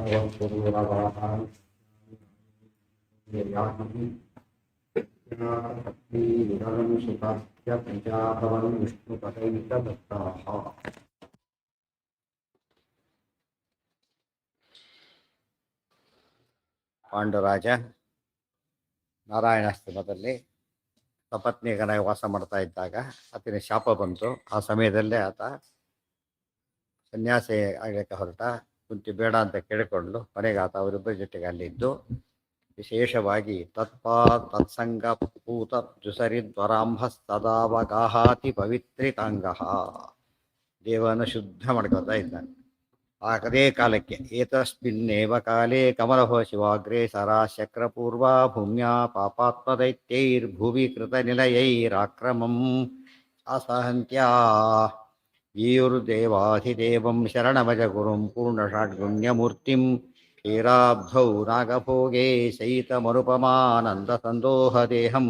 ಪಾಂಡುರಾಜ ನಾರಾಯಣಾಶ್ರಮದಲ್ಲಿ ಸಪತ್ನೀಕನಾಗಿ ವಾಸ ಮಾಡ್ತಾ ಇದ್ದಾಗ ಆತನ ಶಾಪ ಬಂತು. ಆ ಸಮಯದಲ್ಲೇ ಆತ ಸನ್ಯಾಸಿ ಆಗಲಿಕ್ಕೆ ಹೊರಟ. ಕುಂತಿ ಬೇಡ ಅಂತ ಕೇಳಿಕೊಂಡ್ಲು. ಕೊನೆಗೆ ಆತ ಅವರಿಬ್ಬರ ಜೊತೆಗೆ ಅಲ್ಲಿದ್ದು ವಿಶೇಷವಾಗಿ ತತ್ಸಂಗ ಪೂತ ಜುಸರಿದ್ವರಾಂಭ ಸದಾವಗಾಹಾತಿ ಪವಿತ್ರಿತಾಂಗ ದೇವನ ಶುದ್ಧ ಮಾಡ್ಕೊತಾ ಇದ್ದಾನೆ. ಅದೇ ಕಾಲಕ್ಕೆ ಏತಸ್ಮಿನ್ನೇವ ಕಾಲೇ ಕಮಲಭೋ ಶಿವಾಗ್ರೇ ಸರಾ ಶಕ್ರಪೂರ್ವಾ ಭೂಮ್ಯಾ ಪಾಪಾತ್ಮದೈತ್ಯೈರ್ಭುವಿ ಕೃತನಿಲಯೈರಾಕ್ರಮಂ ಅಸಹಂತ್ಯಾ ವೀಯುರ್ದೇವಾಧಿದೇವಂ ಶರಣಮಜ ಗುರುಂ ಪೂರ್ಣಷಾಡ್ಗುಣ್ಯಮೂರ್ತಿಂ ಕ್ಷೀರಾಬ್ಧೌ ನಾಗಭೋಗೇ ಶೈತಮನುಪಮಾನಂದ ಸಂದೋಹದೇಹಂ.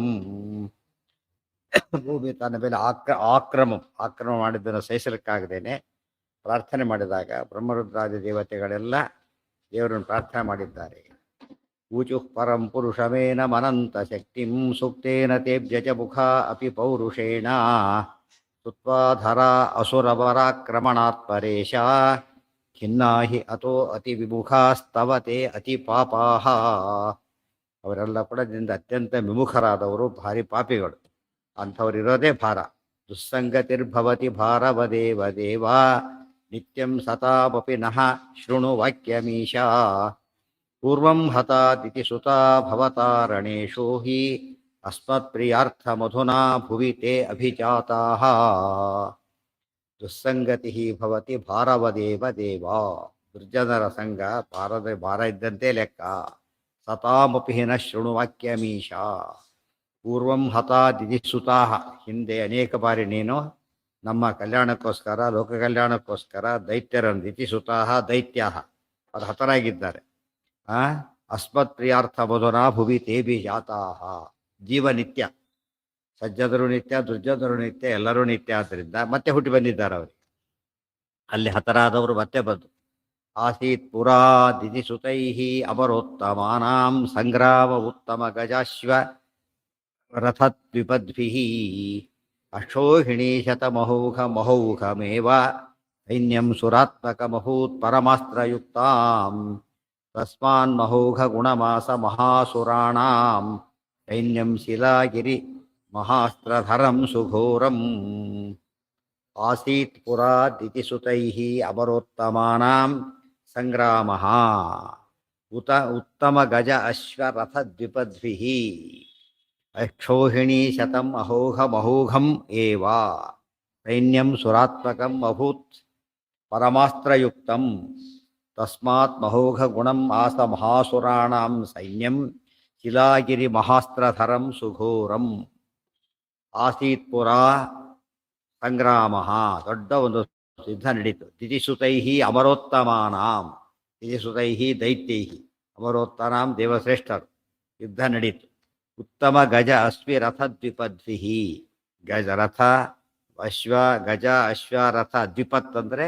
ಭೂಮಿ ತನ್ನ ಮೇಲೆ ಆಕ್ರಮ ಮಾಡಿದ್ದನ್ನು ಸಹಿಸಲಿಕ್ಕಾಗದೇನೆ ಪ್ರಾರ್ಥನೆ ಮಾಡಿದಾಗ ಬ್ರಹ್ಮರುದ್ರಾದಿ ದೇವತೆಗಳೆಲ್ಲ ದೇವರನ್ನು ಪ್ರಾರ್ಥನೆ ಮಾಡಿದ್ದಾರೆ. ಊಚು ಪರಂ ಪುರುಷಮೇನ ಮನಂತ ಶಕ್ತಿಂ ಸೂಕ್ತೇನ ತೇಭ್ಯಜ ಮುಖ ಅಪಿ ಪೌರುಷೇಣ ಸುತ್ವಾಧರ ಅಸುರವರಾಕ್ರಮಣಾತ್ ಪರೇಶ ಖಿನ್ನಾಹಿ ಅಥೋ ಅತಿ ವಿಮುಖಾಸ್ತವತೆ ಅತಿ ಪಾಪಾಹ. ಅವರೆಲ್ಲ ಕೂಡ ನಿಂದ ಅತ್ಯಂತ ವಿಮುಖರಾದವರು, ಭಾರಿ ಪಾಪಿಗಳು. ಅಂಥವರಿರೋದೇ ಭಾರ. ದುಸ್ಸಂಗತಿರ್ಭವತಿ ಭಾರವದೇವ ದೇವ ನಿತ್ಯಂ ಸತಾಪಿ ನಃ ಶೃಣು ವಾಕ್ಯಮೀಶಾ ಪೂರ್ವಂ ಹತಾದಿತಿ ಸುತಾ ಭವತಾರಣೇಶೋ ಹಿ ಅಸ್ಮತ್ಪ್ರಿಯಾರ್ಥಮಧುನಾ ಭುವಿ ತೇ ಅಭಿಜಾತಾಃ. ದುಸ್ಸಂಗತಿ ಭವತಿ ಭಾರವದೇವ ದೇವ. ದುರ್ಜನರ ಸಂಘ ಭಾರ ಇದ್ದಂತೆ ಲೆಕ್ಕ. ಸತಾಮಪಿ ನ ಶೃಣು ವಾಕ್ಯಮೀಶಾ. ಪೂರ್ವಂ ಹತಾದಿತಿ ಸುತಾಃ. ಹಿಂದೆ ಅನೇಕ ಬಾರಿ ನೀನು ನಮ್ಮ ಕಲ್ಯಾಣಕ್ಕೋಸ್ಕರ, ಲೋಕ ಕಲ್ಯಾಣಕ್ಕೋಸ್ಕರ ದೈತ್ಯರನ್ನು ದಿತಿಸುತಾಹ ದೈತ್ಯಾಹ ಅದು ಹತರಾಗಿದ್ದಾರೆ. ಅಸ್ಮತ್ ಪ್ರಿಯಾರ್ಥ ಮಧುನಾ ಭುವಿ ತೇಬಿ ಜಾತಾಹ. ಜೀವ ನಿತ್ಯ, ಸಜ್ಜದರು ನಿತ್ಯ, ದುರ್ಜನರು ನಿತ್ಯ, ಎಲ್ಲರೂ ನಿತ್ಯ. ಆದ್ದರಿಂದ ಮತ್ತೆ ಹುಟ್ಟಿ ಬಂದಿದ್ದಾರೆ ಅವರಿಗೆ. ಅಲ್ಲಿ ಹತರಾದವರು ಮತ್ತೆ ಬಂದು ಆಸೀತ್ ಪುರಾ ದಿತಿಸುತೈ ಅಮರೋತ್ತಮಾನಾಂ ಸಂಗ್ರಾಮ ಉತ್ತಮ ಗಜಾಶ್ವ ರಥದ್ವಿಪದ್ಭಿಃ ಅಕ್ಷೋಹಿಣೀ ಶತಮಹೌಘಮೇವ ಸೈನ್ಯಂ ಸುರಾತ್ಮಕಮಹೂತ್ ಪರಮಾಸ್ತ್ರಯುಕ್ತಾಂ ತಸ್ಮಾನ್ಮಹೌಘ ಗುಣಮಾಸ ಮಹಾಸುರಾಣಾಂ ಸೈನ್ಯಂ ಶಿಲಾಗಿರಿ ಮಹಾಸ್ತ್ರಧರಂ ಸುಘೋರಂ. ಆಸೀತ್ ಪುರಾ ದಿತಿಸುತೈಃ ಅಮರೋತ್ತಮಾನಾಂ ಸಂಗ್ರಾಮಃ ಉತ್ತಮ ಗಜ ಅಶ್ವರಥದ್ವಿಪದ್ಭಿಃ ಅಕ್ಷೋಹಿಣೀ ಶತಂ ಅಹೋಘಮಹೋಘಂ ಏವ ಸೈನ್ಯಂ ಸುರಾತ್ಮಕಂ ಅಭೂತ್ ಪರಮಾಸ್ತ್ರಯುಕ್ತಂ ತಸ್ಮಾತ್ ಮಹೋಘ ಗುಣಂ ಆಸ ಮಹಾಸುರಾಣಾಂ ಸೈನ್ಯಂ ಶಿಲಾಗಿರಿ ಮಹಾಸ್ತ್ರಧರಂ ಸುಘೋರಂ. ಆಸೀತ್ ಪುರಾ ಸಂಗ್ರಾಮ, ದೊಡ್ಡ ಒಂದು ಯುದ್ಧ ನಡೀತು. ದಿತಿಸುತೈಹಿ ಅಮರೋತ್ತಮಾನಾಂ, ದಿತಿಸುತೈಹಿ ದೈತ್ಯೈಹಿ ಅಮರೋತ್ತಮಾನಾಂ ದೇವಶ್ರೇಷ್ಠರು. ಯುದ್ಧ ನಡೀತು. ಉತ್ತಮ ಗಜ ಅಶ್ವಿ ರಥ ದ್ವಿಪದ್ಭಿಃ. ಗಜ ರಥ ಅಶ್ವ, ಗಜ ಅಶ್ವ ರಥ ದ್ವಿಪತ್ ಅಂದರೆ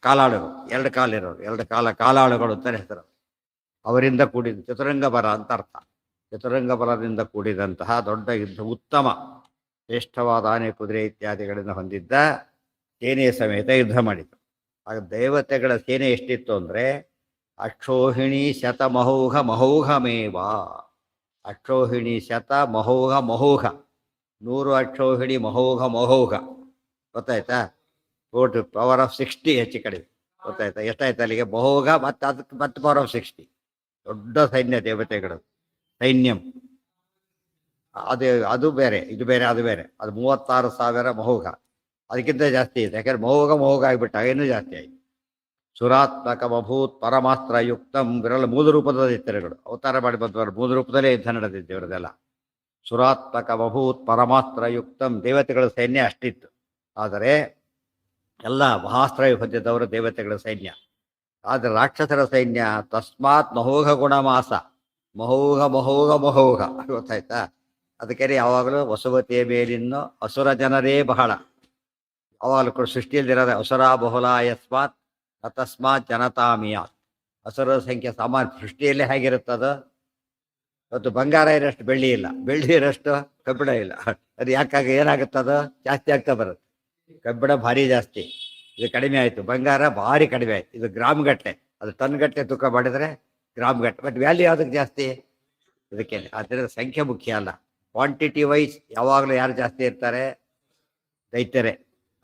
ಕಾಲಾಳುಗಳು, ಎರಡು ಕಾಲಿರೋರು, ಎರಡು ಕಾಲಾಳುಗಳು ಅಂತಾನೆ ಹೆಸರು. ಅವರಿಂದ ಕೂಡಿದ ಚತುರಂಗ ಬಲ ಅಂತ ಅರ್ಥ. ಚತುರಂಗ ಬಲದಿಂದ ಕೂಡಿದಂತಹ ದೊಡ್ಡ ಯುದ್ಧ, ಉತ್ತಮ ಶ್ರೇಷ್ಠವಾದ ಆನೆ ಕುದುರೆ ಇತ್ಯಾದಿಗಳನ್ನು ಹೊಂದಿದ್ದ ಸೇನೆಯ ಸಮೇತ ಯುದ್ಧ ಮಾಡಿತು. ಆಗ ದೇವತೆಗಳ ಸೇನೆ ಎಷ್ಟಿತ್ತು ಅಂದರೆ ಅಕ್ಷೋಹಿಣಿ ಶತ ಮಹೌಘಮೇವ. ಅಕ್ಷೋಹಿಣಿ ಶತ ಮಹೌಘ 100 ಅಕ್ಷೋಹಿಣಿ ಮಹೌಘ ಗೊತ್ತಾಯ್ತಾ? ಟೋಟ್ ಪವರ್ ಆಫ್ 60 ಹೆಚ್ಚು ಕಡಿಮೆ. ಗೊತ್ತಾಯ್ತಾ? ಎಷ್ಟಾಯ್ತು ಅಲ್ಲಿಗೆ? ಮಹೌಘ ಮತ್ತು ಅದಕ್ಕೆ ಮತ್ತೆ ಪವರ್ ಆಫ್ 60. ದೊಡ್ಡ ಸೈನ್ಯ ದೇವತೆಗಳು ಸೈನ್ಯಂ. ಅದು ಬೇರೆ, ಇದು ಬೇರೆ, ಅದು ಬೇರೆ. ಅದು 36,000 ಮಹೌಘ. ಅದಕ್ಕಿಂತ ಜಾಸ್ತಿ ಇದೆ. ಯಾಕಂದ್ರೆ ಮಹೌಘ ಆಗಿಬಿಟ್ಟಾಗ ಇನ್ನೂ ಜಾಸ್ತಿ ಆಯಿತು. ಸುರಾತ್ಮಕಮಭೂತ್ ಪರಮಾಸ್ತ್ರಯುಕ್ತಂ. ಇವರೆಲ್ಲ ಮೂಲ ರೂಪದ ದೈತ್ಯರುಗಳು, ಅವತಾರ ಮಾಡಿ ಬಂದವರು. ಮೂಲ ರೂಪದಲ್ಲೇ ಯುದ್ಧ ನಡೆದಿದ್ದು ಇವರದೆಲ್ಲ. ಸುರಾತ್ಮಕಮಭೂತ್ ಪರಮಾಸ್ತ್ರಯುಕ್ತಂ. ದೇವತೆಗಳ ಸೈನ್ಯ ಅಷ್ಟಿತ್ತು. ಆದರೆ ಎಲ್ಲ ಮಹಾಸ್ತ್ರ ಹೊಂದಿದ್ದವರು ದೇವತೆಗಳ ಸೈನ್ಯ. ಆದರೆ ರಾಕ್ಷಸರ ಸೈನ್ಯ ತಸ್ಮಾತ್ ಮಹೋಘ ಗುಣಮಾಸ. ಮಹೌಘ ಗೊತ್ತಾಯ್ತಾ? ಅದಕ್ಕೆ ಯಾವಾಗಲೂ ವಸುಮತಿಯ ಮೇಲಿನ್ನು ಅಸುರ ಜನರೇ ಬಹಳ. ಯಾವಾಗಲೂ ಕೂಡ ಸೃಷ್ಟಿಯಲ್ಲಿರೋದೆ ಅಸುರ ಬಹುಲ ಯಸ್ಮಾತ್ ಅತಸ್ಮಾತ್ ಜನತಾಮಿಯಾತ್. ಅಸುರರ ಸಂಖ್ಯೆ ಸಾಮಾನ್ಯ ಸೃಷ್ಟಿಯಲ್ಲೇ ಹೇಗಿರುತ್ತದ. ಇವತ್ತು ಬಂಗಾರ ಇರೋಷ್ಟು ಬೆಳ್ಳಿ ಇಲ್ಲ, ಬೆಳ್ಳಿ ಇರೋಷ್ಟು ಕಬ್ಬಿಣ ಇಲ್ಲ. ಅದು ಯಾಕಾಗ ಏನಾಗುತ್ತದ, ಜಾಸ್ತಿ ಆಗ್ತಾ ಬರುತ್ತೆ. ಕಬ್ಬಿಣ ಭಾರಿ ಜಾಸ್ತಿ, ಇದು ಕಡಿಮೆ ಆಯಿತು. ಬಂಗಾರ ಭಾರಿ ಕಡಿಮೆ ಆಯ್ತು. ಇದು ಗ್ರಾಮ್ ಗಟ್ಟಲೆ, ಅದು ಟನ್ ಗಟ್ಟಲೆ ತೂಕ ಮಾಡಿದರೆ ಗ್ರಾಮ್ ಗಟ್ಟಲೆ. ಬಟ್ ವ್ಯಾಲ್ಯೂ ಯಾವುದಕ್ಕೆ ಜಾಸ್ತಿ, ಇದಕ್ಕೆ. ಆದ್ದರಿಂದ ಸಂಖ್ಯೆ ಮುಖ್ಯ ಅಲ್ಲ, ಕ್ವಾಂಟಿಟಿ ವೈಸ್ ಯಾವಾಗಲೂ ಯಾರು ಜಾಸ್ತಿ ಇರ್ತಾರೆ, ದೈತ್ಯರೇ.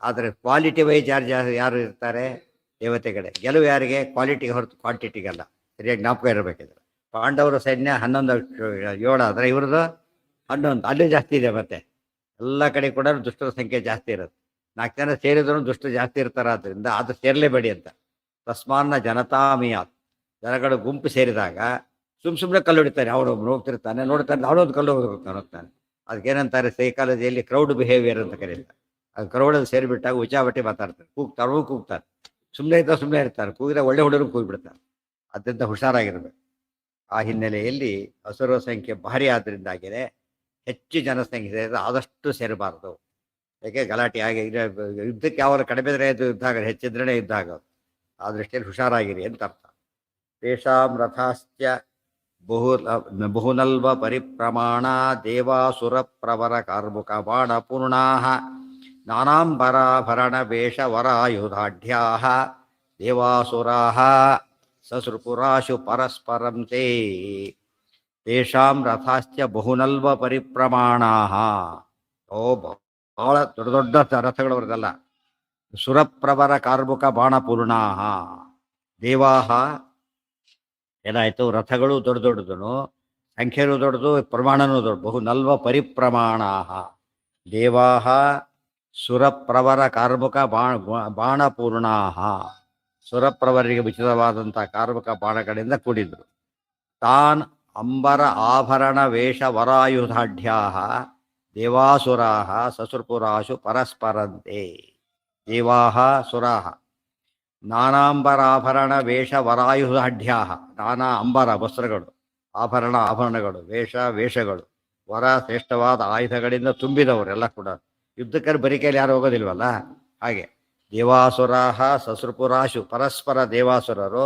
ಆದರೆ ಕ್ವಾಲಿಟಿ ವೈಸ್ ಯಾರು ಇರ್ತಾರೆ, ದೇವತೆಗಳೇ. ಗೆಲುವು ಯಾರಿಗೆ, ಕ್ವಾಲಿಟಿಗೆ ಹೊರತು ಕ್ವಾಂಟಿಟಿಗಲ್ಲ. ಸರಿಯಾಗಿ ಜ್ಞಾಪಕ ಇರಬೇಕಿದ್ರೆ. ಪಾಂಡವರ ಸೈನ್ಯ 11 7 ಆದರೆ ಇವ್ರದ್ದು 11, ಅಲ್ಲೂ ಜಾಸ್ತಿ ಇದೆ. ಮತ್ತೆ ಎಲ್ಲ ಕಡೆ ಕೂಡ ದುಷ್ಟರ ಸಂಖ್ಯೆ ಜಾಸ್ತಿ ಇರುತ್ತೆ. 4 ಜನ ಸೇರಿದ್ರು ದುಷ್ಟರು ಜಾಸ್ತಿ ಇರ್ತಾರೆ. ಆದ್ದರಿಂದ ಅದು ಸೇರಲೇಬೇಡಿ ಅಂತ. ತಸ್ಮಾನ್ನ ಜನತಾಮಿಯಾತ್, ಜನಗಳು ಗುಂಪು ಸೇರಿದಾಗ ಸುಮ್ಮನೆ ಕಲ್ಲು ಹೊಡಿತಾನೆ. ಅವನೊಬ್ನು ಹೋಗ್ತಿರ್ತಾನೆ, ನೋಡ್ತಾನೆ, ಅವನೊಂದು ಕಲ್ಲು ಹೋಗ್ತಾನೆ. ಅದಕ್ಕೇನಂತಾರೆ ಸೈಕಾಲಜಿಯಲ್ಲಿ ಕ್ರೌಡ್ ಬಿಹೇವಿಯರ್ ಅಂತ ಕರೀತಾರೆ. ಅದು ಕ್ರೌಡಲ್ಲಿ ಸೇರಿಬಿಟ್ಟಾಗ ಉಚಾವಟಿ ಮಾತಾಡ್ತಾರೆ, ಕೂಗ್ತಾರೆ. ಸುಮ್ಮನೆ ಇರ್ತಾರೆ, ಕೂಗಿದ್ರೆ ಒಳ್ಳೆ ಹುಡುಗರು ಕೂಗಿಬಿಡ್ತಾರೆ. ಅದರಿಂದ ಹುಷಾರಾಗಿರ್ಬೇಕು. ಆ ಹಿನ್ನೆಲೆಯಲ್ಲಿ ಅಸುರ ಸಂಖ್ಯೆ ಭಾರಿ ಆದ್ದರಿಂದಾಗಿದೆ. ಹೆಚ್ಚು ಜನಸಂಖ್ಯೆ ಸೇರಿದ್ರೆ ಆದಷ್ಟು ಸೇರಬಾರ್ದು. ಯಾಕೆ ಗಲಾಟೆ ಆಗಿ ಯುದ್ಧಕ್ಕೆ ಯಾವಾಗ ಕಡಿಮೆ ಇದ್ರೆ ಯುದ್ಧ ಆಗೋದು, ಹೆಚ್ಚಿದ್ರೇ ಯುದ್ಧ ಆಗೋದು. ಆ ದೃಷ್ಟಿಯಲ್ಲಿ ಹುಷಾರಾಗಿರಿ ಅಂತ ಅರ್ಥ. ತೇಷಾಂ ರಥಾಶ್ಚ ಬಹುನಲ್ವ ಪರಿಪ್ರಮಾಣ ದೇವಾಸುರ ಪ್ರವರ ಕಾರ್ಮುಕ ಬಾಣ ಪೂರ್ಣಾ ನಾನಾಂಬರಾಭರಣ ವೇಷ ವರಾಯುಧಾಢ್ಯಾ ದೇವಾಸುರಾ ಸಸೃಪುರಾಶು ಪರಸ್ಪರಂ ತೇ. ತೇಷಾಂ ರಥಾಶ್ಚ ಬಹುನಲ್ವ ಪರಿಪ್ರಮಾಣಾ. ಬಹಳ ದೊಡ್ಡ ದೊಡ್ಡ ರಥಗಳು ಅವ್ರದಲ್ಲ. ಸುರಪ್ರವರ ಕಾರ್ಮುಕ ಬಾಣಪೂರ್ಣಾ. ದೇವಾಹ ಏನಾಯ್ತು, ರಥಗಳು ದೊಡ್ಡ ದೊಡ್ಡದನು, ಸಂಖ್ಯೆನೂ ದೊಡ್ಡದು, ಪ್ರಮಾಣನೂ ದೊಡ್ಡ. ಬಹುನಲ್ವ ಪರಿಪ್ರಮಾಣಾ. ದೇವಾಹ ಸುರಪ್ರವರ ಕಾರ್ಮುಕ ಬಾಣಪೂರ್ಣಾ. ಸುರಪ್ರವರಿಗೆ ಉಚಿತವಾದಂಥ ಕಾರ್ಮುಕ ಬಾಣಗಳಿಂದ ಕೂಡಿದ್ರು. ತಾನ್ ಅಂಬರ ಆಭರಣ ವೇಷ ವರಾಯುಧಾಢ್ಯಾ ದೇವಾಸುರಾ ಸಸೃಪುರಾಶು ಪರಸ್ಪರಂತೆ. ದೇವಾಹ ಸುರಾಹ ನಾನಾಂಬರಾಭರಣ ವೇಷ ವರಾಯುಧಾಢ್ಯಾ. ನಾನಾ ಅಂಬರ ವಸ್ತ್ರಗಳು, ಆಭರಣಗಳು, ವೇಷಗಳು, ವರ ಶ್ರೇಷ್ಠವಾದ ಆಯುಧಗಳಿಂದ ತುಂಬಿದವರೆಲ್ಲ ಕೂಡ. ಯುದ್ಧಕ್ಕೆ ಬರೀ ಕೈಲಿ ಯಾರು ಹೋಗೋದಿಲ್ವಲ್ಲ, ಹಾಗೆ. ದೇವಾಸುರಾಹ ಸಸೃಪುರಾಶು, ಪರಸ್ಪರ ದೇವಾಸುರರು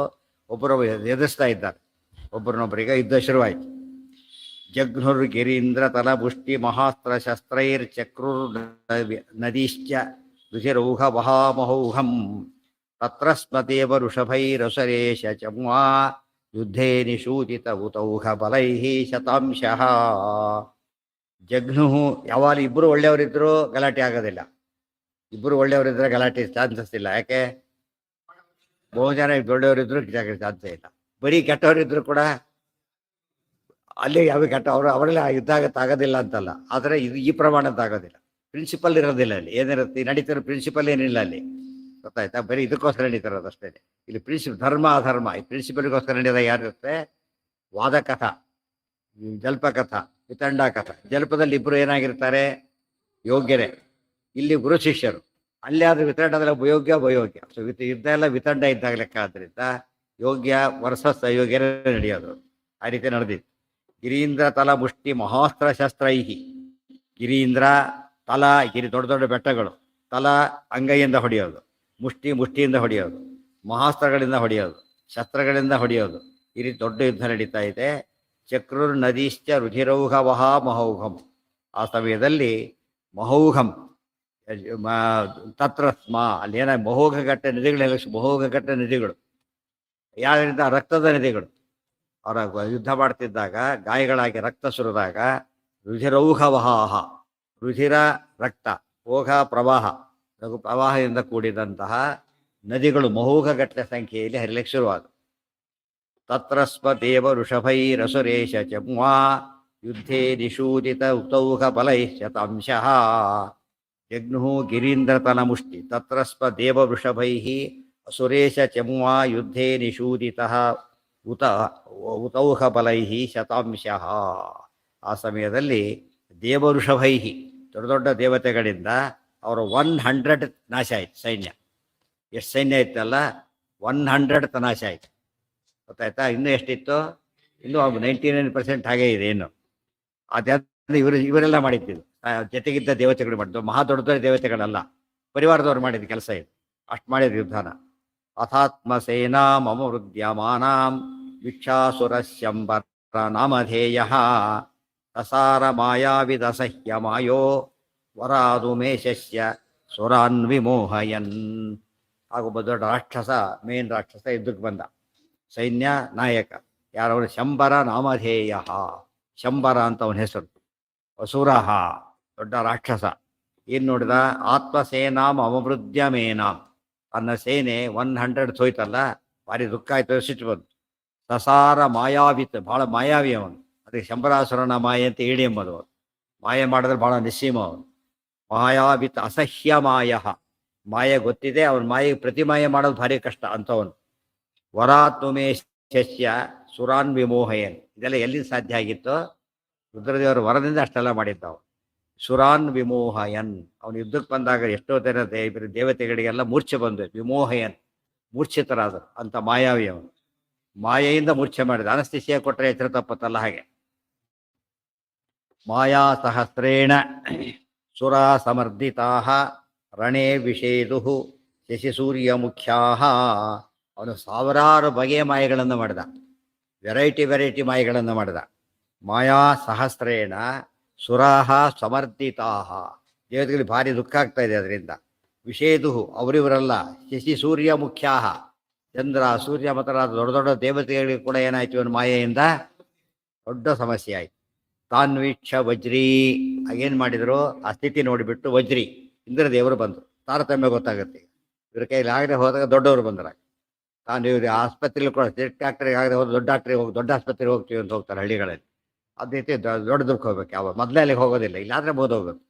ಒಬ್ಬರು ಎದುರಿಸ್ತಾ ಇದ್ದಾರೆ ಒಬ್ಬರನ್ನೊಬ್ಬರಿಗೆ. ಯುದ್ಧ ಶುರುವಾಯಿತು. ಜಘ್ನುರ್ ಗಿರೀಂದ್ರ ತಲಪುಷ್ಟಿ ಮಹಾಸ್ತ್ರ ಶಸ್ತ್ರೈರ್ ಚಕ್ರುರ್ ನದೀಶ್ಚ ರುಚಿರೌಹ ವಹಾಮಹೌಹಂ ತತ್ರ ಸ್ಮದೇವ ಋಷಭೈರಸುರೇಶ ಚಮ್ವಾ ಯುದ್ಧೇ ನಿಶೂಚಿತ ಉತೌಹ ಬಲೈಃ ಶತಾಂಶಃ. ಜಘ್ನು, ಯಾವಾಗ ಇಬ್ಬರು ಒಳ್ಳೆಯವರಿದ್ರು ಗಲಾಟೆ ಆಗೋದಿಲ್ಲ. ಇಬ್ಬರು ಒಳ್ಳೆಯವರಿದ್ರೆ ಗಲಾಟೆ ಚಾನ್ಸಸ್ ಇಲ್ಲ. ಯಾಕೆ, ಬಹು ಜನ ದೊಡ್ಡವರಿದ್ರು ಚಾನ್ಸೇ ಇಲ್ಲ. ಬರೀ ಕೆಟ್ಟವರಿದ್ರು ಕೂಡ ಅಲ್ಲಿ ಯಾವ ಕೆಟ್ಟ ಅವರೆಲ್ಲ ಯುದ್ಧ ಆಗೋದಿಲ್ಲ ಅಂತಲ್ಲ. ಆದರೆ ಇದು ಈ ಪ್ರಮಾಣದ್ದಾಗೋದಿಲ್ಲ. ಪ್ರಿನ್ಸಿಪಲ್ ಇರೋದಿಲ್ಲ ಅಲ್ಲಿ. ಏನಿರುತ್ತೆ ನಡೀತಿರೋ ಪ್ರಿನ್ಸಿಪಲ್ ಏನಿಲ್ಲ ಅಲ್ಲಿ, ಗೊತ್ತಾಯ್ತಾ. ಬರೀ ಇದಕ್ಕೋಸ್ಕರ ನಡೀತಿರೋದು ಅಷ್ಟೇ. ಇಲ್ಲಿ ಧರ್ಮ ಅಧರ್ಮ ಈ ಪ್ರಿನ್ಸಿಪಲ್ಗೋಸ್ಕರ ನಡೆಯೋದಾಗ ಯಾರಿರುತ್ತೆ, ವಾದಕಥ, ಜಲ್ಪಕಥ, ವಿತಂಡ ಕಥ. ಜಲ್ಪದಲ್ಲಿ ಇಬ್ಬರು ಏನಾಗಿರ್ತಾರೆ, ಯೋಗ್ಯರೇ. ಇಲ್ಲಿ ಗುರು ಶಿಷ್ಯರು. ಅಲ್ಲಿ ಆದ್ರೆ ವಿತಂಡದಲ್ಲಿ ಯೋಗ್ಯ ಅಯೋಗ್ಯ. ಸೊ ಯುದ್ಧ ಎಲ್ಲ ವಿತಂಡ ಇದ್ದಾಗ ಲೆಕ್ಕ. ಆದ್ದರಿಂದ ಯೋಗ್ಯ ವರ್ಸಸ್ ಅಯೋಗ್ಯರೇ ನಡೆಯೋದು. ಆ ರೀತಿ ನಡೆದಿತ್ತು. ಗಿರೀಂದ್ರ ತಲ ಮುಷ್ಟಿ ಮಹಾಸ್ತ್ರ ಶಸ್ತ್ರೈಹಿ. ಗಿರೀಂದ್ರ ತಲ, ದೊಡ್ಡ ದೊಡ್ಡ ಬೆಟ್ಟಗಳು. ತಲ ಅಂಗೈಯಿಂದ ಹೊಡೆಯೋದು, ಮುಷ್ಟಿಯಿಂದ ಹೊಡೆಯೋದು, ಮಹಾಸ್ತ್ರಗಳಿಂದ ಹೊಡೆಯೋದು, ಶಸ್ತ್ರಗಳಿಂದ ಹೊಡೆಯೋದು. ಈ ರೀತಿ ದೊಡ್ಡ ಯುದ್ಧ ನಡೀತಾ ಇದೆ. ಚಕ್ರುರ್ ನದೀಶ್ಚ ರುಧಿರೌಹ ಮಹೌಘಂ. ಆ ಸಮಯದಲ್ಲಿ ಮಹೌಘಂ ತತ್ರ ಸ್ಮ, ಅಲ್ಲಿ ಏನ ಮಹೋಘಘಟ್ಟ ನದಿಗಳೆಲ್ಲ, ಮಹೋಘಘಟ್ಟ ನದಿಗಳು ಯಾವ್ದರಿಂದ, ರಕ್ತದ ನದಿಗಳು. ಅವರ ಯುದ್ಧ ಮಾಡ್ತಿದ್ದಾಗ ಗಾಯಗಳಾಗಿ ರಕ್ತ ಸುರಿದಾಗ ರುಧಿರೌಹವಹಾಹ, ರುಧಿರ ರಕ್ತ, ಓಘ ಪ್ರವಾಹ, ಪ್ರವಾಹದಿಂದ ಕೂಡಿದಂತಹ ನದಿಗಳು ಮಹೋಘಗಟ್ಟಲೆ ಸಂಖ್ಯೆಯಲ್ಲಿ ಹರಿಲಿಕ್ಕೆ ಶುರುವಾದ. ತತ್ರ ಸ್ವ ದೇವ ಋಷಭೈರಸುರೇಶ ಚಮ್ವಾ ಯುದ್ಧೇ ನಿಶೂದಿತ ಉತೌಘ ಬಲೈಃ ಶತಾಂಶಃ. ಜಘ್ನುಃ ಗಿರೀಂದ್ರತನ ಮುಷ್ಟಿ ತತ್ರ ಸ್ವ ದೇವ ವೃಷಭೈಃ ಅಸುರೇಶ ಚಮ್ವಾ ಯುದ್ಧೇ ನಿಶೂದಿತಃ ಉತೌಹ ಬಲೈಃ ಶತಾಂಶಃ. ಆ ಸಮಯದಲ್ಲಿ ದೇವಋಷಭೈಃ, ದೊಡ್ಡ ದೊಡ್ಡ ದೇವತೆಗಳಿಂದ ಅವರ 100 ನಾಶ ಆಯ್ತು ಸೈನ್ಯ. ಎಷ್ಟು ಸೈನ್ಯ ಇತ್ತಲ್ಲ, 100 ನಾಶ ಆಯ್ತು, ಗೊತ್ತಾಯ್ತಾ. ಇನ್ನೂ ಎಷ್ಟಿತ್ತು, ಇನ್ನೂ 99% ಹಾಗೇ ಇದೆ. ಇನ್ನು ಅದಾದ ಇವರೆಲ್ಲ ಮಾಡಿದ್ದು, ಜೊತೆಗಿದ್ದ ದೇವತೆಗಳು ಮಾಡಿದ್ದು. ಮಹಾ ದೊಡ್ಡ ದೊಡ್ಡ ದೇವತೆಗಳಲ್ಲ, ಪರಿವಾರದವ್ರು ಮಾಡಿದ ಕೆಲಸ ಇದು. ಅಷ್ಟು ಮಾಡಿದ್ರು ಯುದ್ಧನ. ಅಥಾತ್ಮಸೇನಾ ಮಮ ವೃದ್ಯಮಾನಾಂ ಭಿಕ್ಷಾಸುರಸ್ಯಂಬರ ನಾಮಧೇಯಃ ಸಸಾರ ಮಾಯಾವಿದಸಹ್ಯ ಮಾಯೋ ವರಾದುಮೇಶಸ್ಯ ಸುರಾನ್ ವಿಮೋಹಯನ್. ಆಗೊಬ್ಬ ದೊಡ್ಡ ರಾಕ್ಷಸ, ಮೇನ್ ರಾಕ್ಷಸ ಯುದ್ಧಕ್ಕೆ ಬಂದ. ಸೈನ್ಯ ನಾಯಕ ಯಾರವನು? ಶಂಬರ ನಾಮಧೇಯ. ಶಂಬರ ಅಂತ ಅವನ ಹೆಸರು. ಅಸುರಃ, ದೊಡ್ಡ ರಾಕ್ಷಸ. ಏನು ನೋಡಿದ? ಆತ್ಮಸೇನಾಂ ಅಮವೃದ್ಯಮೇನಾಂ, ತನ್ನ ಸೇನೆ 100 ಹೋಯ್ತಲ್ಲ, ಭಾರಿ ದುಃಖ ಆಯ್ತು, ಸಿಟ್ಟು ಬಂತು. ಸಸಾರ ಮಾಯಾವಿತ್, ಬಹಳ ಮಾಯಾವಿ ಅವನು. ಅದಕ್ಕೆ ಶಂಬರಾಸುರನ ಮಾಯೆ ಅಂತ ಹೇಳಿ ಎಂಬುದು. ಮಾಯೆ ಮಾಡಿದ್ರೆ ಬಹಳ ನಿಸ್ಸೀಮ ಅವನು. ಮಾಯಾವಿತ್ ಅಸಹ್ಯ ಮಾಯ, ಮಾಯೆ ಗೊತ್ತಿದೆ, ಅವನ ಮಾಯೆಗೆ ಪ್ರತಿಮಾಯೆ ಮಾಡೋದು ಭಾರಿ ಕಷ್ಟ ಅಂತವನು. ವರಾತ್ಮೇಶ್ಯ ಸುರಾನ್ ವಿಮೋಹಯನ್, ಇದೆಲ್ಲ ಎಲ್ಲಿಂದ ಸಾಧ್ಯ ಆಗಿತ್ತು? ರುದ್ರದೇವರ ವರದಿಂದ ಅಷ್ಟೆಲ್ಲ ಮಾಡಿದ್ದಾವ. ಸುರಾನ್ ವಿಮೋಹಯನ್, ಅವನು ಯುದ್ಧಕ್ಕೆ ಬಂದಾಗ ಎಷ್ಟೋ ಜನ ದೇವತೆಗಳಿಗೆಲ್ಲ ಮೂರ್ಛೆ ಬಂದು ವಿಮೋಹಯನ್, ಮೂರ್ಛಿತರಾದರು ಅಂತ ಮಾಯಾವಿ ಅವನು. ಮಾಯೆಯಿಂದ ಮೂರ್ಛೆ ಮಾಡಿದ. ಅನಸ್ತಿಸಿಯ ಕೊಟ್ಟರೆ ಎಚ್ಚರ ತಪ್ಪತ್ತಲ್ಲ ಹಾಗೆ. ಮಾಯಾ ಸಹಸ್ರೇಣ ಸುರ ಸಮರ್ದಿತಾ ರಣೇ ವಿಷೇದು ಶಶಿಸೂರ್ಯ ಮುಖ್ಯಾ. ಅವನು ಸಾವಿರಾರು ಬಗೆಯ ಮಾಯೆಗಳನ್ನು ಮಾಡಿದ, ವೆರೈಟಿ ಮಾಯೆಗಳನ್ನು ಮಾಡಿದ. ಮಾಯಾ ಸಹಸ್ರೇಣ ಸುರಾಹ ಸಮರ್ದಿತಾಹ, ದೇವತೆಗಳಿಗೆ ಭಾರಿ ದುಃಖ ಆಗ್ತಾ ಇದೆ ಅದರಿಂದ. ವಿಷೇದು, ಅವರಿವರಲ್ಲ, ಶಶಿ ಸೂರ್ಯ ಮುಖ್ಯಾ, ಚಂದ್ರ ಸೂರ್ಯ ಮೊದಲಾದ ದೊಡ್ಡ ದೊಡ್ಡ ದೇವತೆಗಳಿಗೆ ಕೂಡ ಏನಾಯ್ತು ಇವನು ಮಾಯೆಯಿಂದ ದೊಡ್ಡ ಸಮಸ್ಯೆ ಆಯ್ತು. ತಾನ್ವೀಕ್ಷ ವಜ್ರಿ, ಆಗೇನು ಮಾಡಿದ್ರು? ಆ ಸ್ಥಿತಿ ನೋಡಿಬಿಟ್ಟು ವಜ್ರಿ ಇಂದ್ರದೇವರು ಬಂದರು. ತಾರತಮ್ಯ ಗೊತ್ತಾಗುತ್ತೆ. ಇವ್ರ ಕೈಲಿ ಆಗದೆ ಹೋದಾಗ ದೊಡ್ಡವರು ಬಂದಾಗ, ತಾನು ಇವ್ರು ಆಸ್ಪತ್ರೆಯಲ್ಲಿ ಕೂಡ ಡಾಕ್ಟ್ರಿಗೆ ಆಗದೆ ಹೋದ್ರೆ ದೊಡ್ಡ ಡಾಕ್ಟ್ರಿಗೆ ಹೋಗಿ, ದೊಡ್ಡ ಆಸ್ಪತ್ರೆಗೆ ಹೋಗ್ತೀವಿ ಅಂತ ಹೋಗ್ತಾರೆ ಹಳ್ಳಿಗಳಲ್ಲಿ. ಅದೇ ರೀತಿ ದೊಡ್ಡದಕ್ಕೆ ಹೋಗ್ಬೇಕು, ಯಾವ ಮೊದಲೇ ಅಲ್ಲಿಗೆ ಹೋಗೋದಿಲ್ಲ, ಇಲ್ಲಾಂದ್ರೆ ಹೋಗ್ಬೇಕು.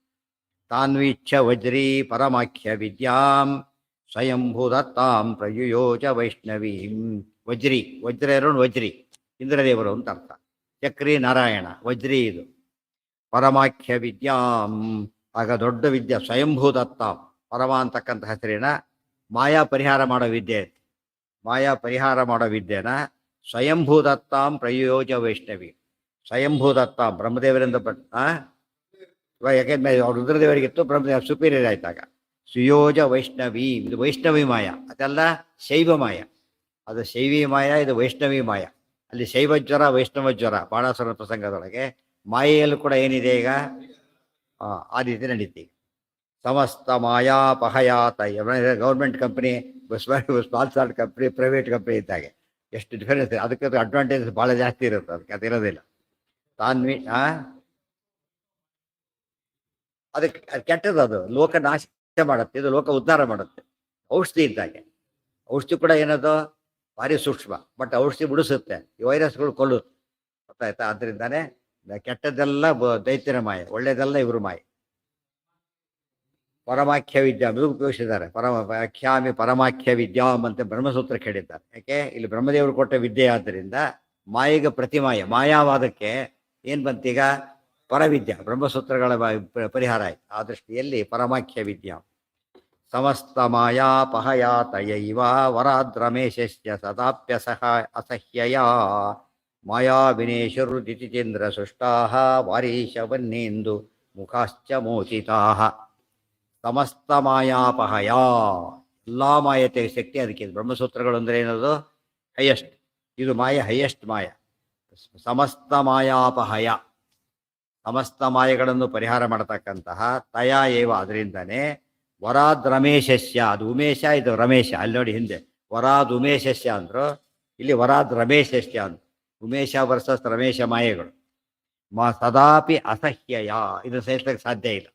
ತಾನ್ವೀಕ್ಷ ವಜ್ರಿ ಪರಮಾಖ್ಯ ವಿದ್ಯಾಂ ಸ್ವಯಂಭೂದತ್ತಾಂ ಪ್ರಯುಯೋಜ ವೈಷ್ಣವೀಂ. ವಜ್ರಿ, ವಜ್ರ ಇರೋನು ವಜ್ರಿ, ಇಂದ್ರದೇವರು ಅಂತ ಅರ್ಥ. ಚಕ್ರಿ ನಾರಾಯಣ, ವಜ್ರಿ ಇದು. ಪರಮಾಖ್ಯ ವಿದ್ಯಾಂ, ಆಗ ದೊಡ್ಡ ವಿದ್ಯೆ. ಸ್ವಯಂಭೂದತ್ತಾಂ, ಪರಮ ಅಂತಕ್ಕಂಥ ಹೆಸರಿನ ಮಾಯಾ ಪರಿಹಾರ ಮಾಡೋ ವಿದ್ಯೆ. ಮಾಯಾ ಪರಿಹಾರ ಮಾಡೋ ವಿದ್ಯೆನ ಸ್ವಯಂಭೂದತ್ತಾಂ ಪ್ರಯೋಜ ವೈಷ್ಣವಿ. ಸ್ವಯಂಭೂದತ್ತಾಂ, ಬ್ರಹ್ಮದೇವರಿಂದ ಯಾಕೆಂದ್ರೆ ಅವ್ರು ರುದ್ರದೇವರಿಗಿತ್ತು, ಬ್ರಹ್ಮದೇವ ಸುಪೀರಿಯರ್ ಆಯ್ತಾಗ. ಸುಯೋಜ ವೈಷ್ಣವಿ, ಇದು ವೈಷ್ಣವಿ ಮಾಯ, ಅದೆಲ್ಲ ಶೈವ ಮಾಯ. ಅದು ಶೈವಿ ಮಾಯ, ಇದು ವೈಷ್ಣವಿ ಮಾಯ. ಅಲ್ಲಿ ಶೈವಜ್ವರ ವೈಷ್ಣವಜ್ವರ ಬಾಣಾಸುರ ಪ್ರಸಂಗದೊಳಗೆ ಮಾಯೆಯಲ್ಲೂ ಕೂಡ ಏನಿದೆ ಈಗ ಆ ರೀತಿ ನಡೀತಿ. ಸಮಸ್ತ ಮಾಯಾಪಹಯಾತ, government company, sponsored company, private company ಇದ್ದಾಗೆ ಎಷ್ಟು ಡಿಫರೆನ್ಸ್. ಅದಕ್ಕೆ ಅಡ್ವಾಂಟೇಜ್ ಭಾಳ ಜಾಸ್ತಿ ಇರುತ್ತೆ, ಅದಕ್ಕೆ ಅದಿರೋದಿಲ್ಲ. ತಾನ್ವಿ ಅದಕ್ಕೆ ಕೆಟ್ಟದ್ದು, ಅದು ಲೋಕ ನಾಶ ಮಾಡುತ್ತೆ, ಇದು ಲೋಕ ಉದ್ಧಾರ ಮಾಡುತ್ತೆ. ಔಷಧಿ ಇದ್ದಾಗೆ. ಔಷಧಿ ಕೂಡ ಏನದು ಭಾರಿ ಸೂಕ್ಷ್ಮ, ಬಟ್ ಔಷಧಿ ಬಿಡಿಸುತ್ತೆ, ಈ ವೈರಸ್ಗಳು ಕೊಲ್ಲುತ್ತೆ, ಗೊತ್ತಾಯ್ತಾ? ಅದರಿಂದಾನೇ ಕೆಟ್ಟದ್ದೆಲ್ಲ ದೈತ್ಯರ ಮಾಯ, ಒಳ್ಳೇದೆಲ್ಲ ಇವರು ಮಾಯ. ಪರಮಾಖ್ಯ ವಿದ್ಯಾ ಇದು ಉಪಯೋಗಿಸಿದ್ದಾರೆ. ವ್ಯಾಖ್ಯಾಮಿ ಪರಮಾಖ್ಯ ವಿದ್ಯಾಂ ಅಂತ ಬ್ರಹ್ಮಸೂತ್ರ ಕೇಳಿದ್ದಾರೆ. ಯಾಕೆ? ಇಲ್ಲಿ ಬ್ರಹ್ಮದೇವರು ಕೊಟ್ಟ ವಿದ್ಯೆ ಆದ್ದರಿಂದ ಮಾಯೆಗೆ ಪ್ರತಿಮಾಯ, ಮಾಯಾವಾದಕ್ಕೆ ಏನು ಬಂತೀಗ? ಪರವಿದ್ಯಾ, ಬ್ರಹ್ಮಸೂತ್ರಗಳ ಪರಿಹಾರ ಆಯ್ತು. ಆ ದೃಷ್ಟಿಯಲ್ಲಿ ಪರಮಾಖ್ಯ ವಿದ್ಯಾ. ಸಮಸ್ತ ಮಾಯಾಪಹಯಾತಯೈವ ವರಾದ್ರಮೇಶಸ್ಯ ಸದಾಪ್ಯಸಹ ಅಸಹ್ಯಯ ಮಾಯಾ ವಿನೇಶರುದಿತಿಚೇಂದ್ರ ಸೃಷ್ಟಾಃ ವಾರೀಶವನ್ನೇಂದು ಮುಖಾಶ್ಚ ಮೋಚಿತಾಃ. ಸಮಸ್ತ ಮಾಯಾಪಹಯ, ಎಲ್ಲ ಮಾಯತೆ ಶಕ್ತಿ ಅದಕ್ಕೆ. ಬ್ರಹ್ಮಸೂತ್ರಗಳು ಅಂದರೆ ಏನದು? ಹೈಯೆಸ್ಟ್, ಇದು ಮಾಯ, ಹೈಯೆಸ್ಟ್ ಮಾಯ. ಸಮಸ್ತ ಮಾಯಾಪಹಯ, ಸಮಸ್ತ ಮಾಯೆಗಳನ್ನು ಪರಿಹಾರ ಮಾಡತಕ್ಕಂತಹ ತಯ ಏವ, ಅದರಿಂದನೇ ವರಾದ್ ರಮೇಶಸ್ಯ, ಅದು ಉಮೇಶ, ಇದು ರಮೇಶ. ಅಲ್ಲಿ ನೋಡಿ ಹಿಂದೆ ವರಾದ್ ಉಮೇಶಸ್ಯ ಅಂದರು, ಇಲ್ಲಿ ವರಾದ್ ರಮೇಶಸ್ಯ ಅಂದ್ರು. ಉಮೇಶ ವರ್ಸಸ್ ರಮೇಶ ಮಾಯೆಗಳು. ಸದಾಪಿ ಅಸಹ್ಯಯ, ಇದು ಸಹಿಸಲಿಕ್ಕೆ ಸಾಧ್ಯ ಇಲ್ಲ,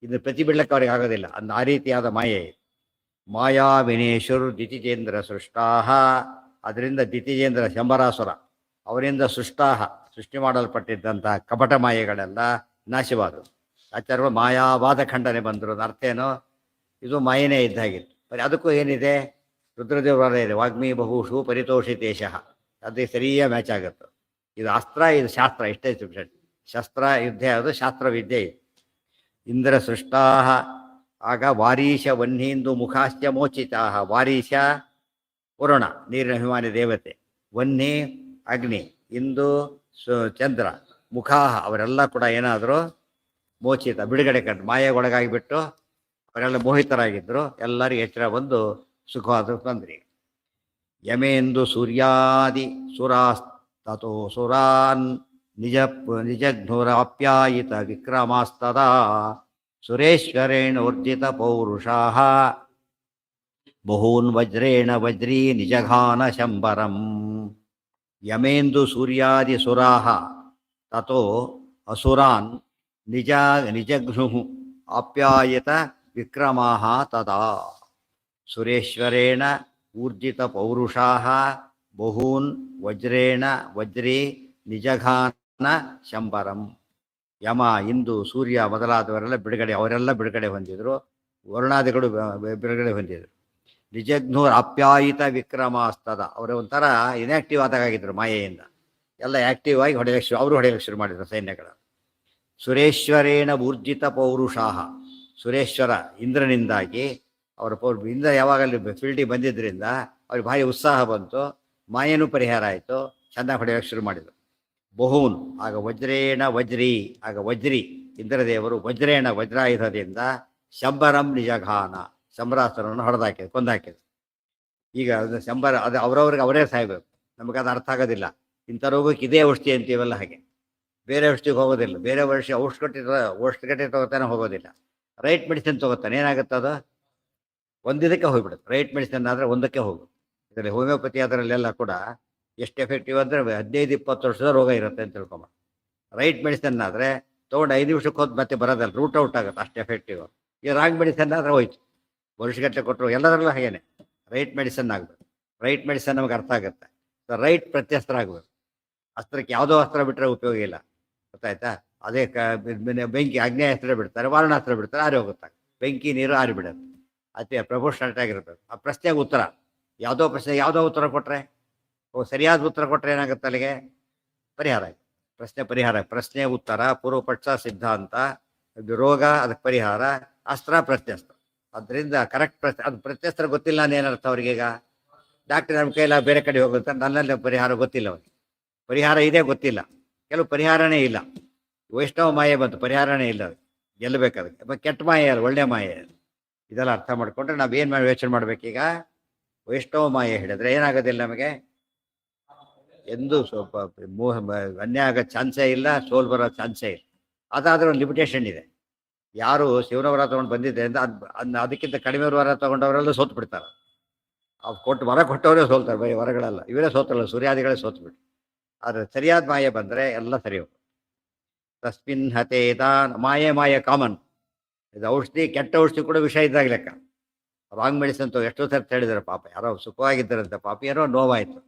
ಇದು ಪ್ರತಿಬಿಡ್ಲಕ್ಕೆ ಅವ್ರಿಗೆ ಆಗೋದಿಲ್ಲ, ಅಂದ ಆ ರೀತಿಯಾದ ಮಾಯೆ. ಮಾಯಾ ವಿನೇಶುರ್ ದಿತಿಜೇಂದ್ರ ಸೃಷ್ಟಾಹ, ಅದರಿಂದ ದಿತಿಜೇಂದ್ರ ಶಂಬರಾಸುರ ಅವರಿಂದ ಸೃಷ್ಟಾಹ, ಸೃಷ್ಟಿ ಮಾಡಲ್ಪಟ್ಟಿದ್ದಂಥ ಕಪಟ ಮಾಯೆಗಳೆಲ್ಲ ನಾಶವಾದವು. ಆಚಾರ್ಯರು ಮಾಯಾವಾದ ಖಂಡನೆ ಬಂದರು. ಅರ್ಥ ಏನು? ಇದು ಮಾಯನೇ ಇದ್ದಾಗಿತ್ತು. ಬರೀ ಅದಕ್ಕೂ ಏನಿದೆ? ರುದ್ರದೇವರ ಇದೆ, ವಾಗ್ಮಿ ಬಹುಷು ಪರಿತೋಷಿತೇಶಃ, ಅದೇ ಸರಿಯಾಗಿ ಮ್ಯಾಚ್ ಆಗುತ್ತೆ. ಇದು ಅಸ್ತ್ರ, ಇದು ಶಾಸ್ತ್ರ, ಇಷ್ಟೇ ಡಿಫ್ರೆಂಟ್. ಶಸ್ತ್ರ ಯುದ್ಧ, ಅದು ಶಾಸ್ತ್ರವಿದ್ಯೆ ಇದು. ಇಂದ್ರ ಸೃಷ್ಟಾ, ಆಗ ವಾರೀಶ ವನ್ಹೀಂದು ಮುಖಾಶ್ಚ ಮೋಚಿತಾ. ವಾರೀಶ ವರುಣ, ನೀರಿನ ಅಭಿಮಾನಿ ದೇವತೆ, ವನ್ಹಿ ಅಗ್ನಿ, ಇಂದು ಚಂದ್ರ, ಮುಖಾಹ ಅವರೆಲ್ಲ ಕೂಡ ಏನಾದರೂ ಮೋಚಿತ, ಬಿಡುಗಡೆ ಕಂಡು ಮಾಯೆಗೊಳಗಾಗಿಬಿಟ್ಟು ಅವರೆಲ್ಲ ಮೋಹಿತರಾಗಿದ್ದರು. ಎಲ್ಲರಿಗೂ ಎಚ್ಚರ ಬಂದು ಸುಖವಾದ ಬಂದ್ರಿ. ಯಮೇಂದು ಸೂರ್ಯಾದಿ ಸುರಾಸ್ತತೋ ಸುರಾನ್ ನಿಜಘ್ನುರಾಪ್ಯಾಯಿತ ವಿಕ್ರಮಾಸ್ತದಾ ಸುರೇಶ್ವರೇಣೋರ್ಜಿತ ಪೌರುಷಾಃ ಬಹೂನ್ ವಜ್ರೇಣ ವಜ್ರೀ ನಿಜಘಾನ ಶಂಬರಂ. ಯಮೇಂದು ಸೂರ್ಯಾದಿ ಸುರಾಃ ತತೋ ಅಸುರಾನ್ ನಿಜಘ್ನುಃ ಆಪ್ಯಾಯತ ವಿಕ್ರಮಾಃ ತದಾ ಸುರೇಶ್ವರೇಣ ಊರ್ಜಿತ ಪೌರುಷಾಃ ಬಹೂನ್ ವಜ್ರೇಣ ವಜ್ರೀ ನಿಜಘಾನ ಶಂಬರಂ. ಯಮ, ಇಂದು, ಸೂರ್ಯ ಮೊದಲಾದವರೆಲ್ಲ ಅವರೆಲ್ಲ ಬಿಡುಗಡೆ ಹೊಂದಿದ್ರು. ವರುಣಾದಿಗಳು ಬಿಡುಗಡೆ ಹೊಂದಿದ್ರು. ನಿಜಘ್ನೂರ್ ಆಪ್ಯಾಯಿತ ವಿಕ್ರಮಾಸ್ತದ, ಅವರ ಒಂಥರ ಇನ್ಆಕ್ಟಿವ್ ಆದಾಗಿದ್ರು ಮಾಯೆಯಿಂದ. ಎಲ್ಲ ಆಕ್ಟಿವ್ ಆಗಿ ಅವರು ಹೊಡೆಯಲಿಕ್ಕೆ ಶುರು ಮಾಡಿದ್ರು ಸೈನ್ಯಗಳ. ಸುರೇಶ್ವರೇಣ ಊರ್ಜಿತ ಪೌರುಷಾಹ, ಸುರೇಶ್ವರ ಇಂದ್ರನಿಂದಾಗಿ ಅವರ ಇಂದ್ರ ಯಾವಾಗಲೂ ಫೀಲ್ಡಿಗೆ ಬಂದಿದ್ದರಿಂದ ಅವ್ರಿಗೆ ಭಾರಿ ಉತ್ಸಾಹ ಬಂತು. ಮಾಯೆನೂ ಪರಿಹಾರ ಆಯಿತು. ಚೆನ್ನಾಗಿ ಹೊಡೆಯಲಿಕ್ಕೆ ಶುರು ಮಾಡಿದರು. ಬಹೂನ್, ಆಗ ವಜ್ರೇಣ ವಜ್ರಿ, ಆಗ ವಜ್ರಿ ಇಂದ್ರದೇವರು ವಜ್ರೇಣ ವಜ್ರಾಯುಧದಿಂದ ಶಂಬರಂ ನಿಜಘಾನ, ಶಂಬರಾಸುರನ್ನು ಹೊಡೆದಾಕಿದ್ರು, ಕೊಂದಾಕಿದ್ರು. ಈಗ ಅದು ಶಂಬರ, ಅದು ಅವರವ್ರಿಗೆ ಅವರೇ ಸಾಯ್ಬೇಕು. ನಮಗದು ಅರ್ಥ ಆಗೋದಿಲ್ಲ. ಇಂಥ ರೋಗಕ್ಕೆ ಇದೇ ಔಷಧಿ ಅಂತೀವಲ್ಲ ಹಾಗೆ. ಬೇರೆ ಔಷಧಿಗೆ ಹೋಗೋದಿಲ್ಲ. ಬೇರೆ ವರ್ಷ ಔಷಧಗಟ್ಟೆ ತಗೋತಾನೆ ಹೋಗೋದಿಲ್ಲ. ರೈಟ್ ಮೆಡಿಸಿನ್ ತಗೋತಾನೆ, ಏನಾಗುತ್ತೆ ಅದು ಒಂದಿದಕ್ಕೆ ಹೋಗ್ಬಿಡುತ್ತೆ. ರೈಟ್ ಮೆಡಿಸಿನ್ ಆದರೆ ಒಂದಕ್ಕೆ ಹೋಗುತ್ತೆ. ಇದರಲ್ಲಿ ಹೋಮಿಯೋಪತಿ ಅದರಲ್ಲೆಲ್ಲ ಕೂಡ ಎಷ್ಟು ಎಫೆಕ್ಟಿವ್ ಅಂದರೆ 15-20 ವರ್ಷದ ರೋಗ ಇರುತ್ತೆ ಅಂತ ತಿಳ್ಕೊಂಬ. ರೈಟ್ ಮೆಡಿಸಿನ್ ಆದರೆ ತೊಗೊಂಡು 5 ನಿಮಿಷಕ್ಕೆ ಹೋದ್ ಮತ್ತೆ ಬರೋದಲ್ಲ, ರೂಟ್ ಔಟ್ ಆಗುತ್ತೆ, ಅಷ್ಟು ಎಫೆಕ್ಟಿವ್. ಈ ರಾಂಗ್ ಮೆಡಿಸಿನ್ ಆದರೆ ಹೋಯ್ತು, ವರ್ಷಗಟ್ಟಲೆ ಕೊಟ್ಟರು. ಎಲ್ಲದರಲ್ಲೂ ಹಾಗೇನೆ ರೈಟ್ ಮೆಡಿಸಿನ್ ಆಗಬೇಕು. ರೈಟ್ ಮೆಡಿಸಿನ್ ನಮಗೆ ಅರ್ಥ ಆಗುತ್ತೆ. ರೈಟ್ ಪ್ರತ್ಯಸ್ತ್ರ ಆಗಬೇಕು. ಅಸ್ತ್ರಕ್ಕೆ ಯಾವುದೋ ಅಸ್ತ್ರ ಬಿಟ್ಟರೆ ಉಪಯೋಗ ಇಲ್ಲ, ಗೊತ್ತಾಯ್ತಾ? ಅದೇ ಬೆಂಕಿ ಅಗ್ನೇಯಾಸ್ತ್ರ ಬಿಡ್ತಾರೆ, ವಾರಣಾಸ್ತ್ರ ಬಿಡ್ತಾರೆ, ಆರಿ ಹೋಗುತ್ತೆ. ಬೆಂಕಿ ನೀರು ಆರಿ ಬಿಡುತ್ತೆ. ಅದೇ ಪ್ರಪೋರ್ಷನಲ್ ಆಗಿರ್ಬೇಕು. ಆ ಪ್ರಶ್ನೆಗೆ ಉತ್ತರ, ಯಾವುದೋ ಉತ್ತರ ಕೊಟ್ಟರೆ, ಸರಿಯಾದ ಉತ್ತರ ಕೊಟ್ಟರೆ ಏನಾಗುತ್ತೆ ಅಲ್ಲಿಗೆ ಪರಿಹಾರ ಆಯ್ತು. ಪ್ರಶ್ನೆ ಉತ್ತರ, ಪೂರ್ವಪಕ್ಷ ಸಿದ್ಧಾಂತ, ರೋಗ ಅದಕ್ಕೆ ಪರಿಹಾರ, ಅಸ್ತ್ರ ಪ್ರತ್ಯಸ್ತ್ರ. ಅದರಿಂದ ಕರೆಕ್ಟ್ ಅದು ಪ್ರತ್ಯಸ್ತ್ರ ಗೊತ್ತಿಲ್ಲ ಏನರ್ಥ ಅವ್ರಿಗೆ. ಈಗ ಡಾಕ್ಟರ್ ನಮ್ಮ ಕೈಲ ಬೇರೆ ಕಡೆ ಹೋಗುತ್ತೆ, ನನ್ನಲ್ಲಿ ಪರಿಹಾರ ಗೊತ್ತಿಲ್ಲ ಅವನಿಗೆ. ಪರಿಹಾರ ಇದೆ ಗೊತ್ತಿಲ್ಲ, ಕೆಲವು ಪರಿಹಾರನೇ ಇಲ್ಲ. ವೈಷ್ಣವ ಮಾಯೆ ಬಂತು, ಪರಿಹಾರನೇ ಇಲ್ಲ, ಅದು ಗೆಲ್ಲಬೇಕು. ಅದಕ್ಕೆ ಕೆಟ್ಟ ಮಾಯೆ ಅಲ್ಲ, ಒಳ್ಳೆ ಮಾಯೆ. ಇದೆಲ್ಲ ಅರ್ಥ ಮಾಡ್ಕೊಂಡ್ರೆ ನಾವೇನು ಮಾಡಿ ಯೋಚನೆ ಮಾಡ್ಬೇಕೀಗ. ವೈಷ್ಣವ ಮಾಯೆ ಹಿಡಿದ್ರೆ ಏನಾಗೋದಿಲ್ಲ ನಮಗೆ, ಎಂದು ಸ್ವಲ್ಪ ಅನ್ಯಾಯ ಆಗೋ ಚಾನ್ಸೇ ಇಲ್ಲ, ಸೋಲ್ ಬರೋ ಚಾನ್ಸೇ ಇಲ್ಲ. ಅದಾದ್ರೆ ಒಂದು ಲಿಮಿಟೇಷನ್ ಇದೆ. ಯಾರು ಶಿವನ ವರ ತೊಗೊಂಡು ಬಂದಿದೆ ಅಂತ ಅದಕ್ಕಿಂತ ಕಡಿಮೆ ವರ ತೊಗೊಂಡವರೆಲ್ಲ ಸೋತು ಬಿಡ್ತಾರೆ. ಅವ್ರು ವರ ಕೊಟ್ಟವರೇ ಸೋಲ್ತಾರೆ, ಬರೀ ವರಗಳೆಲ್ಲ ಇವರೇ ಸೋತಲ್ಲ, ಸೂರ್ಯಾದಿಗಳೇ ಸೋತು ಬಿಟ್ಟು. ಆದರೆ ಸರಿಯಾದ ಮಾಯೆ ಬಂದರೆ ಎಲ್ಲ ಸರಿ ಹೋಗುತ್ತೆ. ತಸ್ಮಿನ್ ಹತೇತ ಮಾಯೆ ಕಾಮನ್. ಇದು ಔಷಧಿ, ಕೆಟ್ಟ ಔಷಧಿ ಕೂಡ ವಿಷಯ ಇದ್ದಾಗ ಲೆಕ್ಕ. ರಾಂಗ್ ಮೆಡಿಸಿನ್ ಎಷ್ಟೋ ಸರ್ತಿ ಹೇಳಿದಾರೆ. ಪಾಪ ಯಾರೋ ಸುಖವಾಗಿದ್ದಾರಂತೆ, ಪಾಪ ಏನೋ ನೋವಾಯಿತು,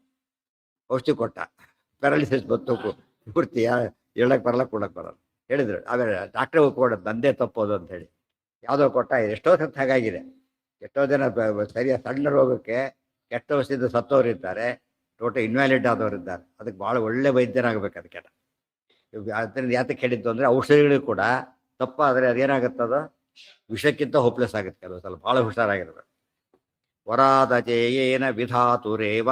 ಔಷಧಿ ಕೊಟ್ಟ, ಪ್ಯಾರಾಲಿಸಿಸ್ ಬಂತು, ಪೂರ್ತಿ ಹೇಳಕ್ಕೆ ಬರಲ್ಲ, ಕೊಡಕ್ಕೆ ಬರಲ್ಲ ಹೇಳಿದ್ರು. ಆಮೇಲೆ ಡಾಕ್ಟ್ರೇ ಒಪ್ಕೊಡೋದು ನಂದೇ ತಪ್ಪೋದು ಅಂತ ಹೇಳಿ ಯಾವುದೋ ಕೊಟ್ಟ. ಎಷ್ಟೋ ಸರ್ತಿ ಹಾಗಾಗಿದೆ. ಎಷ್ಟೋ ಜನ ಸರಿಯಾದ ಸಣ್ಣ ರೋಗಕ್ಕೆ ಕೆಟ್ಟ ಔಷಧಿಯಿಂದ ಸತ್ತೋರಿದ್ದಾರೆ, ಟೋಟಲ್ ಇನ್ವ್ಯಾಲಿಡ್ ಆದವರಿದ್ದಾರೆ. ಅದಕ್ಕೆ ಭಾಳ ಒಳ್ಳೆ ವೈದ್ಯರಾಗಬೇಕು ಅದಕ್ಕೆ. ಅದರಿಂದ ಯಾತಕ್ಕೆ ಹೇಳಿದ್ದು ಅಂದರೆ ಔಷಧಿಗಳಿಗೂ ಕೂಡ ತಪ್ಪಾದರೆ ಅದೇನಾಗುತ್ತದ ವಿಷಕ್ಕಿಂತ ಹೋಪ್ಲೆಸ್ ಆಗುತ್ತೆ ಕೆಲವು ಸಲ. ಭಾಳ ಹುಷಾರಾಗಿರ್ಬೇಕು. ವರಾದ ಜೇಯೇನ ವಿಧಾತುರೇವ,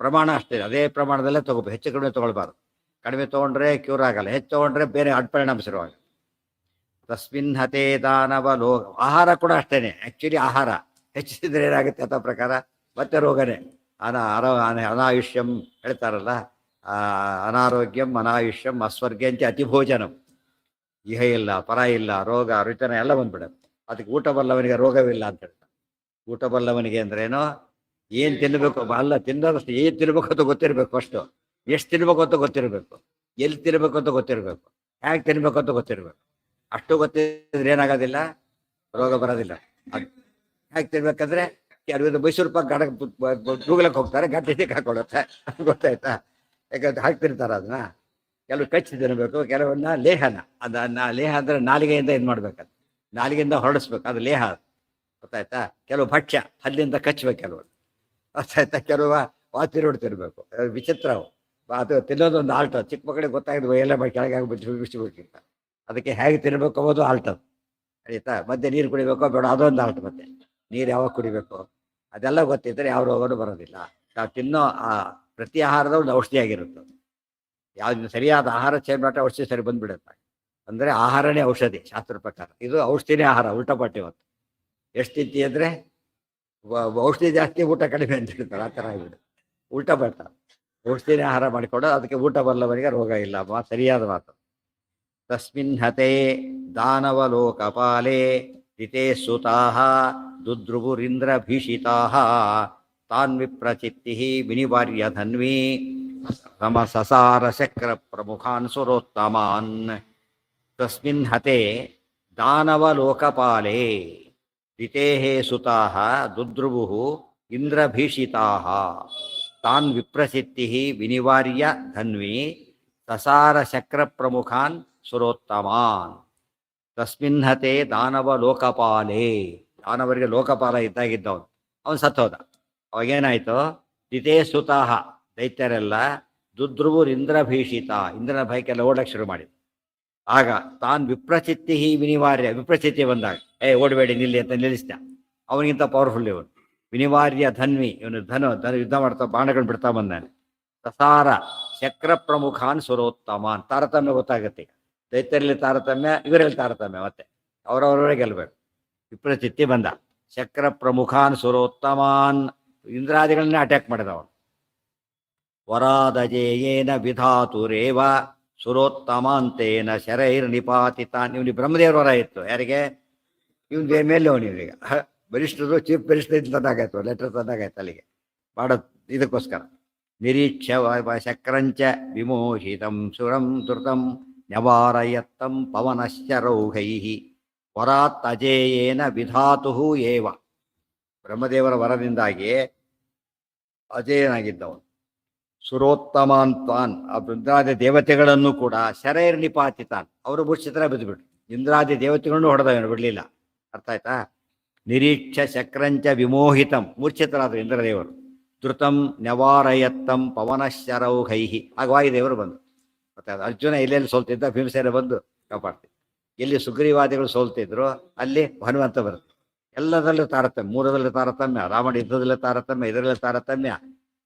ಪ್ರಮಾಣ ಅಷ್ಟೇ, ಅದೇ ಪ್ರಮಾಣದಲ್ಲೇ ತಗೋಬೇಕು. ಹೆಚ್ಚು ಕಡಿಮೆ ತೊಗೊಳ್ಬಾರ್ದು. ಕಡಿಮೆ ತೊಗೊಂಡ್ರೆ ಕ್ಯೂರ್ ಆಗಲ್ಲ, ಹೆಚ್ಚು ತೊಗೊಂಡ್ರೆ ಬೇರೆ ಅಡ್ಪರಿಣಾಮ ಶುರುವಾಗ. ತಸ್ಮಿನ್ ಹತೇ ದಾನವ ಲೋಕ. ಆಹಾರ ಕೂಡ ಅಷ್ಟೇನೆ. ಆ್ಯಕ್ಚುಲಿ ಆಹಾರ ಹೆಚ್ಚಿಸಿದ್ರೆ ಏನಾಗುತ್ತೆ ಅಂತ ಪ್ರಕಾರ ಮತ್ತೆ ರೋಗನೇ. ಅನಾಯುಷ್ಯಂ ಹೇಳ್ತಾರಲ್ಲ, ಅನಾರೋಗ್ಯಂ ಅನಾಯುಷ್ಯಂ ಅಸ್ವರ್ಗ್ಯಂತೆ ಅತಿಭೋಜನಂ. ಇಹ ಇಲ್ಲ, ಪರ ಇಲ್ಲ, ರೋಗ ರುಚನ ಎಲ್ಲ ಬಂದ್ಬಿಡುತ್ತೆ. ಅದಕ್ಕೆ ಊಟ ಬಲ್ಲವನಿಗೆ ರೋಗವಿಲ್ಲ ಅಂತ ಹೇಳ್ತಾರೆ. ಊಟ ಬಲ್ಲವನಿಗೆ ಅಂದ್ರೇನೋ ಏನು ತಿನ್ನಬೇಕು ಅಲ್ಲ, ತಿನ್ನೋದಷ್ಟು ಏನು ತಿನ್ಬೇಕು ಅಂತ ಗೊತ್ತಿರಬೇಕು. ಫಸ್ಟು ಎಷ್ಟು ತಿನ್ಬೇಕು ಅಂತ ಗೊತ್ತಿರಬೇಕು, ಎಲ್ಲಿ ತಿನ್ಬೇಕು ಅಂತ ಗೊತ್ತಿರಬೇಕು, ಹೇಗೆ ತಿನ್ಬೇಕು ಅಂತ ಗೊತ್ತಿರಬೇಕು. ಅಷ್ಟು ಗೊತ್ತಿದ್ರೆ ಏನಾಗೋದಿಲ್ಲ, ರೋಗ ಬರೋದಿಲ್ಲ. ಅದು ಹೇಗೆ ತಿನ್ಬೇಕಂದ್ರೆ ಕೆಲವು ಮೈಸೂರು ಪಾಕ್ ಗೂಗಲಕ್ಕೆ ಹೋಗ್ತಾರೆ, ಗಡ್ಡೆ ಹಾಕೊಳ್ಳುತ್ತೆ, ಗೊತ್ತಾಯ್ತಾ? ಯಾಕಂದ್ರೆ ಹಾಕ್ತಿರ್ತಾರೆ ಅದನ್ನ. ಕೆಲವು ಕಚ್ಚಿ ತಿನ್ನಬೇಕು, ಕೆಲವನ್ನ ಲೇಹನ. ಅದನ್ನ ಲೇಹ ಅಂದರೆ ನಾಲಿಗೆಯಿಂದ ಇದು ಮಾಡ್ಬೇಕದು, ನಾಲಿಗೆಯಿಂದ ಹೊರಡಿಸ್ಬೇಕು, ಅದು ಲೇಹ, ಗೊತ್ತಾಯ್ತಾ? ಕೆಲವು ಭಕ್ಷ್ಯ ಹಲ್ಲಿಂದ ಕಚ್ಚಬೇಕು, ಕೆಲವು ಗೊತ್ತಾಯ್ತಾ? ಕೆಲವು ವಾತಿ ತಿನ್ನಬೇಕು. ವಿಚಿತ್ರ ಅದು ತಿನ್ನೋದೊಂದು ಆಲ್ಟ. ಚಿಕ್ಕ ಮಕ್ಕಳಿಗೆ ಗೊತ್ತಾಗಿದ್ವು ಎಲ್ಲ ಕೆಳಗೆ ಬಿಸಿಬೇಕಿಂತ. ಅದಕ್ಕೆ ಹೇಗೆ ತಿನ್ನಬೇಕು ಅನ್ನೋದು ಆಲ್ಟದು, ಆಯ್ತಾ? ಮಧ್ಯೆ ನೀರು ಕುಡಿಬೇಕೋ ಬೇಡ ಅದೊಂದು ಆಲ್ಟ್. ಮತ್ತೆ ನೀರು ಯಾವಾಗ ಕುಡಿಬೇಕು ಅದೆಲ್ಲ ಗೊತ್ತಿದ್ದರೆ ಯಾವ ರೋಗನೂ ಬರೋದಿಲ್ಲ. ನಾವು ತಿನ್ನೋ ಆ ಪ್ರತಿ ಆಹಾರದ ಒಂದು ಔಷಧಿ ಆಗಿರುತ್ತೆ. ಯಾವ್ದು ಸರಿಯಾದ ಆಹಾರ ಚೇಂಜ್ ಮಾಡಿದ್ರೆ ಔಷಧಿ ಸರಿ ಬಂದ್ಬಿಡುತ್ತೆ. ಅಂದರೆ ಆಹಾರನೇ ಔಷಧಿ ಶಾಸ್ತ್ರ ಪ್ರಕಾರ. ಇದು ಔಷಧಿನೇ ಆಹಾರ, ಉಲ್ಟಾ ಪಟ್ಟಿ ಹೊತ್ತು. ಎಷ್ಟು ತಿಂತಿ ಅಂದರೆ ಔಷಧಿ ಜಾಸ್ತಿ ಊಟ ಕಡಿಮೆ ಅಂತ ಹೇಳ್ತಾರೆ, ಆ ಥರ ಆಗಿಬಿಡುತ್ತೆ. ಊಟ ಬೇಡ, ಔಷಧಿನೇ ಆಹಾರ ಮಾಡಿಕೊಂಡು ಅದಕ್ಕೆ ಊಟ ಬರಲವರಿಗೆ ರೋಗ ಇಲ್ಲ. ಸರಿಯಾದ ಮಾತು. ತಸ್ಮಿನ್ ಹತೆ ದಾನವಲೋಕಪಾಲೆ ದಿತೆ ಸುತಾಃ ದುದ್ರುವುರಿಂದ್ರ ಭೀಷಿತಾಃ ತಾನ್ ವಿಪ್ರಚಿತ್ತಿ ವಿನಿವಾರ್ಯ ಧನ್ವಿ ಸಮಸಸಾರ ಶಕ್ರ ಪ್ರಮುಖಾನ್ ಸುರೋತ್ತಮಾನ್. ತಸ್ಮಿನ್ ಹತೆ ದಾನವಲೋಕಪಾಲೆ ದಿತೇಃ ಸುತಾಃ ದುದ್ರುವುಃ ಇಂದ್ರಭೀಷಿತಾಃ ತಾನ್ ವಿಪ್ರಚಿತ್ತಿ ವಿನಿವಾರ್ಯ ಧನ್ವಿ ಸಸಾರ ಶಕ್ರ ಪ್ರಮುಖಾನ್ ಸುರೋತ್ತಮಾನ್. ತಸ್ಮಿನ್ ಹತೆ ದಾನವ ಲೋಕಪಾಲೇ, ದಾನವರಿಗೆ ಲೋಕಪಾಲ ಇದ್ದಾಗಿದ್ದವನು, ಅವನು ಸತ್ತೋದ. ಅವಾಗೇನಾಯ್ತು? ದಿತೇ ಸುತಾಹ, ದೈತ್ಯರೆಲ್ಲ ದುದ್ರುವುರ್ ಇಂದ್ರಭೀಷಿತ, ಇಂದ್ರನ ಭಯಕ್ಕೆಲ್ಲ ಓಡಕ್ಕೆ ಶುರು ಮಾಡಿದ. ಆಗ ತಾನ್ ವಿಪ್ರಚಿತ್ತಿ ವಿನಿವಾರ್ಯ, ವಿಪ್ರಚಿತ್ತಿ ಬಂದಾಗ ಓಡಬೇಡಿ ನಿಲ್ಲಿ ಅಂತ ನಿಲ್ಲಿಸಿದ. ಅವನಿಗಿಂತ ಪವರ್ಫುಲ್ ಇವನು. ವಿನಿವಾರ್ಯ ಧನ್ವಿ, ಇವನು ಧನ ಯುದ್ಧ ಮಾಡ್ತಾ ಬಾಣಗಳು ಬಿಡ್ತಾ ಬಂದಾನೆ. ಸಸಾರ ಶಕ್ರ ಪ್ರಮುಖಾನ್ ಸುರೋತ್ತಮಾನ್, ತಾರತಮ್ಯ ಗೊತ್ತಾಗುತ್ತೆ ಈಗ. ದೈತ್ಯರಲ್ಲಿ ತಾರತಮ್ಯ, ಇವರಲ್ಲಿ ತಾರತಮ್ಯ, ಮತ್ತೆ ಅವರವರವರೇ ಗೆಲ್ಬೇಕು. ವಿಪ್ರಚಿತ್ತಿ ಬಂದ. ಶಕ್ರ ಪ್ರಮುಖಾನ್ ಸುರೋತ್ತಮಾನ್, ಇಂದ್ರಾದಿಗಳನ್ನೇ ಅಟ್ಯಾಕ್ ಮಾಡಿದ ಅವನು. ವರಾದಜೇಯೇನ ವಿಧಾತುರೇವ ಸುರೋತ್ತಮಾಂತೇನ ಶರೈರ್ ನಿಪಾತಿತಾನ್. ಇವನಿಗೆ ಬ್ರಹ್ಮದೇವ್ರ ವರ ಇತ್ತು. ಯಾರಿಗೆ? ಇವನ್ ಮೇಲೆ ಅವನಿವೀಗ ಬರಿಷ್ಠರು, ಚೀಫ್ ಮಿನಿಸ್ಟರ್ ತಂದಾಗಾಯ್ತು, ಲೆಟರ್ ತಂದಾಗಾಯ್ತು ಅಲ್ಲಿಗೆ ಮಾಡೋದು. ಇದಕ್ಕೋಸ್ಕರ ನಿರೀಕ್ಷ ಶಕ್ರಂಚ ವಿಮೋಹಿತಂ ಸುರಂ ಧೃತಂ ನ್ಯವಾರಯತ್ತಂ ಪವನಶ್ಚರೌಘೈ ವರಾತ್ ಅಜೇಯೇನ ವಿಧಾತು ಏವ. ಬ್ರಹ್ಮದೇವರ ವರದಿಂದಾಗಿ ಅಜೇಯನಾಗಿದ್ದವನು. ಸುರೋತ್ತಮಾಂತಾನ್, ಆ ಇಂದ್ರಾದಿ ದೇವತೆಗಳನ್ನು ಕೂಡ ಶರೈರ್ ನಿಪಾತಿತಾನ್, ಅವರು ಮುಚ್ಚಿತರ ಬಿದ್ದುಬಿಟ್ರು. ಇಂದ್ರಾದಿ ದೇವತೆಗಳನ್ನು ಹೊಡೆದವನು ಬಿಡಲಿಲ್ಲ. ಅರ್ಥ ಆಯ್ತಾ? ನಿರೀಕ್ಷ ಶಕ್ರಂಚ ವಿಮೋಹಿತಂ, ಮೂರ್ಛಿತರಾದರು ಇಂದ್ರದೇವರು. ಧೃತಂ ನ್ಯವಾರಯತ್ತಂ ಪವನಶ್ಚರೌಘೈ, ಆಗ ವಾಯುದೇವರು ಬಂದರು. ಮತ್ತೆ ಅರ್ಜುನ ಎಲ್ಲೆಲ್ಲಿ ಸೋಲ್ತಿದ್ದ, ಭೀಮಸೇನ ಬಂದು ಕಾಪಾಡ್ತಿದ್ದ. ಎಲ್ಲಿ ಸುಗ್ರೀವಾದಿಗಳು ಸೋಲ್ತಿದ್ರು ಅಲ್ಲಿ ಹನುಮಂತ ಬರುತ್ತೆ. ಎಲ್ಲದರಲ್ಲೂ ತಾರತಮ್ಯ, ಮೂರದಲ್ಲೂ ತಾರತಮ್ಯ, ರಾವಣ ಯುದ್ಧದಲ್ಲೂ ತಾರತಮ್ಯ, ಇದರಲ್ಲೂ ತಾರತಮ್ಯ.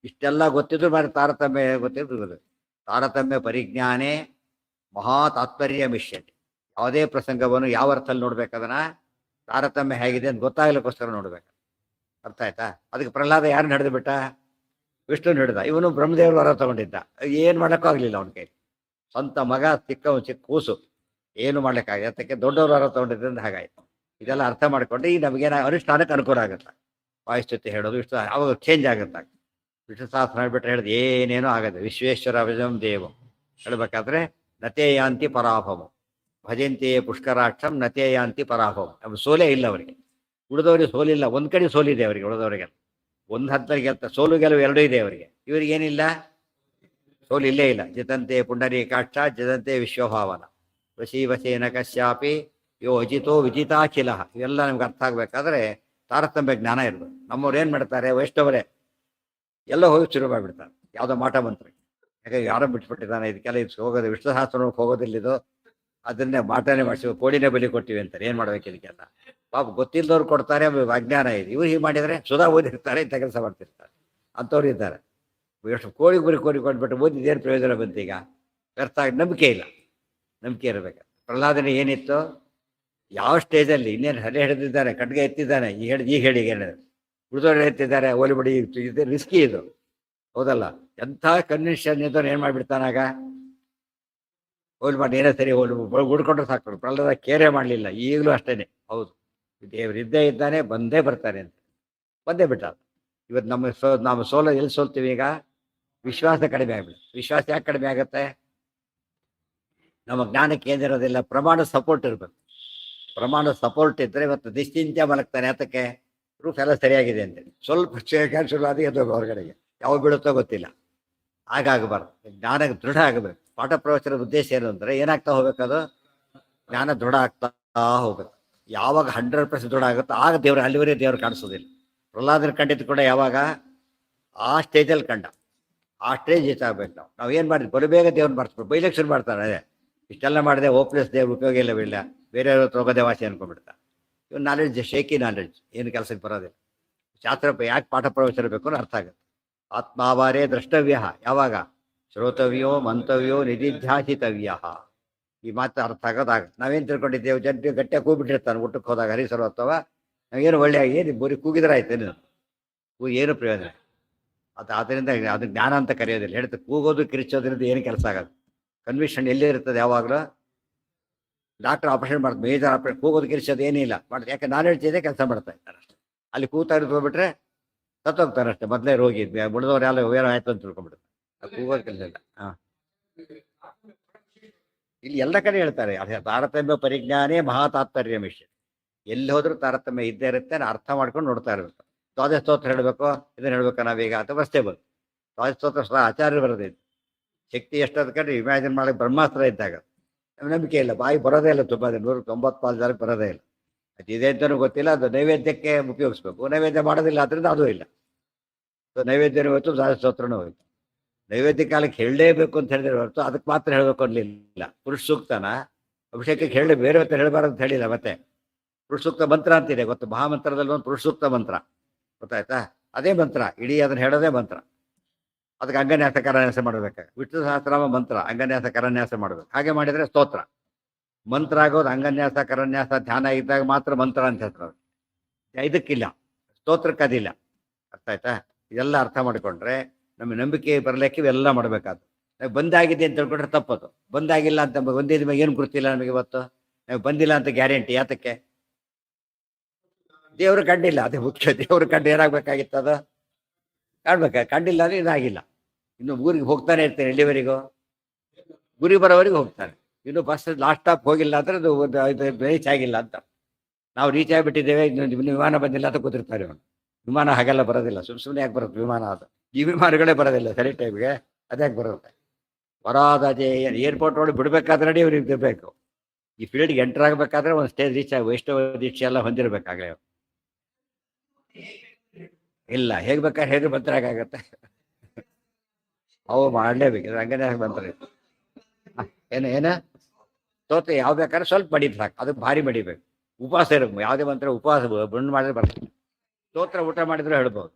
ಇಷ್ಟೆಲ್ಲ ಗೊತ್ತಿದ್ರು ಮಾಡಿ ತಾರತಮ್ಯ ಗೊತ್ತಿದ್ರು. ತಾರತಮ್ಯ ಪರಿಜ್ಞಾನೇ ಮಹಾ ತಾತ್ಪರ್ಯ ಮಿಷ್ಯತೆ. ಯಾವುದೇ ಪ್ರಸಂಗವನ್ನು ಯಾವ ಅರ್ಥದಲ್ಲಿ ನೋಡ್ಬೇಕದನ್ನ, ತಾರತಮ್ಯ ಹೇಗಿದೆ ಅಂತ ಗೊತ್ತಾಗ್ಲಿಕ್ಕೋಸ್ಕರ ನೋಡ್ಬೇಕು. ಅರ್ಥ ಆಯ್ತಾ? ಅದಕ್ಕೆ ಪ್ರಹ್ಲಾದ ಯಾರನ್ನ ಹಿಡಿದು ಬಿಟ್ಟ? ವಿಷ್ಣುನ ಹಿಡಿದ. ಇವನು ಬ್ರಹ್ಮದೇವರು ವರ ತಗೊಂಡಿದ್ದ. ಏನು ಮಾಡೋಕ್ಕೂ ಆಗಲಿಲ್ಲ ಅವನ ಕೈ. ಸ್ವಂತ ಮಗ, ಚಿಕ್ಕ ಕೂಸು, ಏನು ಮಾಡ್ಲಿಕ್ಕಾಗ, ಅದಕ್ಕೆ ದೊಡ್ಡವರು ವರ ತಗೊಂಡಿದ್ದರಿಂದ ಹಾಗಾಯ್ತು. ಇದೆಲ್ಲ ಅರ್ಥ ಮಾಡ್ಕೊಂಡು ಈಗ ನಮಗೇನ ಅನುಷ್ಠಾನಕ್ಕೆ ಅನುಕೂಲ ಆಗುತ್ತೆ. ವಾಯುಸ್ತುತಿ ಹೇಳೋದು ಇಷ್ಟು ಅವಾಗ ಚೇಂಜ್ ಆಗುತ್ತೆ. ವಿಷ್ಣು ಸಹಸ್ರ ಹೇಳ್ಬಿಟ್ರೆ ಹೇಳಿದ್ ಏನೇನೋ ಆಗತ್ತೆ. ವಿಶ್ವೇಶ್ವರ ಅಭಿಜಂ ದೇವ ಹೇಳ್ಬೇಕಾದ್ರೆ ನತೇಯಾಂತಿ ಪರಾಭವ ಭಜಂತಿಯೇ ಪುಷ್ಕರಾಕ್ಷಂ ನತೇಯಾಂತಿ ಪರಾಭವ. ನಮ್ಮ ಸೋಲೇ ಇಲ್ಲ ಅವರಿಗೆ. ಉಳಿದವರಿಗೆ ಸೋಲಿಲ್ಲ. ಒಂದ್ ಕಡೆ ಸೋಲಿದೆ ಅವರಿಗೆ, ಉಳಿದವರಿಗೆಲ್ಲ ಒಂದು ಹತ್ತರಿಗೆ ಗೆಲ್ತ, ಸೋಲು ಗೆಲುವು ಎರಡೂ ಇದೆ ಅವರಿಗೆ. ಇವರಿಗೇನಿಲ್ಲ, ಸೋಲು ಇಲ್ಲೇ ಇಲ್ಲ. ಜಿತಂತೆ ಪುಂಡರೀಕಾಕ್ಷ ಜಿತಂತೆ ವಿಶ್ವಭಾವನ ವಶೀವಶೇನ ಕಶ್ಯಾಪಿ ಯೋ ಅಜಿತೋ ವಿಜಿತಾಖಿಲ. ಇವೆಲ್ಲ ನಮ್ಗೆ ಅರ್ಥ ಆಗ್ಬೇಕಾದ್ರೆ ತಾರತಮ್ಯ ಜ್ಞಾನ ಇರೋದು. ನಮ್ಮವ್ರು ಏನು ಮಾಡ್ತಾರೆ, ವೈಷ್ಣವರೇ ಎಲ್ಲ ಹೋಗಿ ಶುರು ಮಾಡಿಬಿಡ್ತಾರೆ ಯಾವುದೋ ಮಾಟ ಮಂತ್ರ. ಯಾಕೆ ಯಾರೋ ಬಿಟ್ಬಿಟ್ಟಿದ್ದಾನೆ, ಇದಕ್ಕೆಲ್ಲ ಇದು ಹೋಗೋದು, ವಿಷ್ಣು ಸಹಸ್ರಕ್ಕೆ ಹೋಗೋದಿಲ್ಲಿದು, ಅದನ್ನೇ ಮಾಟನೇ ಮಾಡಿಸಿ ಕೋಡಿನೇ ಬಲಿ ಕೊಟ್ಟಿವಿ ಅಂತಾರೆ. ಏನು ಮಾಡ್ಬೇಕು ಇದಕ್ಕೆಲ್ಲ? ಪಾಪ ಗೊತ್ತಿಲ್ಲದವ್ರು ಕೊಡ್ತಾರೆ, ಅಜ್ಞಾನ ಇದೆ. ಇವ್ರು ಹೀಗೆ ಮಾಡಿದರೆ ಸುಧಾ ಓದಿರ್ತಾರೆ, ಇಂಥ ಕೆಲಸ ಮಾಡ್ತಿರ್ತಾರೆ, ಅಂಥವ್ರು ಇದ್ದಾರೆ. ಎಷ್ಟು ಕೋಳಿ ಬರಿ ಕೊಟ್ಬಿಟ್ಟು ಓದಿದ್ದೇನು ಪ್ರಯೋಜನ ಬಂತು? ಈಗ ವ್ಯರ್ಥ ಆಗಿ ನಂಬಿಕೆ ಇಲ್ಲ. ನಂಬಿಕೆ ಇರಬೇಕು. ಪ್ರಹ್ಲಾದನೆ ಏನಿತ್ತು, ಯಾವ ಸ್ಟೇಜಲ್ಲಿ ಇನ್ನೇನು ಹಲೆ ಹಿಡಿದಿದ್ದಾನೆ, ಕಟ್ಗೆ ಎತ್ತಿದ್ದಾನೆ, ಈಗ ಹೇಳಿ ಹೇಳಿದ್ರು ಉಳಿದವ್ರು ಎತ್ತಿದ್ದಾರೆ, ಓಲಿಬಿಡಿ, ಇದು ರಿಸ್ಕಿ ಇದು, ಹೌದಲ್ಲ? ಎಂಥ ಕನ್ವಿನ್ಷನ್ ಇದ್ದವ್ರು ಏನು ಮಾಡಿಬಿಡ್ತಾನಾಗ, ಹೋಲಿ ಮಾಡಿ ಏನೇ ಸರಿ ಹೋಲಿ ಉಡ್ಕೊಂಡ್ರೆ ಸಾಕು. ಪ್ರಹ್ಲಾದ ಕೇರೆ ಮಾಡಲಿಲ್ಲ. ಈಗಲೂ ಅಷ್ಟೇನೆ. ಹೌದು, ದೇವ್ರು ಇದ್ದೇ ಇದ್ದಾನೆ, ಬಂದೇ ಬರ್ತಾನೆ ಅಂತ ಬಂದೇ ಬಿಟ್ಟ. ಇವತ್ತು ನಮ್ಮ ಸೋಲ ಎಲ್ಲಿ ಸೋಲ್ತೀವಿ? ಈಗ ವಿಶ್ವಾಸ ಕಡಿಮೆ ಆಗ್ಬಿಡುತ್ತೆ. ವಿಶ್ವಾಸ ಯಾಕೆ ಕಡಿಮೆ ಆಗುತ್ತೆ? ನಮ್ಮ ಜ್ಞಾನಕ್ಕೆ ಏನಿರೋದಿಲ್ಲ, ಪ್ರಮಾಣ ಸಪೋರ್ಟ್ ಇರಬೇಕು. ಪ್ರಮಾಣ ಸಪೋರ್ಟ್ ಇದ್ದರೆ ಇವತ್ತು ನಿಶ್ಚಿಂತೆ ಮಲಗ್ತಾನೆ. ಅದಕ್ಕೆ ಪ್ರೂಫ್ ಎಲ್ಲ ಸರಿಯಾಗಿದೆ ಅಂತೇಳಿ ಸ್ವಲ್ಪ ಶುರು ಆದ ಎದ್ದು ಹೊರಗಡೆಗೆ ಯಾವ ಬೀಳುತ್ತೋ ಗೊತ್ತಿಲ್ಲ. ಹಾಗಾಗಬಾರ್ದು. ಜ್ಞಾನಕ್ಕೆ ದೃಢ ಆಗಬೇಕು. ಪಾಠ ಪ್ರವಚನದ ಉದ್ದೇಶ ಏನು ಅಂದರೆ ಏನಾಗ್ತಾ ಹೋಗ್ಬೇಕದು, ಜ್ಞಾನ ದೃಢ ಆಗ್ತಾ ಹೋಗ್ಬೇಕು. ಯಾವಾಗ 100% ದೃಢ ಆಗುತ್ತೋ ಆಗ ದೇವ್ರು, ಅಲ್ಲಿವರೆಗೆ ದೇವ್ರು ಕಾಣಿಸೋದಿಲ್ಲ. ಪ್ರಹ್ಲಾದನ ಕಂಡಿದ್ದು ಕೂಡ ಯಾವಾಗ ಆ ಸ್ಟೇಜಲ್ಲಿ ಕಂಡ. ಆ ಸ್ಟೇಜ್ ಹೆಚ್ಚಾಗಬೇಕು. ನಾವು ಏನು ಮಾಡಿದ್ವಿ, ಬರಬೇಗ ದೇವ್ರನ್ನ ಮಾಡ್ಸ್ಬಿಟ್ಟು ಬೈಲೆಕ್ಷನ್ ಮಾಡ್ತಾರೆ. ಅದೇ ಇಷ್ಟೆಲ್ಲ ಮಾಡಿದೆ, ಓಪ್ಲೆಸ್ ದೇವ್ರ ಉಪಯೋಗ ಇಲ್ಲವಿಲ್ಲ, ಬೇರೆಯವ್ರ ಹೋಗೋದೇ ವಾಸಿ ಅನ್ಕೊಂಡ್ಬಿಡ್ತಾ. ಇವನು ನಾಲೆಡ್ಜ್ ಶೇಕಿ ನಾಲೆಡ್ಜ್, ಏನು ಕೆಲಸಕ್ಕೆ ಬರೋದಿಲ್ಲ. ಶಾಸ್ತ್ರ ಯಾಕೆ ಪಾಠ ಪ್ರವಚನ ಬೇಕು ಅನ್ನೋ ಅರ್ಥ ಆಗುತ್ತೆ. ಆತ್ಮಾವಾರೇ ದ್ರಷ್ಟವ್ಯ, ಯಾವಾಗ ಶ್ರೋತವ್ಯೋ ಮಂತವ್ಯೋ ನಿಧಿಧ್ಯಾಸಿತವ್ಯ. ಈ ಮಾತು ಅರ್ಥ ಆಗೋದಾಗ ನಾವೇನು ತಿಳ್ಕೊಂಡಿದ್ದೇವೆ, ಜಡ್ಡು ಗಟ್ಟಿಯಾಗಿ ಕೂಗ್ಬಿಟ್ಟಿರ್ತಾನೆ ಊಟಕ್ಕೆ ಹೋದಾಗ ಹರಿಸರು ಅಥವಾ ನಾವೇನು ಒಳ್ಳೆಯ ಏನು ಬರೀ ಕೂಗಿದ್ರೆ ಆಯ್ತು, ಏನು ಪ್ರಯೋಜನ? ಆದ್ದರಿಂದ ಅದು ಜ್ಞಾನ ಅಂತ ಕರೆಯೋದಿಲ್ಲ. ಹೇಳ್ತಾರೆ ಕೂಗೋದು ಕಿರಿಚೋದ್ರಿಂದ ಏನು ಕೆಲಸ ಆಗೋದು. ಕನ್ವಿಷನ್ ಎಲ್ಲೇ ಇರ್ತದೆ ಯಾವಾಗಲೂ. ಡಾಕ್ಟರ್ ಆಪರೇಷನ್ ಮಾಡ್ತಾರೆ, ಮೇಜರ್ ಆಪರೇಷನ್, ಕೂಗೋದು ಕಿರಿಚೋದು ಏನಿಲ್ಲ ಮಾಡ್ತಾರೆ. ಯಾಕೆ ನಾನು ಹೇಳ್ತಿದ್ದೆ ಕೆಲಸ ಮಾಡ್ತಾ ಇರ್ತಾರೆ ಅಷ್ಟೇ. ಅಲ್ಲಿ ಕೂತಾ ಹೋಗ್ಬಿಟ್ರೆ ಸತ್ತೋಗ್ತಾರೆ ಅಷ್ಟೇ. ಮೊದಲೇ ರೋಗಿ ಮುಡಿದವ್ರು ಎಲ್ಲ ಏನೋ ಆಯ್ತು ಅಂತ ತಿಳ್ಕೊಂಡ್ಬಿಡ್ತಾರೆ. ಕೂಗೋದು ಕೆಲಸ ಇಲ್ಲ. ಹಾಂ, ಇಲ್ಲಿ ಎಲ್ಲ ಕಡೆ ಹೇಳ್ತಾರೆ ತಾರತಮ್ಯ ಪರಿಜ್ಞಾನೇ ಮಹಾತಾತ್ಪರ್ಯ ಮಿಷನ್. ಎಲ್ಲಿ ಹೋದ್ರೂ ತಾರತಮ್ಯ ಇದ್ದೇ ಇರುತ್ತೆ. ಅರ್ಥ ಮಾಡ್ಕೊಂಡು ನೋಡ್ತಾ ಇರ್ಬೇಕು. ದ್ವಾದಶ ಸ್ತೋತ್ರ ಹೇಳಬೇಕು, ಇದನ್ನ ಹೇಳ್ಬೇಕು ನಾವೀಗ ಅಂತ ಬಸ್ತೇ ಬಂದು ದ್ವಾದಶ ಸ್ತೋತ್ರ ಸಹ ಆಚಾರ್ಯ ಬರೋದಿದ್ದು. ಶಕ್ತಿ ಎಷ್ಟದ ಕಂಡ್ರೆ ಇಮ್ಯಾಜಿನ್ ಮಾಡಕ್ಕೆ ಬ್ರಹ್ಮಾಸ್ತ್ರ ಇದ್ದಾಗ ನಂಬಿಕೆ ಇಲ್ಲ. ಬಾಯಿ ಬರೋದೇ ಇಲ್ಲ. ತುಂಬ 190 ಜನಕ್ಕೆ ಬರೋದೇ ಇಲ್ಲ. ಅದು ಇದೆ ಅಂತಲೂ ಗೊತ್ತಿಲ್ಲ. ಅದು ನೈವೇದ್ಯಕ್ಕೆ ಉಪಯೋಗಿಸ್ಬೇಕು. ನೈವೇದ್ಯ ಮಾಡೋದಿಲ್ಲ ಅದರಿಂದ ಅದು ಇಲ್ಲ. ನೈವೇದ್ಯನೂ ಹೋಯ್ತು, ದ್ವಾದಶ ಸ್ತೋತ್ರನೂ ಹೋಯ್ತು. ನೈವೇದ್ಯ ಕಾಲಕ್ಕೆ ಹೇಳಲೇಬೇಕು ಅಂತ ಹೇಳಿದ್ರೆ ಹೊರತು ಅದಕ್ಕೆ ಮಾತ್ರ ಹೇಳಬೇಕು ಅನ್ನಲಿಲ್ಲ. ಪುರುಷ ಸೂಕ್ತನ ಅಭಿಷೇಕಕ್ಕೆ ಹೇಳಿ ಬೇರೆ ಹೊತ್ತು ಹೇಳಬಾರ್ದು ಅಂತ ಹೇಳಿಲ್ಲ. ಮತ್ತೆ ಪುರುಷ ಸೂಕ್ತ ಮಂತ್ರ ಅಂತಿದೆ ಗೊತ್ತು. ಮಹಾಮಂತ್ರದಲ್ಲಿ ಒಂದು ಪುರುಷ ಸೂಕ್ತ ಮಂತ್ರ ಗೊತ್ತಾಯ್ತಾ? ಅದೇ ಮಂತ್ರ, ಇಡೀ ಅದನ್ನು ಹೇಳೋದೇ ಮಂತ್ರ. ಅದಕ್ಕೆ ಅಂಗನ್ಯಾಸ ಕರನ್ಯಾಸ ಮಾಡಬೇಕು. ವಿಷ್ಣು ಸಹಸ್ರನಾಮ ಮಂತ್ರ, ಅಂಗನ್ಯಾಸ ಕರನ್ಯಾಸ ಮಾಡಬೇಕು. ಹಾಗೆ ಮಾಡಿದರೆ ಸ್ತೋತ್ರ. ಮಂತ್ರ ಆಗೋದು ಅಂಗನ್ಯಾಸ ಕರನ್ಯಾಸ ಧ್ಯಾನ ಇದ್ದಾಗ ಮಾತ್ರ ಮಂತ್ರ ಅಂತ ಹೇಳ್ತಾರೆ. ಇದಕ್ಕಿಲ್ಲ, ಸ್ತೋತ್ರಕ್ಕೆ ಅದಿಲ್ಲ. ಅರ್ಥ ಆಯ್ತಾ? ಇದೆಲ್ಲ ಅರ್ಥ ಮಾಡಿಕೊಂಡ್ರೆ ನಮ್ಮ ನಂಬಿಕೆ ಬರಲಿಕ್ಕೆ ಇವೆಲ್ಲ ಮಾಡಬೇಕಾದ್ರು. ನಾವು ಬಂದಾಗಿದೆ ಅಂತ ತಿಳ್ಕೊಂಡ್ರೆ ತಪ್ಪದು. ಬಂದಾಗಿಲ್ಲ ಅಂತ ಬಂದಿದ ಮೇಲೆ ಏನು ಗೊತ್ತಿಲ್ಲ ನಮಗೆ ಇವತ್ತು. ನಾವು ಬಂದಿಲ್ಲ ಅಂತ ಗ್ಯಾರಂಟಿ ಯಾತಕ್ಕೆ? ದೇವರು ಕಂಡಿಲ್ಲ, ಅದೇ ಮುಖ್ಯ. ದೇವರು ಕಂಡು ಏನಾಗಬೇಕಾಗಿತ್ತು? ಅದು ಕಂಡಿಲ್ಲ ಅಂದರೆ ಇದಾಗಿಲ್ಲ. ಇನ್ನು ಊರಿಗೆ ಹೋಗ್ತಾನೆ ಇರ್ತೇನೆ, ಎಲ್ಲಿವರೆಗೂ? ಗುರಿ ಬರೋವರೆಗೂ ಹೋಗ್ತಾನೆ. ಇನ್ನು ಬಸ್ ಲಾಸ್ಟ್ ಸ್ಟಾಪ್ ಹೋಗಿಲ್ಲ ಅಂದರೆ ಅದು ರೀಚ್ ಆಗಿಲ್ಲ ಅಂತ. ನಾವು ರೀಚ್ ಆಗಿಬಿಟ್ಟಿದ್ದೇವೆ, ಇನ್ನು ವಿಮಾನ ಬಂದಿಲ್ಲ ಅಂತ ಕೂತಿರ್ತಾರೆ ಅವನು. ವಿಮಾನ ಹಾಗೆಲ್ಲ ಬರೋದಿಲ್ಲ. ಸುಮ್ಮನೆ ಯಾಕೆ ಬರುತ್ತೆ ವಿಮಾನ? ಅದು ಈ ವಿಮಾನಗಳೇ ಬರೋದಿಲ್ಲ ಸರಿ ಟೈಮ್ಗೆ. ಅದ್ಯಾಕೆ ಬರುತ್ತೆ? ವರಾದಜೆ ಏರ್ಪೋರ್ಟ್ ಒಳಗೆ ಬಿಡಬೇಕಾದ್ರೆ ರೆಡಿ ಅವ್ರಿಗೆ ಇರಬೇಕು. ಈ ಫೀಲ್ಡ್ಗೆ ಎಂಟರ್ ಆಗಬೇಕಾದ್ರೆ ಒಂದು ಸ್ಟೇಜ್ ರೀಚ್ ಆಗಿ ವೈಷ್ಣವ ದೀಕ್ಷೆ ಎಲ್ಲ ಹೊಂದಿರಬೇಕಾಗಲೇ. ಇಲ್ಲ, ಹೇಗೆ ಬೇಕಾದ್ರೆ ಹೇಗೆ ಬಂತರಾಗತ್ತೆ. ಅವು ಮಾಡಲೇಬೇಕು. ಹಂಗನೇ ಬಂತಾರೆ. ಏನ ಸ್ತೋತ್ರ ಯಾವ ಬೇಕಾದ್ರೆ ಸ್ವಲ್ಪ ಮಡಿದು ಸಾಕು. ಅದಕ್ಕೆ ಭಾರಿ ಮಡಿಬೇಕು. ಉಪವಾಸ ಇರಬೇಕು. ಯಾವುದೇ ಮಂತ್ರ ಉಪವಾಸ ಬಂದು ಮಾಡಿದ್ರೆ ಬರ್ತದೆ. ಸ್ತೋತ್ರ ಊಟ ಮಾಡಿದ್ರೆ ಹೇಳ್ಬೋದು.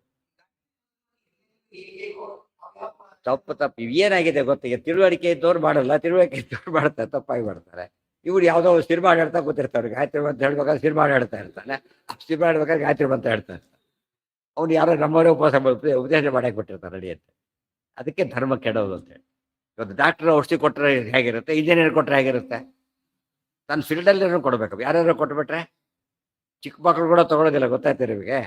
ತಪ್ಪು ಏನಾಗಿದೆ ಗೊತ್ತಿಗೆ, ತಿಳುವಳಿಕೆ ಇದ್ದವ್ರು ಮಾಡಲ್ಲ, ತಿಳುವಳಿಕೆ ಇದ್ದವ್ರು ಮಾಡ್ತಾರೆ, ತಪ್ಪಾಗಿ ಮಾಡ್ತಾರೆ. ಇವ್ರು ಯಾವುದೋ ಸಿನಿಮಾ ಹೇಳ್ತಾ ಕೂತಿರ್ತಾರೆ. ಗಾಯತ್ರಿ ಅಂತ ಹೇಳ್ಬೇಕಾದ್ರೆ ಸಿನಿಮಾ ಹೇಳ್ತಾ ಇರ್ತಾನೆ. ಸಿನಿಮಾ ಹೇಳ್ಬೇಕಾದ್ರೆ ಗಾಯತ್ರಿ ಅಂತ ಹೇಳ್ತಾರೆ. ಅವ್ನು ಯಾರೋ ನಮ್ಮವರೇ ಉಪದೇಶ ಮಾಡಕ್ಕೆ ಬಿಟ್ಟಿರ್ತಾರೆ ರೆಡಿ ಅಂತ. ಅದಕ್ಕೆ ಧರ್ಮ ಕೆಡೋದು ಅಂತೇಳಿ. ಇವತ್ತು ಡಾಕ್ಟರ್ ಔಷಧಿ ಕೊಟ್ಟರೆ ಹೇಗಿರುತ್ತೆ, ಇಂಜಿನಿಯರ್ ಕೊಟ್ಟರೆ ಹೇಗಿರುತ್ತೆ? ತನ್ನ ಫೀಲ್ಡಲ್ಲಿ ಕೊಡಬೇಕು. ಯಾರ್ಯಾರು ಕೊಟ್ಬಿಟ್ರೆ ಚಿಕ್ಕ ಮಕ್ಕಳು ಕೂಡ ತೊಗೊಳೋದಿಲ್ಲ, ಗೊತ್ತಾಯ್ತಾರೆ ನಿಮಗೆ.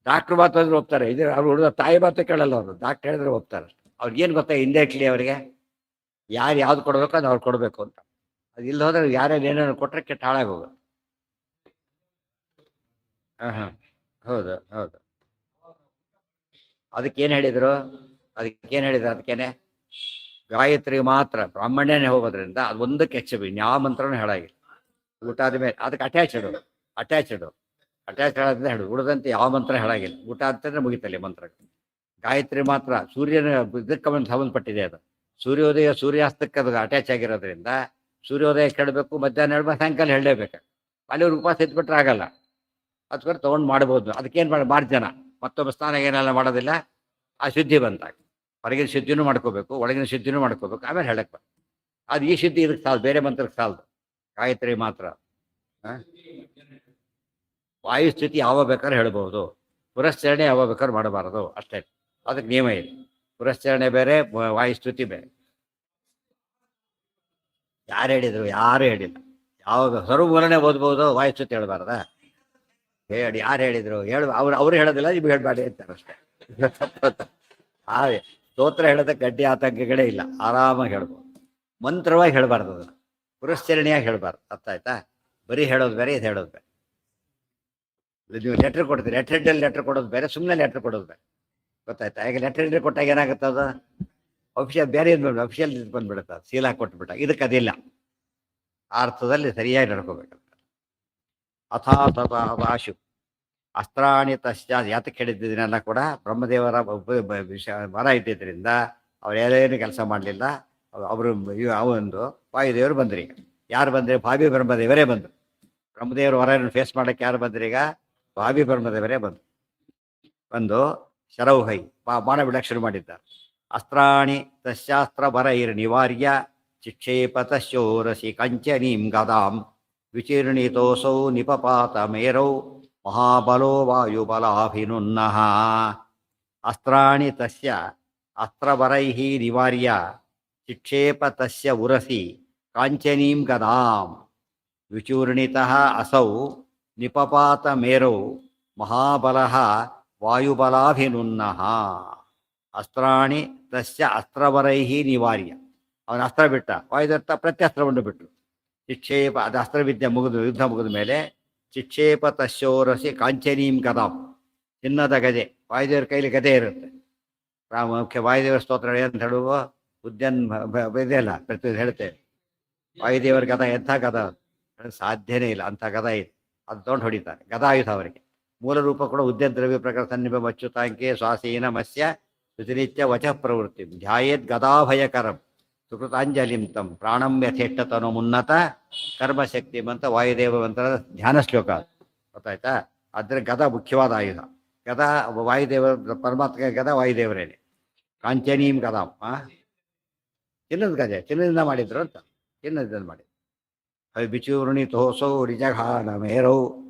ಡಾಕ್ಟ್ರು ಮಾತು ಅಂದ್ರೆ ಹೋಗ್ತಾರೆ. ಇದು ಅವ್ರು ಹುಡುಗ ತಾಯಿ ಮಾತು ಕೇಳಲ್ಲ ಅವರು. ಡಾಕ್ಟರ್ ಹೇಳಿದ್ರೆ ಹೋಗ್ತಾರೆ. ಅವ್ರಿಗೇನು ಗೊತ್ತಾ ಇಂಡೈರೆಕ್ಟ್ಲಿ ಅವರಿಗೆ ಯಾರು ಯಾವ್ದು ಕೊಡಬೇಕು ಅದು ಅವ್ರು ಕೊಡಬೇಕು ಅಂತ. ಅದು ಇಲ್ಲಿ ಹೋದ್ರೆ ಯಾರ್ಯಾರು ಏನೇನು ಕೊಟ್ಟರೆ ಕೆಟ್ಟ ಹಾಳಾಗಿ ಹೋಗೋದು. ಹಾಂ, ಹೌದು ಹೌದು. ಅದಕ್ಕೇನು ಹೇಳಿದರು? ಅದಕ್ಕೇನೆ ಗಾಯತ್ರಿ ಮಾತ್ರ ಬ್ರಾಹ್ಮಣ್ಯನೇ ಹೋಗೋದ್ರಿಂದ ಅದು ಒಂದಕ್ಕೆ ಎಕ್ಸೆಪ್ಟ್, ಯಾವ ಮಂತ್ರನೂ ಹೇಳಾಗಿಲ್ಲ. ಊಟ ಆದಮೇಲೆ ಅದಕ್ಕೆ ಅಟ್ಯಾಚ್ಡ್ ಹೇಳೋದ್ರಿಂದ ಹೇಳು. ಉಳಿದಂತೆ ಯಾವ ಮಂತ್ರ ಹೇಳಾಗಿಲ್ಲ. ಊಟ ಅಂತಂದ್ರೆ ಮುಗಿತಲ್ಲಿ ಮಂತ್ರ. ಗಾಯತ್ರಿ ಮಾತ್ರ ಸೂರ್ಯನ ಇದಕ್ಕೆ ಸಂಬಂಧಪಟ್ಟಿದೆ. ಅದು ಸೂರ್ಯೋದಯ ಸೂರ್ಯಾಸ್ತಕ್ಕೆ ಅದು ಅಟ್ಯಾಚ್ ಆಗಿರೋದ್ರಿಂದ ಸೂರ್ಯೋದಯ ಕೇಳಬೇಕು, ಮಧ್ಯಾಹ್ನ ಹೇಳ್ಬೇಕು, ಸಾಯಂಕಾಲ ಹೇಳಲೇಬೇಕು. ಅಲ್ಲಿವ್ರು ಉಪವಾಸ ಎತ್ಬಿಟ್ರೆ ಆಗಲ್ಲ. ಅದಕ್ಕೋಸ್ಕರ ತೊಗೊಂಡು ಮಾಡ್ಬೋದು. ಅದಕ್ಕೇನು ಮಾರ್ಜನ ಮತ್ತೊಬ್ಬ ಸ್ನಾನ ಏನೆಲ್ಲ ಮಾಡೋದಿಲ್ಲ. ಆ ಶುದ್ಧಿ ಬಂದಾಗ ಹೊರಗಿನ ಶುದ್ಧಿನೂ ಮಾಡ್ಕೋಬೇಕು, ಒಳಗಿನ ಶುದ್ಧಿನೂ ಮಾಡ್ಕೋಬೇಕು, ಆಮೇಲೆ ಹೇಳಕ್ಕೆ ಬರ್ತದೆ. ಅದು ಈ ಶುದ್ಧಿ ಇದಕ್ಕೆ ಸಾಲದು, ಬೇರೆ ಮಂತ್ರಕ್ಕೆ ಸಾಲದು. ಗಾಯತ್ರಿ ಮಾತ್ರ. ವಾಯು ಸ್ಥಿತಿ ಯಾವಾಗ ಬೇಕಾದ್ರೆ ಹೇಳ್ಬೋದು. ಪುರಶ್ಚರಣೆ ಯಾವಾಗ ಬೇಕಾದ್ರೆ ಮಾಡಬಾರದು ಅಷ್ಟೇ. ಅದಕ್ಕೆ ನಿಯಮ ಇದೆ. ಪುರಶ್ಚರಣೆ ಬೇರೆ, ವಾಯುಸ್ತುತಿ ಬೇರೆ. ಯಾರು ಹೇಳಿದರು? ಯಾರು ಹೇಳಿಲ್ಲ. ಯಾವಾಗ ಸರ್ವಮೂಲನೆ ಓದ್ಬೋದು, ವಾಯುಸ್ತುತಿ ಹೇಳ್ಬಾರ್ದ? ಹೇಳಿ ಯಾರು ಹೇಳಿದರು? ಅವ್ರು ಹೇಳೋದಿಲ್ಲ, ನಿಮ್ಗೆ ಹೇಳ್ಬಾರ್ದು ಅಂತಾರೆ ಅಷ್ಟೇ. ಹಾಗೆ ಸ್ತೋತ್ರ ಹೇಳೋದಕ್ಕೆ ಗಡ್ಡಿ ಆತಂಕಗಳೇ ಇಲ್ಲ. ಆರಾಮಾಗಿ ಹೇಳ್ಬೋದು. ಮಂತ್ರವಾಗಿ ಹೇಳಬಾರ್ದು, ಅದನ್ನು ಪುರಶ್ಚರಣೆಯಾಗಿ ಹೇಳಬಾರ್ದು. ಅರ್ಥ ಆಯ್ತಾ? ಬರೀ ಹೇಳೋದು ಬೇರೆ, ಇದು ಹೇಳೋದು ಬೇರೆ. ನೀವು ಲೆಟ್ರ್ ಕೊಡ್ತೀರಿ, ಲೆಟ್ರ್ ಕೊಡೋದು ಬೇರೆ, ಸುಮ್ಮನೆ ಲೆಟ್ರ್ ಕೊಡೋದು ಬೇರೆ. ಗೊತ್ತಾಯ್ತಾ? ಈಗ ಲೆಟ್ರ್ ಕೊಟ್ಟಾಗ ಏನಾಗುತ್ತೆ? ಅದು ಅಫಿಷಿಯಲ್ ಬೇರೆ ಇದು ಅಫಿಷಿಯಲ್ ಇದು ಬಂದ್ಬಿಡುತ್ತೆ. ಅದು ಸೀಲ್ ಹಾಕಿ ಕೊಟ್ಬಿಟ್ಟ. ಇದಕ್ಕೆ ಅದಿಲ್ಲ. ಆ ಅರ್ಥದಲ್ಲಿ ಸರಿಯಾಗಿ ನಡ್ಕೋಬೇಕಂತ. ಅಥಾಶು ಅಸ್ತ್ರಾಣಿ ತಶ್ಚ ಯಾತಕ್ಕೆ ಹೇಳಿದ್ದನ್ನೆಲ್ಲ ಕೂಡ ಬ್ರಹ್ಮದೇವರ ವರ ಇದ್ದಿದ್ದರಿಂದ ಅವ್ರು ಏನೇನು ಕೆಲಸ ಮಾಡಲಿಲ್ಲ. ಅವರು ಅವೊಂದು ವಾಯುದೇವರು ಬಂದ್ರಿ. ಈಗ ಯಾರು ಬಂದ್ರಿ? ಭಾವಿ ಬ್ರಹ್ಮದೇವರೇ ಬಂದರು. ಬ್ರಹ್ಮದೇವರ ವರನ್ನು ಫೇಸ್ ಮಾಡೋಕ್ಕೆ ಯಾರು ಬಂದ್ರಿ? ಈಗ ಭಾವಿ ಬ್ರಹ್ಮದೇವರೇ ಬಂದು ಶರೌಹೈ ಬಾಣ ಬಿಡಕ್ಕೆ ಶುರು ಮಾಡಿದ್ದಾರೆ. ಅಸ್ತ್ರಾಣಿ ತಶಾಸ್ತ್ರ ಬರೈರ್ ನಿವಾರ್ಯ ಶಿಕ್ಷೇಪತಶೋರಸಿ ಕಂಚನೀಂ ಗದಾಂ ವಿಚೀರ್ಣಿತೋಸೌ ನಿಪಪಾತ ಮೇರೌ ಮಹಾಬಲೋ ವಾಯುಬಲಾಭಿನುನ್ನಃ. ಅಸ್ತ್ರಾಣಿ ತಸ್ಯ ಅಸ್ತ್ರವರೈಃ ನಿವಾರ್ಯ ಚಿಕ್ಷೇಪ ತಸ್ಯ ಉರಸಿ ಕಾಂಚನೀಂ ಗದಾಂ ವಿಚೂರ್ಣಿತಃ ಅಸೌ ನಿಪಪಾತ ಮೇರೌ ಮಹಾಬಲಃ ವಾಯುಬಲಾಭಿನುನ್ನಃ. ಅಸ್ತ್ರಾಣಿ ತಸ್ಯ ಅಸ್ತ್ರವರೈಃ ನಿವಾರ್ಯ, ಅವನ ಅಸ್ತ್ರ ಬಿಟ್ಟ, ವಾಯುದತ್ತ ಪ್ರತ್ಯಸ್ತ್ರವನ್ನು ಬಿಟ್ಟರು. ಚಿಕ್ಷೇಪ, ಅದು ಅಸ್ತ್ರವಿದ್ಯೆ ಮುಗಿದು ಯುದ್ಧ ಮುಗಿದ ಮೇಲೆ ಚಿಕ್ಷೇಪ ತಸ್ಯೋರಸಿ ಕಾಂಚನೀಂ ಗದಾಂ, ಚಿನ್ನದ ಗದೆ, ವಾಯುದೇವರ ಕೈಲಿ ಗದೆ ಇರುತ್ತೆ. ಮುಖ್ಯ ವಾಯುದೇವರ ಸ್ತೋತ್ರ ಅಂತ ಹೇಳುವ ಉದ್ಯಾನ್ ಇದೆಯಲ್ಲ, ಪ್ರತಿ ಹೇಳ್ತೇವೆ ವಾಯುದೇವರ ಗದ ಎಂಥ ಗದ ಸಾಧ್ಯನೇ ಇಲ್ಲ, ಅಂಥ ಗದ ಇದೆ. ಅದು ತೊಗೊಂಡು ಹೊಡಿತಾರೆ, ಗದಾಯುಧ ಅವರಿಗೆ. ಮೂಲ ರೂಪ ಕೂಡ ಉದ್ಯನ್ ದ್ರವ್ಯ ಪ್ರಕಾರ ಸನ್ನಿಭ ಅಚ್ಯುತಾಂಕೆ ಸ್ವಾಸೀನ ಮತ್ಸ್ಯ ಸುತಿನಿತ್ಯ ವಚಃ ಪ್ರವೃತ್ತಿ ಧ್ಯಾಯೇದ್ ಗದಾಭಯಕರಂ ಸುಕೃತಾಂಜಲಿಂ ತಂ ಪ್ರಾಣಂ ಯಥೇಷ್ಟತನೋ ಮುನ್ನತ ಕರ್ಮಶಕ್ತಿ ಅಂತ ವಾಯುದೇವಂತರ ಧ್ಯಾನ ಶ್ಲೋಕ ಅದು, ಗೊತ್ತಾಯ್ತಾ? ಅದ್ರ ಗದ ಮುಖ್ಯವಾದ ಆಯುಧ. ಗದ ವಾಯುದೇವ, ಪರಮಾತ್ಮ ಗದ ವಾಯುದೇವರೇನೆ. ಕಾಂಚನೀಂ ಗದಾಂ, ಚಿನ್ನದ ಗದೆ, ಚಿನ್ನದಿಂದ ಮಾಡಿದ್ರು ಅಂತ, ಚಿನ್ನದಿಂದ ಮಾಡಿದ್ರು. ಅದು ಬಿಚೂರ್ಣಿ ತೋಸೋ ನಿಜಘಾನ ಮೇರೌ,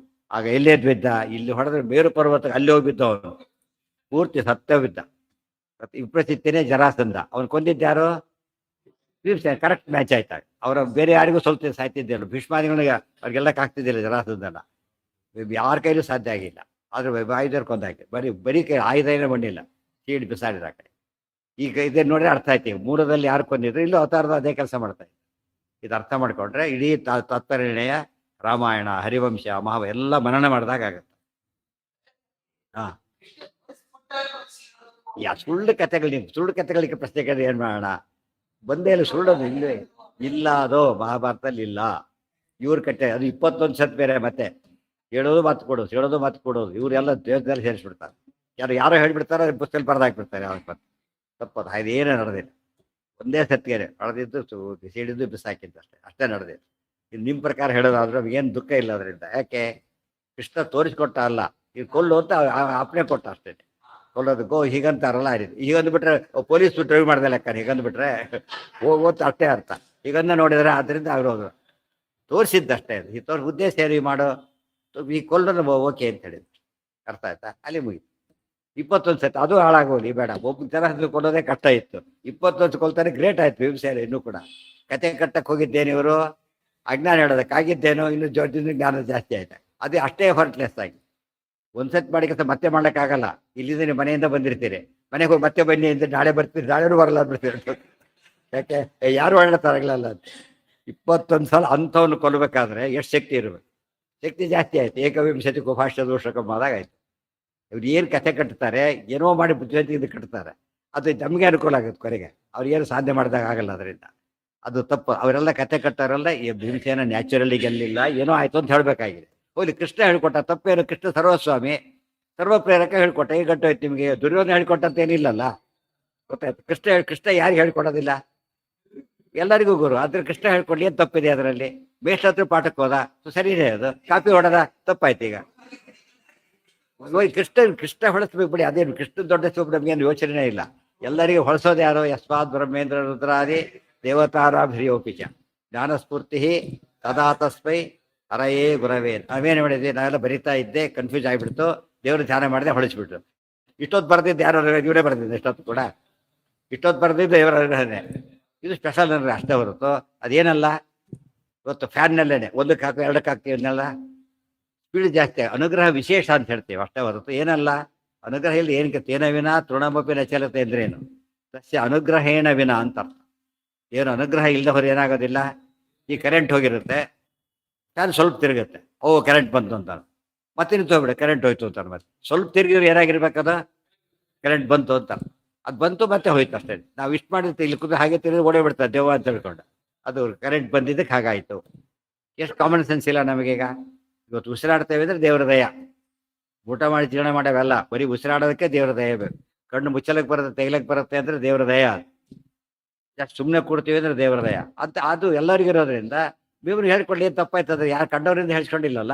ಆಗ ಎಲ್ಲೇ ಬಿದ್ದ, ಇಲ್ಲಿ ಹೊಡೆದ್ರೆ ಮೇರು ಪರ್ವತ ಅಲ್ಲಿ ಹೋಗಿ ಬಿದ್ದ, ಅವನು ಪೂರ್ತಿ ಸತ್ಯ ಬಿದ್ದ. ವಿಪ್ರಚಿತ್ತನೇ ಜರಾಸಂಧ, ಅವನು ಕೊಂದಿದ್ದ್ಯಾರು? ಭೀಮಸೇನ. ಕರೆಕ್ಟ್ ಮ್ಯಾಚ್ ಆಯ್ತಾಗ. ಅವರ ಬೇರೆ ಯಾರಿಗೂ ಸ್ವಲ್ಪ ಸಾಯ್ತಿದ್ದಿಲ್ಲ, ಭೀಷ್ಮಾದಿಗಳಿಗೆ ಅವ್ರಿಗೆಲ್ಲ ಆಗ್ತಿದ್ದಿಲ್ಲ ಜರಾಸಂಧನ. ಯಾರ ಕೈಲೂ ಸಾಧ್ಯ ಆಗಿಲ್ಲ. ಆದ್ರೆ ವಾಯುದೇವರು ಕೊಂದಾಕಿ, ಬರೀ ಕೈ ಆಯುಧ ಏನೋ ಬಂದಿಲ್ಲ, ಸೀಡ್ ಬಿಸಾಡಿದ ಆ ಕಡೆ. ಈಗ ಇದೇ ನೋಡ್ರೆ ಅರ್ಥ ಆಯ್ತು, ಮೂಲದಲ್ಲಿ ಯಾರು ಕೊಂದಿದ್ರು, ಇಲ್ಲೂ ಅವತಾರದ ಅದೇ ಕೆಲಸ ಮಾಡ್ತಾ ಇದ್ರು. ಇದು ಅರ್ಥ ಮಾಡ್ಕೊಂಡ್ರೆ ಇಡೀ ತತ್ವನಿರ್ಣಯ, ರಾಮಾಯಣ, ಹರಿವಂಶ, ಎಲ್ಲ ಮನನ ಮಾಡಿದಾಗ ಆಗತ್ತೆ. ಸುಳ್ಳು ಕಥೆಗಳಿಗೆ ಪ್ರಶ್ನೆ ಕೇಳಿ ಏನ್ ಮಾಡೋಣ? ಬಂದೇ ಇಲ್ಲ, ಸುಳ್ಳೋದು ಇಲ್ಲೇ ಇಲ್ಲ, ಅದು ಮಹಾಭಾರತದಲ್ಲಿ ಇಲ್ಲ. ಇವ್ರ ಕಟ್ಟೆ ಅದು 21 ಸತ್ ಬೇರೆ, ಮತ್ತೆ ಹೇಳೋದು ಮಾತು ಕೊಡೋದು ಇವರೆಲ್ಲ ದೇಶದಲ್ಲಿ ಸೇರಿಸ್ಬಿಡ್ತಾರೆ. ಯಾರೋ ಹೇಳ್ಬಿಡ್ತಾರೆ, ಪುಸ್ತಕದಲ್ಲಿ ಬರೆದಾಕ್ಬಿಡ್ತಾರೆ. ಅವ್ರ ತಪ್ಪದು, ಇದೇನೇ ನಡೆದಿಲ್ಲ. ಒಂದೇ ಸತ್ಗೆರೆ ಹೊಡೆದಿದ್ದು, ಸಿಡಿದ್ದು, ಬಿಸಾಕಿದ್ದು ಅಷ್ಟೇ ನಡೆದಿದ್ದು. ಇದು ನಿಮ್ಮ ಪ್ರಕಾರ ಹೇಳೋದಾದ್ರೆ ಏನು ದುಃಖ ಇಲ್ಲ ಅದರಿಂದ. ಯಾಕೆ? ಕೃಷ್ಣ ತೋರಿಸ್ಕೊಟ್ಟ ಅಲ್ಲ, ಈಗ ಕೊಲ್ಲು ಅಂತ ಅಪ್ಪಣೆ ಕೊಟ್ಟ ಅಷ್ಟೇ. ಕೊಲ್ಲೋದಕ್ಕೋ ಹೀಗಂತಾರಲ್ಲ, ಹೀಗಂದು ಬಿಟ್ರೆ ಪೊಲೀಸ್ ಡ್ರೈವ್ ಮಾಡ್ದೆ ಲೆಕ್ಕ, ಹೀಗಂದು ಬಿಟ್ರೆ ಹೋಗೋದು ಅಷ್ಟೇ ಅರ್ಥ. ಹೀಗಂದ ನೋಡಿದ್ರೆ ಅದರಿಂದ ಆಗಿರೋದು ತೋರಿಸಿದ್ದಷ್ಟೇ. ಈ ಉದ್ದೇಶ ಏನು ಮಾಡೋ, ಈ ಕೊಲ್ಲೋದು ಓಕೆ ಅಂತ ಹೇಳಿದ್ರು, ಅರ್ಥ ಆಯ್ತಾ? ಅಲ್ಲಿ ಮುಗಿತು. 21 ಸತಿ ಅದು ಹಾಳಾಗೋಲಿ ಬೇಡ. ಒಬ್ಬ ಜನ ಕೊಲ್ಲೋದೇ ಕಷ್ಟ ಇತ್ತು, 21 ಕೊಲ್ತಾರೆ, ಗ್ರೇಟ್ ಆಯ್ತು. ಭೀಮಸೇನ ಇನ್ನೂ ಕೂಡ ಕತೆ ಕಟ್ಟಕ್ಕೆ ಹೋಗಿದ್ದೇನೆ, ಇವರು ಅಜ್ಞಾನ ಹೇಳೋದಕ್ಕಾಗಿದ್ದೇನೋ, ಇನ್ನು ಜ್ಞಾನ ಜಾಸ್ತಿ ಆಯ್ತು. ಅದೇ ಅಷ್ಟೇ ಹೊರ್ಟ್ಲೆಸ್ ಆಗಿ ಒಂದ್ಸತಿ ಮಾಡಿ ಕೆಲಸ ಮತ್ತೆ ಮಾಡೋಕ್ಕಾಗಲ್ಲ. ಇಲ್ಲಿಂದ ನೀವು ಮನೆಯಿಂದ ಬಂದಿರ್ತೀರಿ, ಮನೆಗೆ ಹೋಗಿ ಮತ್ತೆ ಬನ್ನಿ ಅಂತ ನಾಳೆ ಬರ್ತೀರಿ, ನಾಳೆನೂ ಬರಲ್ಲ ಅಂದ್ಬಿಡ್ತೀರಿ. ಯಾಕೆ? ಯಾರು ಒಳ್ಳೇತಾಗಲ್ಲ ಅಂತ. 21 ಸಲ ಅಂಥವನ್ನು ಕೊಲ್ಲಬೇಕಾದ್ರೆ ಎಷ್ಟು ಶಕ್ತಿ ಇರಬೇಕು? ಶಕ್ತಿ ಜಾಸ್ತಿ ಆಯ್ತು. ಏಕವಿಂಶತಿ ಕುಭಾಷ ದೋಷಕಂ ಆದಾಗ ಆಯ್ತು. ಇವ್ರು ಏನು ಕಥೆ ಕಟ್ತಾರೆ, ಏನೋ ಮಾಡಿ ಬುದ್ಧಿವಂತಿಗೆ ಕಟ್ತಾರೆ, ಅದು ನಮಗೆ ಅನುಕೂಲ ಆಗುತ್ತೆ. ಕೊನೆಗೆ ಅವ್ರಿಗೇನು ಸಾಧನೆ ಮಾಡಿದಾಗ ಆಗಲ್ಲ. ಅದರಿಂದ ಅದು ತಪ್ಪು. ಅವರೆಲ್ಲ ಕಥೆ ಕಟ್ಟಾರಲ್ಲ, ಈ ಭೀಮಸೇನ ನ್ಯಾಚುರಲಿ ಗೆಲ್ಲಿಲ್ಲ, ಏನೋ ಆಯ್ತು ಅಂತ ಹೇಳಬೇಕಾಗಿದೆ. ಹೋಗ್ಲಿ, ಕೃಷ್ಣ ಹೇಳ್ಕೊಟ್ಟ, ತಪ್ಪೇನು? ಕೃಷ್ಣ ಸರ್ವಸ್ವಾಮಿ, ಸರ್ವಪ್ರೇರಕ ಹೇಳ್ಕೊಟ್ಟ. ಈಗ ಗಂಟೋಯ್ತು ನಿಮಗೆ. ದುರ್ಯೋಧನ ಹೇಳ್ಕೊಟ್ಟಂತೇನಿಲ್ಲಲ್ಲ, ಗೊತ್ತಾಯ್ತು? ಕೃಷ್ಣ ಯಾರಿಗೆ ಹೇಳ್ಕೊಡೋದಿಲ್ಲ? ಎಲ್ಲರಿಗೂ ಗುರು. ಆದ್ರೆ ಕೃಷ್ಣ ಹೇಳ್ಕೊಡ್ಲಿ, ಏನು ತಪ್ಪಿದೆ ಅದರಲ್ಲಿ? ಬೇಸ್ಟ್ ಹತ್ರ ಪಾಠಕ್ಕೆ ಹೋದ, ಸರಿನೇ. ಅದು ಕಾಪಿ ಹೊಡೆದ, ತಪ್ಪಾಯ್ತು. ಈಗ ಕೃಷ್ಣ ಹೊಳಸ್ಬೇಕು ಬಿಡಿ, ಅದೇನು ಕೃಷ್ಣ ದೊಡ್ಡ ಸ್ವಪ್ನ, ನಮಗೇನು ಯೋಚನೆ ಇಲ್ಲ. ಎಲ್ಲರಿಗೂ ಹೊಳಸೋದು ಯಾರು? ಯಸ್ಮಾತ್ ಬ್ರಹ್ಮೇಂದ್ರ ರುದ್ರಾದಿ ದೇವತಾರಾಭಿಯೋಪಿಚ ಜ್ಞಾನಸ್ಫೂರ್ತಿ ತದಾ ತಸ್ಮೈ ಹರಯೇ ಗುರವೇ. ನಾವೇನು ಮಾಡಿದ್ವಿ? ನಾವೆಲ್ಲ ಬರಿತಾ ಇದ್ದೆ, ಕನ್ಫ್ಯೂಸ್ ಆಗಿಬಿಡ್ತು, ದೇವ್ರ ಧ್ಯಾನ ಮಾಡಿದೆ, ಹೊಳಿಸ್ಬಿಟ್ರು. ಇಷ್ಟೊತ್ತು ಬರೆದಿದ್ದು ಯಾರು? ಇವರೇ ಬರೆದಿದ್ದು. ಇಷ್ಟೊತ್ತು ಕೂಡ ಇಷ್ಟೊತ್ತು ಬರೆದಿದ್ದು ಇವರೇ. ಇದು ಸ್ಪೆಷಲ್ ಅಂದರೆ ಅಷ್ಟೇ ಹೊರತು ಅದೇನಲ್ಲ. ಇವತ್ತು ಫ್ಯಾನ್ನಲ್ಲೇನೆ ಒಂದಕ್ಕೆ ಹಾಕಿ ಎರಡಕ್ಕೆ ಹಾಕ್ತೀವಿ, ಅನ್ನಲ್ಲ ಸ್ಪೀಡ್ ಜಾಸ್ತಿ. ಅನುಗ್ರಹ ವಿಶೇಷ ಅಂತ ಹೇಳ್ತೀವಿ ಅಷ್ಟೇ ಹೊರತು ಏನಲ್ಲ. ಅನುಗ್ರಹ ಇಲ್ಲಿ ಏನಕ್ಕೆ? ತೇನ ವಿನ ತೃಣಮಪಿ ನಚಲತೆ ಅಂದ್ರೇನು? ಸಸ್ಯ ಅನುಗ್ರಹೇಣ ವಿನ ಅಂತ ಅರ್ಥ. ಏನು ಅನುಗ್ರಹ ಇಲ್ಲದ ಹೊರ ಏನಾಗೋದಿಲ್ಲ. ಈ ಕರೆಂಟ್ ಹೋಗಿರುತ್ತೆ, ಫ್ಯಾನ್ ಸ್ವಲ್ಪ ತಿರುಗುತ್ತೆ, ಕರೆಂಟ್ ಬಂತು ಅಂತಾನೆ, ಮತ್ತೆ ನಿಂತು ಹೋಗ್ಬಿಡ, ಕರೆಂಟ್ ಹೋಯ್ತು ಅಂತಾನೆ. ಮತ್ತೆ ಸ್ವಲ್ಪ ತಿರುಗಿದ್ರೆ ಏನಾಗಿರ್ಬೇಕದ? ಕರೆಂಟ್ ಬಂತು ಅಂತ. ಅದು ಬಂತು ಮತ್ತೆ ಹೋಯ್ತು ಅಷ್ಟೇ. ನಾವು ಇಷ್ಟು ಮಾಡಿರ್ತೀವಿ, ಇಲ್ಲಿ ಕೂತು ಹಾಗೆ ತಿರುಗಿ ಓಡೇ ಬಿಡ್ತಾರೆ ದೇವ ಅಂತ ಹೇಳ್ಕೊಂಡು. ಅದು ಕರೆಂಟ್ ಬಂದಿದ್ದಕ್ಕೆ ಹಾಗಾಯಿತು. ಎಷ್ಟು ಕಾಮನ್ ಸೆನ್ಸ್ ಇಲ್ಲ ನಮಗೀಗ. ಇವತ್ತು ಉಸಿರಾಡ್ತೇವೆ ಅಂದರೆ ದೇವರ ದಯ. ಊಟ ಮಾಡಿ ಜೀರ್ಣ ಮಾಡವೆಲ್ಲ ಬರೀ ಉಸಿರಾಡೋದಕ್ಕೆ ದೇವರ ದಯ ಬೇಕು. ಕಣ್ಣು ಮುಚ್ಚಲಕ್ಕೆ ಬರುತ್ತೆ, ತೆಗಿಲಕ್ಕೆ ಬರುತ್ತೆ ಅಂದರೆ ದೇವರ ದಯ. ಜಾಸ್ತಿ ಸುಮ್ಮನೆ ಕೊಡ್ತೀವಿ ಅಂದರೆ ದೇವರ ದಯ ಅಂತ. ಅದು ಎಲ್ಲರಿಗೂ ಇರೋದ್ರಿಂದ ಭೀಮರು ಹೇಳ್ಕೊಳ್ಳಿ, ಏನು ತಪ್ಪಾಯ್ತದ್ರೆ? ಯಾರು ಕಂಡವರಿಂದ ಹೇಳ್ಸ್ಕೊಂಡಿಲ್ಲಲ್ಲ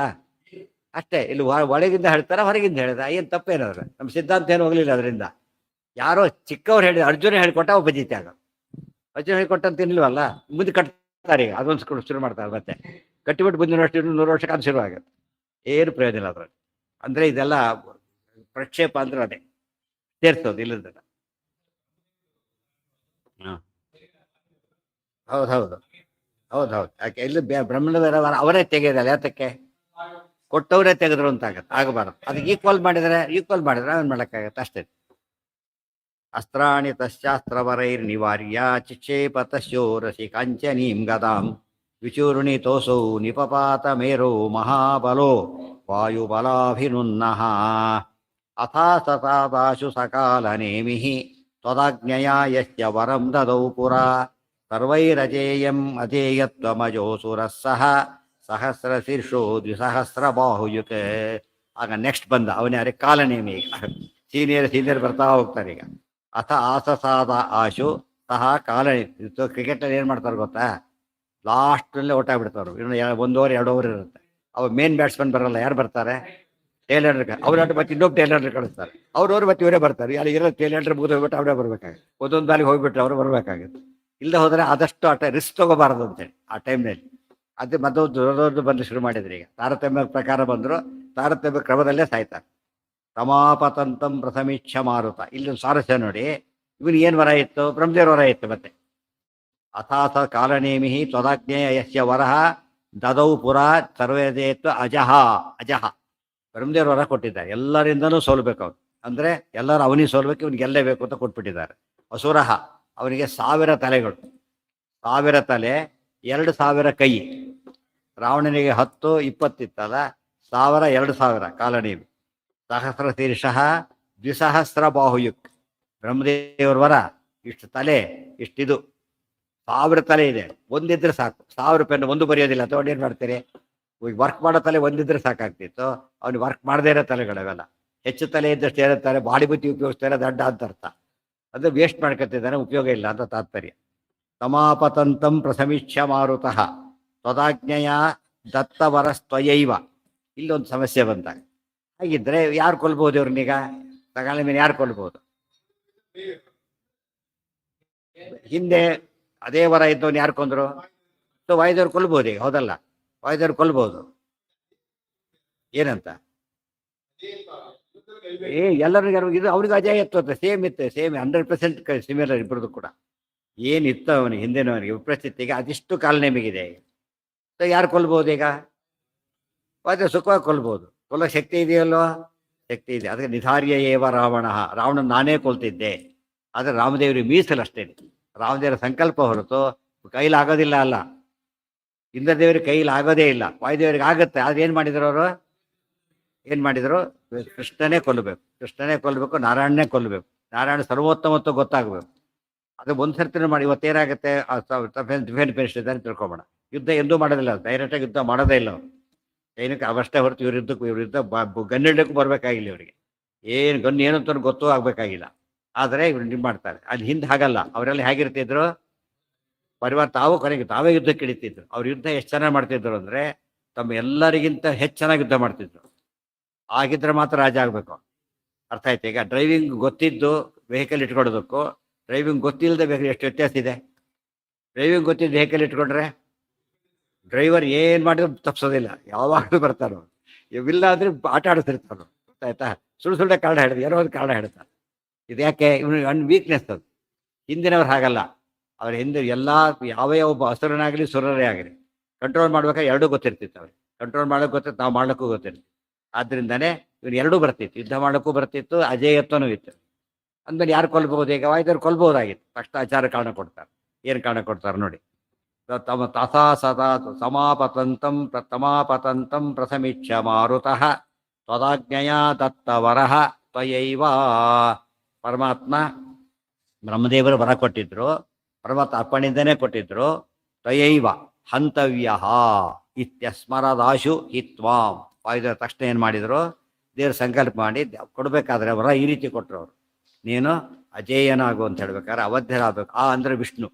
ಅಷ್ಟೇ. ಇಲ್ಲಿ ಒಳಗಿಂದ ಹೇಳ್ತಾರ, ಹೊರಗಿಂದ ಹೇಳಿದ, ಏನು ತಪ್ಪೇನಾದ್ರೆ ನಮ್ಮ ಸಿದ್ಧಾಂತ ಏನು ಹೋಗ್ಲಿಲ್ಲ ಅದರಿಂದ. ಯಾರೋ ಚಿಕ್ಕವ್ರು ಹೇಳಿ, ಅರ್ಜುನ ಹೇಳ್ಕೊಟ್ಟ ಒಬ್ಬ ಜೀತೆ ಆಗ. ಅರ್ಜುನ ಹೇಳ್ಕೊಟ್ಟಂತ ಏನಿಲ್ವಲ್ಲ, ಮುಂದೆ ಕಟ್ತಾರೆ. ಈಗ ಅದೊಂದು ಶುರು ಮಾಡ್ತಾರೆ, ಮತ್ತೆ ಕಟ್ಟಿಬಿಟ್ಟು ಮುಂದಿನ ವರ್ಷ 100 ವರ್ಷಕ್ಕೆ ಅದು ಶುರು ಆಗುತ್ತೆ. ಏನು ಪ್ರಯೋಜನ ಇಲ್ಲ ಅದ್ರಲ್ಲಿ. ಅಂದರೆ ಇದೆಲ್ಲ ಪ್ರಕ್ಷೇಪ ಅಂದ್ರೆ ಅದೇ. ಸೇರ್ಸೋದು ಇಲ್ಲದ. ಹಾಂ, ಹೌದು ಹೌದು ಹೌದು ಹೌದು. ಯಾಕೆ ಇಲ್ಲಿ ಬ್ರಹ್ಮಣದ ಅವರೇ ತೆಗೆಯೋದಲ್ಲ, ಯಾತಕ್ಕೆ ಕೊಟ್ಟವರೇ ತೆಗೆದ್ರು ಅಂತ ಆಗತ್ತೆ, ಆಗಬಾರದು. ಅದಕ್ಕೆ ಈಕ್ವಲ್ ಮಾಡಿದ್ರೆ ಅವನ್ ಮಾಡೋಕ್ಕಾಗತ್ತೆ ಅಷ್ಟೇ. ಅಸ್ತ್ರಾಣಿ ತಶ್ಚಾಸ್ತ್ರವರೈರ್ನಿವಾರ್ಯ ಚಿಕ್ಷೇಪತಶೋರಸಿ ಕಾಂಚನೀಂ ಗದಾಂ ವಿಚೂರ್ಣಿತೋಸೌ ನಿಪಪಾತ ಮೇರೋ ಮಹಾಬಲೋ ವಾಯುಬಲಾಭಿನುನ್ನಃ ಅಥಾ ಸತಾದಾಶು ಸಕಾಲನೇಮಿಃ ತ್ವದಾಜ್ಞಯಾ ಯಸ್ಯ ವರಂ ದದೌ ಪುರಾ ಸರ್ವೈರಜೇಯಂ ಅಜೇಯತ್ವಮಜೋಸುರಃ ಸಹ ಸಹಸ್ರಶೀರ್ಷೋ ದ್ವಿಸಹಸ್ರಬಾಹುಯುಕ್. ಆಗ ನೆಕ್ಸ್ಟ್ ಬಂದ ಅವನ್ಯಾರೆ ಕಾಲನೇಮಿ. ಈಗ ಸೀನಿಯರ್ ಬರ್ತಾ ಹೋಗ್ತಾರೆ ಈಗ. ಅಥ ಆಸಸಾದ ಆಶು ಸಹ ಕಾಲ. ಕ್ರಿಕೆಟಲ್ಲಿ ಏನು ಮಾಡ್ತಾರೆ ಗೊತ್ತಾ, ಲಾಸ್ಟಲ್ಲೇ ಔಟ್ ಆಗ್ಬಿಡ್ತಾರೆ. ಇನ್ನು 1 ಓವರ್ 2 ಓವರ್ ಇರುತ್ತೆ. ಅವಾಗ ಮೇನ್ ಬ್ಯಾಟ್ಸ್ಮನ್ ಬರಲ್ಲ, ಯಾರು ಬರ್ತಾರೆ, ಟೇಲಂಡರ್. ಅವ್ರು ಮತ್ತೆ ಇನ್ನೊಬ್ಬ ಟೇಲಂಡರ್ ಕಳಿಸ್ತಾರೆ, ಅವ್ರವ್ರು ಮತ್ತೆ ಇವರೇ ಬರ್ತಾರೆ. ಅಲ್ಲಿ ಇರೋ ಟೇಲಂಡರ್ ಮುಗಿದು ಹೋಗ್ಬಿಟ್ಟು ಅವರೇ ಬರ್ಬೇಕಾಗುತ್ತೆ. ಒಂದೊಂದು ಬಾಲಿಗೆ ಹೋಗ್ಬಿಟ್ಟು ಅವರು ಬರ್ಬೇಕಾಗುತ್ತೆ. ಇಲ್ಲದೆ ಹೋದರೆ ಆದಷ್ಟು ರಿಸ್ಕ್ ತಗೋಬಾರದು ಅಂತೇಳಿ ಆ ಟೈಮ್ನಲ್ಲಿ. ಅದು ಮತ್ತೊಂದು ದೊಡ್ಡದೊಡ್ಡ ಬಂದು ಶುರು ಮಾಡಿದ್ರು. ಈಗ ತಾರತಮ್ಯ ಪ್ರಕಾರ ಬಂದರು, ತಾರತಮ್ಯ ಕ್ರಮದಲ್ಲೇ ಸಾಯ್ತಾರೆ. ತಮಾಪತಂತಂ ಪ್ರಥಮೀಕ್ಷ ಮಾರುತ. ಇಲ್ಲೊಂದು ಸ್ವಾರಸ್ಯ ನೋಡಿ. ಇವನು ಏನು ವರ ಇತ್ತು, ಬ್ರಹ್ಮದೇವ್ರ ವರ ಇತ್ತು. ಮತ್ತೆ ಅಥಾಥ ಕಾಲನೇಮಿ ತ್ವದಾಜ್ಞೇಯ ಯಸ್ಯ ವರಹ ದದೌ ಪುರ ಸರ್ವೇದೇತ್ವ ಅಜಹ. ಅಜಹ ಬ್ರಹ್ಮದೇವ್ರ ವರ ಕೊಟ್ಟಿದ್ದಾರೆ, ಎಲ್ಲರಿಂದನೂ ಸೋಲ್ಬೇಕು ಅವನು. ಅಂದರೆ ಎಲ್ಲರೂ ಅವನಿಗೆ ಸೋಲ್ಬೇಕು, ಇವನಿಗೆ ಗೆಲ್ಲೇಬೇಕು ಅಂತ ಕೊಟ್ಬಿಟ್ಟಿದ್ದಾರೆ. ಅಸುರಹ ಅವನಿಗೆ 1000 ತಲೆಗಳು, 1000 ತಲೆ, 2000 ಕೈ. ರಾವಣನಿಗೆ 10 20 ಇತ್ತಲ್ಲ, 1000 2000 ಕಾಲನೇಮಿ. ಸಹಸ್ರ ಶೀರ್ಷಃ ದ್ವಿಸಹಸ್ರ ಬಾಹುಯುಕ್. ಬ್ರಹ್ಮದೇವ್ರ ವರ ಇಷ್ಟು ತಲೆ, ಇಷ್ಟಿದು 1000 ತಲೆ ಇದೆ. ಒಂದಿದ್ರೆ ಸಾಕು. 1000 ಪೆನ್ ಒಂದು ಬರೆಯೋದಿಲ್ಲ. ತಗೊಂಡು ಏನು ಮಾಡ್ತೀರಿ, ಈಗ ವರ್ಕ್ ಮಾಡೋ ತಲೆ ಒಂದಿದ್ರೆ ಸಾಕಾಗ್ತಿತ್ತು. ಅವ್ನು ವರ್ಕ್ ಮಾಡದೇ ಇರೋ ತಲೆಗಳವೆಲ್ಲ. ಹೆಚ್ಚು ತಲೆ ಇದ್ದಷ್ಟು ಇರುತ್ತಾರೆ, ಬಾಡಿ ಬುದ್ಧಿ ಉಪಯೋಗಿಸ್ತಾರೆ, ದಡ್ಡ ಅಂತ ಅರ್ಥ. ಅದು ವೇಸ್ಟ್ ಮಾಡ್ಕೊತಿದ್ದಾನೆ, ಉಪಯೋಗ ಇಲ್ಲ ಅಂತ ತಾತ್ಪರ್ಯ. ತಮಾಪತಂತಂ ಪ್ರಸಮೀಕ್ಷ ಮಾರುತಃ ತ್ವದಾಜ್ಞೆಯ ದತ್ತವರಸ್ತ್ವಯೈವ. ಇಲ್ಲೊಂದು ಸಮಸ್ಯೆ ಬಂದಾಗ, ಹಾಗಿದ್ರೆ ಯಾರು ಕೊಲ್ಬೋದು ಇವ್ರನ್ನೀಗ? ತಗೊಳ್ಳಿ ಮೇಲೆ ಯಾರು ಕೊಲ್ಬೋದು? ಹಿಂದೆ ಅದೇ ವರ ಇದ್ದವನು ಯಾರು ಕೊಂದ್ರು? ವಾಯುದೇವ್ರು ಕೊಲ್ಬೋದು ಈಗ, ಹೌದಲ್ಲ? ವಾಯುದೇವ್ರು ಕೊಲ್ಬೋದು. ಏನಂತ ಎಲ್ಲರಿಗೂ ಇದು ಅವ್ರಿಗೆ ಅಜೇಯತ್ವ ಸೇಮ್ ಇತ್ತು. ಸೇಮ್ 100% ಸಿಮಿಲರ್ ಇಬ್ಬರದು ಕೂಡ. ಏನಿತ್ತು ಅವನಿಗೆ ಹಿಂದಿನವನಿಗೆ ವಿಪರೀತಿಗೆ ಅದಿಷ್ಟು ಕಾಲನೇಮಿಗಿದೆ. ಯಾರು ಕೊಲ್ಬೋದು ಈಗ? ವಾಯುದೇವ್ರು ಸುಖವಾಗಿ ಕೊಲ್ಬೋದು. ಕೊಲ್ಲೋ ಶಕ್ತಿ ಇದೆಯಲ್ಲೋ? ಶಕ್ತಿ ಇದೆ. ಅದಕ್ಕೆ ನಿಧಾರ್ಯ ಏವ ರಾವಣ. ರಾವಣ ನಾನೇ ಕೊಲ್ತಿದ್ದೆ. ಆದರೆ ರಾಮದೇವರಿಗೆ ಮೀಸಲು ಅಷ್ಟೇ. ರಾಮದೇವರ ಸಂಕಲ್ಪ ಹೊರತು ಕೈಲಾಗೋದಿಲ್ಲ ಅಲ್ಲ. ಇಂದ್ರದೇವರಿಗೆ ಕೈಲಾಗೋದೇ ಇಲ್ಲ, ವಾಯುದೇವರಿಗೆ ಆಗುತ್ತೆ. ಆದ್ರೆ ಏನು ಮಾಡಿದ್ರು ಅವರು? ಏನು ಮಾಡಿದರು? ಕೃಷ್ಣನೇ ಕೊಲ್ಲಬೇಕು, ಕೃಷ್ಣನೇ ಕೊಲ್ಲಬೇಕು, ನಾರಾಯಣನೇ ಕೊಲ್ಲಬೇಕು. ನಾರಾಯಣ ಸರ್ವೋತ್ತಮತ್ವ ಗೊತ್ತಾಗಬೇಕು. ಅದು ಒಂದು ಸರ್ತಿನೂ ಮಾಡಿ. ಇವತ್ತೇನಾಗುತ್ತೆ, ಡಿಫೆನ್ಸ್ ಮಿನಿಸ್ಟರ್ ಇದ್ದಾನೆ ತಿಳ್ಕೊಬೇಡ, ಯುದ್ಧ ಎಂದೂ ಮಾಡೋದಿಲ್ಲ, ಡೈರೆಕ್ಟಾಗಿ ಯುದ್ಧ ಮಾಡೋದೇ ಇಲ್ಲ ಅವರು. ಏನಕ್ಕೆ ಅವಷ್ಟೇ ಹೊರತು ಇವ್ರ ಯುದ್ಧ ಗನ್ನಿಡ್ಲಿಕ್ಕೂ ಬರಬೇಕಾಗಿಲ್ಲ ಇವರಿಗೆ. ಏನು ಗನ್ ಏನು ಅಂತ ಗೊತ್ತೂ ಆಗಬೇಕಾಗಿಲ್ಲ. ಆದರೆ ಇವ್ರು ನಿಮ್ಮ ಮಾಡ್ತಾರೆ. ಅಲ್ಲಿ ಹಿಂದೆ ಹಾಗಲ್ಲ. ಅವರೆಲ್ಲ ಹೇಗಿರ್ತಿದ್ರು, ಪರಿವಾರ ತಾವು ಕೊನೆಗೆ ತಾವೇ ಯುದ್ಧಕ್ಕೆ ಇಳಿತಿದ್ರು. ಅವ್ರ ಯುದ್ಧ ಎಷ್ಟು ಚೆನ್ನಾಗಿ ಮಾಡ್ತಿದ್ರು ಅಂದರೆ, ತಮ್ಮ ಎಲ್ಲರಿಗಿಂತ ಹೆಚ್ಚು ಚೆನ್ನಾಗಿ ಯುದ್ಧ ಮಾಡ್ತಿದ್ರು. ಆಗಿದ್ರೆ ಮಾತ್ರ ರಾಜ ಆಗಬೇಕು. ಅರ್ಥ ಆಯ್ತು? ಈಗ ಡ್ರೈವಿಂಗ್ ಗೊತ್ತಿದ್ದು ವೆಹಿಕಲ್ ಇಟ್ಕೊಳ್ಳೋದಕ್ಕೂ ಡ್ರೈವಿಂಗ್ ಗೊತ್ತಿಲ್ಲದೆ ವೆಹಿಕಲ್ ಎಷ್ಟು ವ್ಯತ್ಯಾಸ ಇದೆ. ಡ್ರೈವಿಂಗ್ ಗೊತ್ತಿದ್ದು ವೆಹಿಕಲ್ ಇಟ್ಕೊಂಡ್ರೆ ಡ್ರೈವರ್ ಏನು ಮಾಡಿದ್ರು ತಪ್ಪಿಸೋದಿಲ್ಲ, ಯಾವಾಗಲೂ ಬರ್ತಾರೋ. ಇವಿಲ್ಲ ಅಂದರೆ ಆಟ ಆಡಿಸ್ತಿರ್ತಾರೋ. ಗೊತ್ತಾಯ್ತಾ? ಸುಳ್ಳೆ ಕಾರಣ ಹೇಳಿದ್ರು, ಏನೋ ಒಂದು ಕಾರಣ ಹೇಳ್ತಾರೆ. ಇದು ಯಾಕೆ? ಇವನು ವೀಕ್ನೆಸ್ ಅದು. ಹಿಂದಿನವ್ರು ಹಾಗಲ್ಲ. ಅವ್ರ ಹಿಂದೆ ಎಲ್ಲ ಯಾವೇ ಒಬ್ಬ ಹಸುರನಾಗಲಿ ಸುರರೇ ಆಗಲಿ ಕಂಟ್ರೋಲ್ ಮಾಡ್ಬೇಕಾದ್ರೆ ಎರಡೂ ಗೊತ್ತಿರ್ತಿತ್ತು ಅವ್ರಿಗೆ. ಕಂಟ್ರೋಲ್ ಮಾಡೋಕೆ ಗೊತ್ತಿತ್ತು, ನಾವು ಮಾಡೋಕ್ಕೂ ಗೊತ್ತಿರ್ತಿತ್ತು. ಆದ್ದರಿಂದನೇ ಇವನು ಎರಡೂ ಬರ್ತಿತ್ತು. ಯುದ್ಧ ಮಾಡೋಕ್ಕೂ ಬರ್ತಿತ್ತು, ಅಜೇಯತ್ವನೂ ಇತ್ತು. ಅಂದ್ಮೇಲೆ ಯಾರು ಕೊಲ್ಬಹುದು? ಈಗ ವಾಯುದೇವ್ರು ಕೊಲ್ಬೋದಾಗಿತ್ತು. ತಕ್ಷಣ ಆಚಾರ ಕಾರಣ ಕೊಡ್ತಾರೆ. ಏನು ಕಾರಣ ಕೊಡ್ತಾರೆ ನೋಡಿ. ತಮ ತಥಾ ಸದಾ ಸಮಾಪತಂತಂ ತಮಾಪತಂತಂ ಪ್ರಸಮೀಕ್ಷ ಮಾರುತಃ ತ್ವದಾಜ್ಞೆಯ ದತ್ತವರಃ ತ್ವಯೈವ. ಪರಮಾತ್ಮ ಬ್ರಹ್ಮದೇವರು ವರ ಕೊಟ್ಟಿದ್ರು, ಪರಮಾತ್ಮ ಅಪ್ಪಣಿಂದನೇ ಕೊಟ್ಟಿದ್ರು. ತ್ವಯೈವ ಹಂತವ್ಯ ಇತ್ಯಸ್ಮರದಾಶು ಹಿತ್ವಾಂ. ವಾಯುದೇವ್ರ ತಕ್ಷಣ ಏನು ಮಾಡಿದರು? ದೇವ್ರ ಸಂಕಲ್ಪ ಮಾಡಿ ಕೊಡಬೇಕಾದ್ರೆ ವರ ಈ ರೀತಿ ಕೊಟ್ಟರು ಅವರು. ನೀನು ಅಜೇಯನಾಗು ಅಂತ ಹೇಳ್ಬೇಕಾದ್ರೆ ಅವಧ್ಯರಾಗಬೇಕು. ಅಂದರೆ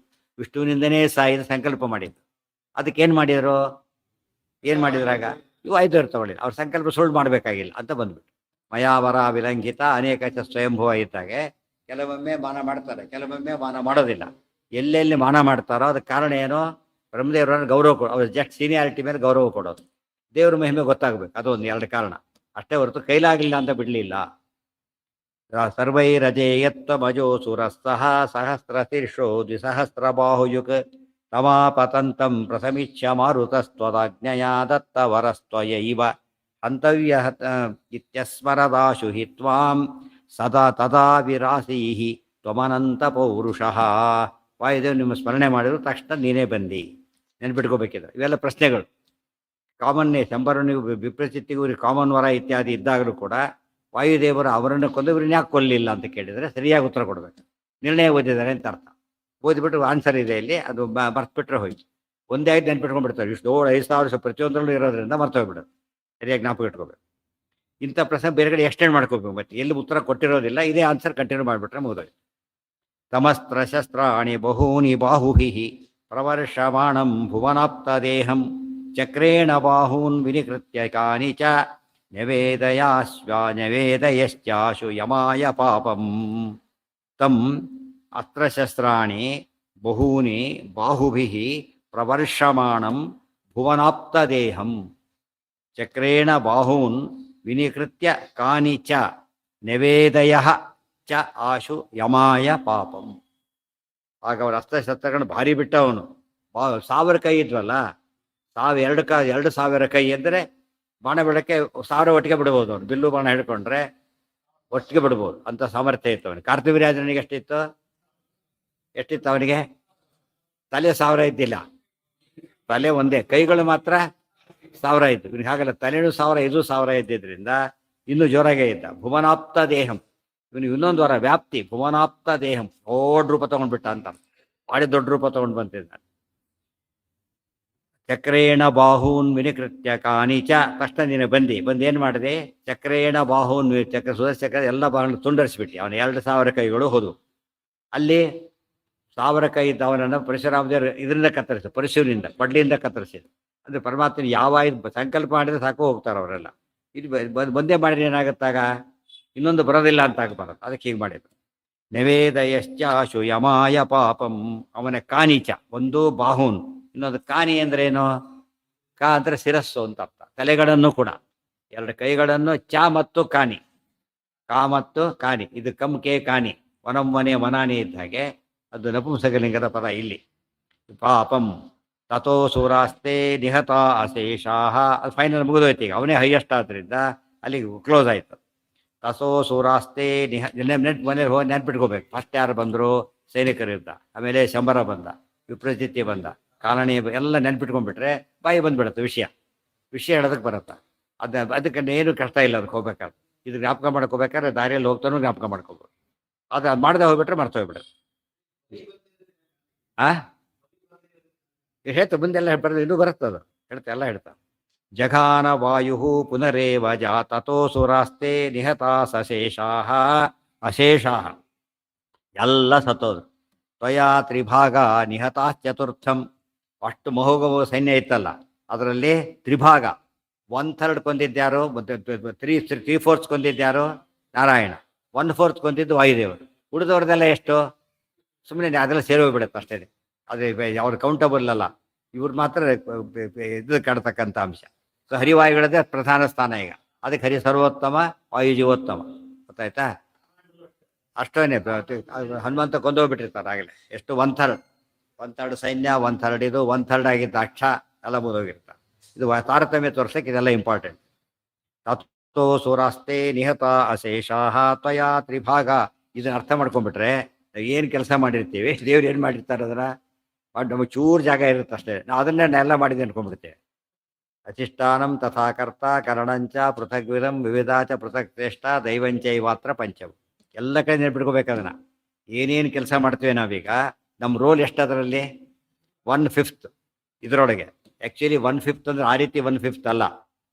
ವಿಷ್ಣುವಿನಿಂದನೇ ಸಾಯಿದ ಸಂಕಲ್ಪ ಮಾಡಿದ್ದು. ಅದಕ್ಕೇನು ಮಾಡಿದರು? ಏನು ಮಾಡಿದ್ರಾಗ? ಇವು ವಾಯುದೇವ್ರು ತಗೊಳ್ಳಿಲ್ಲ. ಅವ್ರ ಸಂಕಲ್ಪ ಸುಳ್ಳು ಮಾಡಬೇಕಾಗಿಲ್ಲ ಅಂತ ಬಂದ್ಬಿಟ್ಟು. ಮಯಾವರ ವಿಲಂಘಿತ ಅನೇಕ ಸ್ವಯಂಭವ ಇದ್ದಾಗೆ ಕೆಲವೊಮ್ಮೆ ಮಾನ ಮಾಡ್ತಾರೆ, ಕೆಲವೊಮ್ಮೆ ಮಾನ ಮಾಡೋದಿಲ್ಲ. ಎಲ್ಲೆಲ್ಲಿ ಮಾನ ಮಾಡ್ತಾರೋ ಅದಕ್ಕೆ ಕಾರಣ ಏನು? ಬ್ರಹ್ಮದೇವರನ್ನು ಗೌರವ ಕೊಡೋ, ಅವ್ರ ಜಸ್ಟ್ ಸೀನಿಯಾರಿಟಿ ಮೇಲೆ ಗೌರವ ಕೊಡೋದು. ದೇವ್ರ ಮಹಿಮೆ ಗೊತ್ತಾಗಬೇಕು, ಅದು ಒಂದು 2 ಕಾರಣ ಅಷ್ಟೇ ಹೊರತು ಕೈಲಾಗಲಿಲ್ಲ ಅಂತ ಬಿಡಲಿಲ್ಲ. ಸರ್ವೈರಜೇಯತ್ವಮಜೋಸುರಸ್ತಃ ಸಹಸ್ರಶೀರ್ಷೋ ದ್ವಿಸಹಸ್ರಬಾಹುಯುಕ್ ತಮಾಪತಂತಂ ಪ್ರಸಮಿಚ್ಯ ಮಾರುತಸ್ತ್ವದಾಜ್ಞಯಾ ದತ್ತವರಸ್ತ್ವಯೈವ ಹಂತವ್ಯ ಇತ್ಯಸ್ಮರದಾಶು ಹಿ ತ್ವಾಂ ಸದಾ ತದಾ ವಿರಾಸೀಃ ತ್ವಮನಂತ ಪೌರುಷಃ. ವಾಯುದೇವ್ ನಿಮ್ಮ ಸ್ಮರಣೆ ಮಾಡಿದ್ರು ತಕ್ಷಣ ನೀನೇ ಬಂದಿ. ನೆನ್ಪಿಟ್ಕೋಬೇಕಿದ್ರೆ ಇವೆಲ್ಲ ಪ್ರಶ್ನೆಗಳು ಕಾಮನ್ನೇ. ಶಂಬರನಿಗೂ ವಿಪ್ರಚಿತ್ತಿಗೂ ಕಾಮನ್ ವರ ಇತ್ಯಾದಿ ಇದ್ದಾಗಲೂ ಕೂಡ ವಾಯುದೇವರು ಅವರನ್ನು ಕೊಂದು ಇವ್ರನ್ನ ಯಾಕೆ ಕೊಲ್ಲಿಲ್ಲ ಅಂತ ಕೇಳಿದರೆ ಸರಿಯಾಗಿ ಉತ್ತರ ಕೊಡಬೇಕು. ನಿರ್ಣಯ ಓದಿದ್ದಾರೆ ಅಂತ ಅರ್ಥ. ಓದಿಬಿಟ್ಟು ಆನ್ಸರ್ ಇದೆ ಇಲ್ಲಿ, ಅದು ಮರ್ತ್ಬಿಟ್ರೆ ಹೋಯ್ತು. ಒಂದೇ ಆಯ್ತು ನೆನ್ಪಿಟ್ಕೊಂಡ್ಬಿಡ್ತಾರೆ. ಇಷ್ಟು 5,000 ಪ್ರತಿಯೊಂದರಲ್ಲೂ ಇರೋದ್ರಿಂದ ಮರ್ತೋಗ್ಬಿಡೋದು. ಸರಿಯಾಗಿ ಜ್ಞಾಪಕ ಇಟ್ಕೋಬೇಕು. ಇಂಥ ಪ್ರಶ್ನೆ ಬೇರೆ ಕಡೆ ಎಕ್ಸ್ಟೆಂಡ್ ಮಾಡ್ಕೋಬೇಕು. ಮತ್ತೆ ಎಲ್ಲಿ ಉತ್ತರ ಕೊಟ್ಟಿರೋದಿಲ್ಲ ಇದೇ ಆನ್ಸರ್ ಕಂಟಿನ್ಯೂ ಮಾಡಿಬಿಟ್ರೆ ಮುಗಿದೋಯ್ತು. ತಮಸ್ತ್ರಶಸ್ತ್ರಾಣಿ ಬಹೂನಿ ಬಾಹುಭಿಃ ಪ್ರವರ್ಷಮಾಣಂ ಭುವನಾಪ್ತದೇಹಂ ಚಕ್ರೇಣ ಬಾಹೂನ್ ವಿನಿಕೃತ್ಯ ಕಾನಿ ಚ ನ್ಯವೇದಯಶ್ಚಾಶು ಯಮಾಯ ಪಾಪಂ. ತಂ ಅಸ್ತ್ರಶಸ್ತ್ರಾಣಿ ಬಹೂನಿ ಬಾಹುಭಿಃ ಪ್ರವರ್ಷಮಾಣಂ ಭುವನಾಪ್ತದೇಹಂ ಚಕ್ರೇಣ ಬಾಹೂನ್ ವಿನಿಕೃತ್ಯ ಕಾನಿ ಚ ನ್ಯವೇದಯಃ ಚ ಆಶು ಯಮಾಯ ಪಾಪಂ. ಆಗ ಅವರ ಅಸ್ತ್ರಶಸ್ತ್ರಗಳನ್ನು ಭಾರಿ ಬಿಟ್ಟ ಅವನು. 1000 ಕೈ ಇದ್ವಲ್ಲ, 2,000 ಕೈ ಅಂದರೆ ಬಾಣ ಬಿಡಕ್ಕೆ 1000 ಒಟ್ಟಿಗೆ ಬಿಡ್ಬೋದು. ಅವನು ಬಿಲ್ಲು ಬಾಣ ಹಿಡ್ಕೊಂಡ್ರೆ ಒಟ್ಟಿಗೆ ಬಿಡ್ಬೋದು ಅಂತ ಸಾಮರ್ಥ್ಯ ಇತ್ತು ಅವನಿಗೆ. ಕಾರ್ತಿವೀರ್ಯಾರ್ಜುನಿಗೆ ಎಷ್ಟಿತ್ತು ಅವನಿಗೆ? ತಲೆ 1000 ಇದ್ದಿಲ್ಲ, ತಲೆ ಒಂದೇ, ಕೈಗಳು ಮಾತ್ರ 1000 ಇತ್ತು. ಇವನಿಗೆ ಹಾಗಲ್ಲ, ತಲೆನೂ 1000, ಇದು 1000 ಇದ್ದಿದ್ರಿಂದ ಇನ್ನೂ ಜೋರಾಗೇ ಇದ್ದ. ಭುವನಾಪ್ತ ದೇಹಂ, ಇವನು ಇನ್ನೊಂದು ವಾರ ವ್ಯಾಪ್ತಿ. ಭುವನಾಪ್ತ ದೇಹಂ, ದೊಡ್ಡ ರೂಪ ತಗೊಂಡ್ಬಿಟ್ಟ ಅಂತ, ಭಾರಿ ದೊಡ್ಡ ರೂಪ ತಗೊಂಡು ಬಂತಿದ್ದ. ಚಕ್ರೇಣ ಬಾಹೂನ್ ವಿನಿಕೃತ್ಯ ಕಾನಿಚ, ತಕ್ಷಣ ನೀನು ಬಂದೇನು ಮಾಡಿದೆ? ಚಕ್ರೇಣ ಬಾಹೂನ್, ಚಕ್ರ ಸುದರ್ಶಕ ಎಲ್ಲ ಬಾಹನ್ನು ತುಂಡರಿಸ್ಬಿಟ್ಟು ಅವನು 2,000 ಕೈಗಳು ಹೋದವು. ಅಲ್ಲಿ 1000 ಕೈ ಇದ್ದವನನ್ನು ಪರಶುರಾಮದೇವರು ಇದರಿಂದ ಕತ್ತರಿಸಿದ, ಪರಶುವಿನಿಂದ ಪಡ್ಲಿಯಿಂದ ಕತ್ತರಿಸಿದ. ಅಂದರೆ ಪರಮಾತ್ಮನ ಯಾವ ಸಂಕಲ್ಪ ಮಾಡಿದ್ರೆ ಸಾಕು ಹೋಗ್ತಾರೆ ಅವರೆಲ್ಲ. ಇದು ಬಂದೇ ಮಾಡಿದ್ರೆ ಏನಾಗುತ್ತಾಗ ಇನ್ನೊಂದು ಬರೋದಿಲ್ಲ ಅಂತ ಆಗಬಾರದು. ಅದಕ್ಕೆ ಹೀಗೆ ಮಾಡಿದ್ರು. ನವೇದಯಶ್ಚಾಶು ಯಮಾಯ ಪಾಪಂ. ಅವನ ಕಾನಿಚ, ಒಂದು ಬಾಹೂನ್, ಇನ್ನೊಂದು ಕಾನಿ ಅಂದ್ರೆ ಏನು? ಕಾ ಅಂದ್ರೆ ಶಿರಸ್ಸು ಅಂತ ಅರ್ಥ. ತಲೆಗಳನ್ನು ಕೂಡ 2 ಕೈಗಳನ್ನು ಚ ಮತ್ತು ಕಾನಿ, ಕಾ ಮತ್ತು ಕಾನಿ, ಇದು ಕಮ್ ಕೆ ಕಾನಿ, ವನಮ್ಮನೆ ವನಾನಿ ಇದ್ದ ಹಾಗೆ ಅದು ನಪುಂಸಕಲಿಂಗದ ಪದ ಇಲ್ಲಿ. ಪಾಪಂ ತಥೋ ಸುರಾಸ್ತೆ ನಿಹತ ಅಶೇಷಾಹ. ಅದು ಫೈನಲ್ ಮುಗಿದೋಯ್ತು. ಈಗ ಅವನೇ ಹೈಯೆಸ್ಟ್ ಆದ್ರಿಂದ ಅಲ್ಲಿಗೆ ಕ್ಲೋಸ್ ಆಯ್ತು. ತಥೋ ಸುರಾಸ್ತೆ ಮನೇಲಿ ಹೋಗಿ ನೆನ್ಪಿಟ್ಕೋಬೇಕು. ಫಸ್ಟ್ ಯಾರು ಬಂದರು? ಸೈನಿಕರಿದ್ದ, ಆಮೇಲೆ ಶಂಬರ ಬಂದ, ವಿಪ್ರಚಿತ್ತಿ ಬಂದ, ಕಾಲನಿ ಎಲ್ಲ ನೆನ್ಪಿಟ್ಕೊಂಡ್ಬಿಟ್ರೆ ಬಾಯಿ ಬಂದ್ಬಿಡುತ್ತೆ. ವಿಷಯ ಹೇಳೋದಕ್ಕೆ ಬರುತ್ತೆ. ಅದಕ್ಕೆ ಏನು ಕಷ್ಟ ಇಲ್ಲ ಅದಕ್ಕೆ ಹೋಗ್ಬೇಕಾದ್ರೆ. ಇದು ಜ್ಞಾಪಕ ಮಾಡ್ಕೋಬೇಕಾದ್ರೆ ದಾರಿಯಲ್ಲಿ ಹೋಗ್ತಾನೂ ಜ್ಞಾಪಕ ಮಾಡ್ಕೋಬೋದು. ಅದು ಮಾಡದೆ ಹೋಗ್ಬಿಟ್ರೆ ಮರ್ತೋಗ್ಬಿಡುತ್ತೆ. ಹೇಳ್ತಾ ಮುಂದೆಲ್ಲ ಬರೋದು ಇನ್ನೂ ಬರುತ್ತೆ. ಅದು ಎಲ್ಲ ಹೇಳ್ತಾ ಜಘಾನ ವಾಯು ಪುನರೇವ ಜಾತೋ ಸುರಾಸ್ತೆ ನಿಹತ ಸಶೇಷಾಹ. ಅಶೇಷಾಹ ಎಲ್ಲ ಸತ್ತೋದು. ತ್ವಯಾ ತ್ರಿಭಾಗ ನಿಹತಾಶ್ಚತುರ್ಥಂ. ಅಷ್ಟು ಮಹೋಗವ ಸೈನ್ಯ ಇತ್ತಲ್ಲ, ಅದರಲ್ಲಿ ತ್ರಿಭಾಗ, 1/3 ಕೊಂದಿದ್ದ್ಯಾರು? 3/4 ಕೊಂದಿದ್ದ್ಯಾರು? ನಾರಾಯಣ. 1/4 ಕೊಂದಿದ್ದು ವಾಯುದೇವರು. ಉಳಿದವ್ರದೆಲ್ಲ ಎಷ್ಟು? ಸುಮ್ಮನೆ ಅದೆಲ್ಲ ಸೇರೋಗ್ಬಿಡುತ್ತೆ ಅಷ್ಟೇ. ಅದೇ ಅವ್ರು ಕೌಂಟಬಲ್ ಅಲ್ಲ. ಇವ್ರು ಮಾತ್ರ ಇದು ಕಾಡ್ತಕ್ಕಂಥ ಅಂಶ. ಸೊ ಹರಿವಾಯುಗಳದೇ ಪ್ರಧಾನ ಸ್ಥಾನ ಈಗ. ಅದಕ್ಕೆ ಹರಿ ಸರ್ವೋತ್ತಮ, ವಾಯು ಜೀವೋತ್ತಮ. ಗೊತ್ತಾಯ್ತಾ? ಅಷ್ಟೇನೆ. ಹನುಮಂತ ಕೊಂದೋಗ್ಬಿಟ್ಟಿರ್ತಾರೆ ಆಗಲೇ. ಎಷ್ಟು? 1/3 ಸೈನ್ಯ, 1/3 ಇದು, 1/3 ಆಗಿದ್ದ ಅಕ್ಷ ಎಲ್ಲ ಮುಗಿದೋಗಿರ್ತಾರೆ. ಇದು ತಾರತಮ್ಯ ತೋರ್ಸಕ್ಕೆ ಇದೆಲ್ಲ ಇಂಪಾರ್ಟೆಂಟ್. ತತ್ವೋ ಸುರಾಸ್ತೆ ನಿಹತ ಅಶೇಷಾಹ ತ್ವಯಾ ತ್ರಿಭಾಗ. ಇದನ್ನ ಅರ್ಥ ಮಾಡ್ಕೊಂಡ್ಬಿಟ್ರೆ ಏನು ಕೆಲಸ ಮಾಡಿರ್ತೀವಿ, ದೇವ್ರು ಏನು ಮಾಡಿರ್ತಾರೆ ಅದನ್ನ ನಮಗೆ ಚೂರು ಜಾಗ ಇರುತ್ತೆ ಅಷ್ಟೇ. ನಾವು ಅದನ್ನೇ ಎಲ್ಲ ಮಾಡಿದೆ ಅನ್ಕೊಂಡ್ಬಿಡ್ತೇವೆ. ಅಧಿಷ್ಠಾನಂ ತಥಾ ಕರ್ತ ಕರಣಂಚ ಪೃಥಗ್ವಿಧಂ ವಿವಿಧಾಚ ಪೃಥಕ್ ಶ್ರೇಷ್ಠ ದೈವಂಚೈವಾತ್ರ ಪಂಚಮ್. ಎಲ್ಲ ಕಡೆ ನೆನ್ಪಿಟ್ಕೋಬೇಕು ಅದನ್ನ. ಏನೇನು ಕೆಲಸ ಮಾಡ್ತೀವಿ ನಾವೀಗ, ನಮ್ಮ ರೋಲ್ ಎಷ್ಟು ಅದರಲ್ಲಿ? 1/5 ಇದರೊಳಗೆ. ಆ್ಯಕ್ಚುಲಿ 1/5 ಅಂದರೆ ಆ ರೀತಿ 1/5 ಅಲ್ಲ,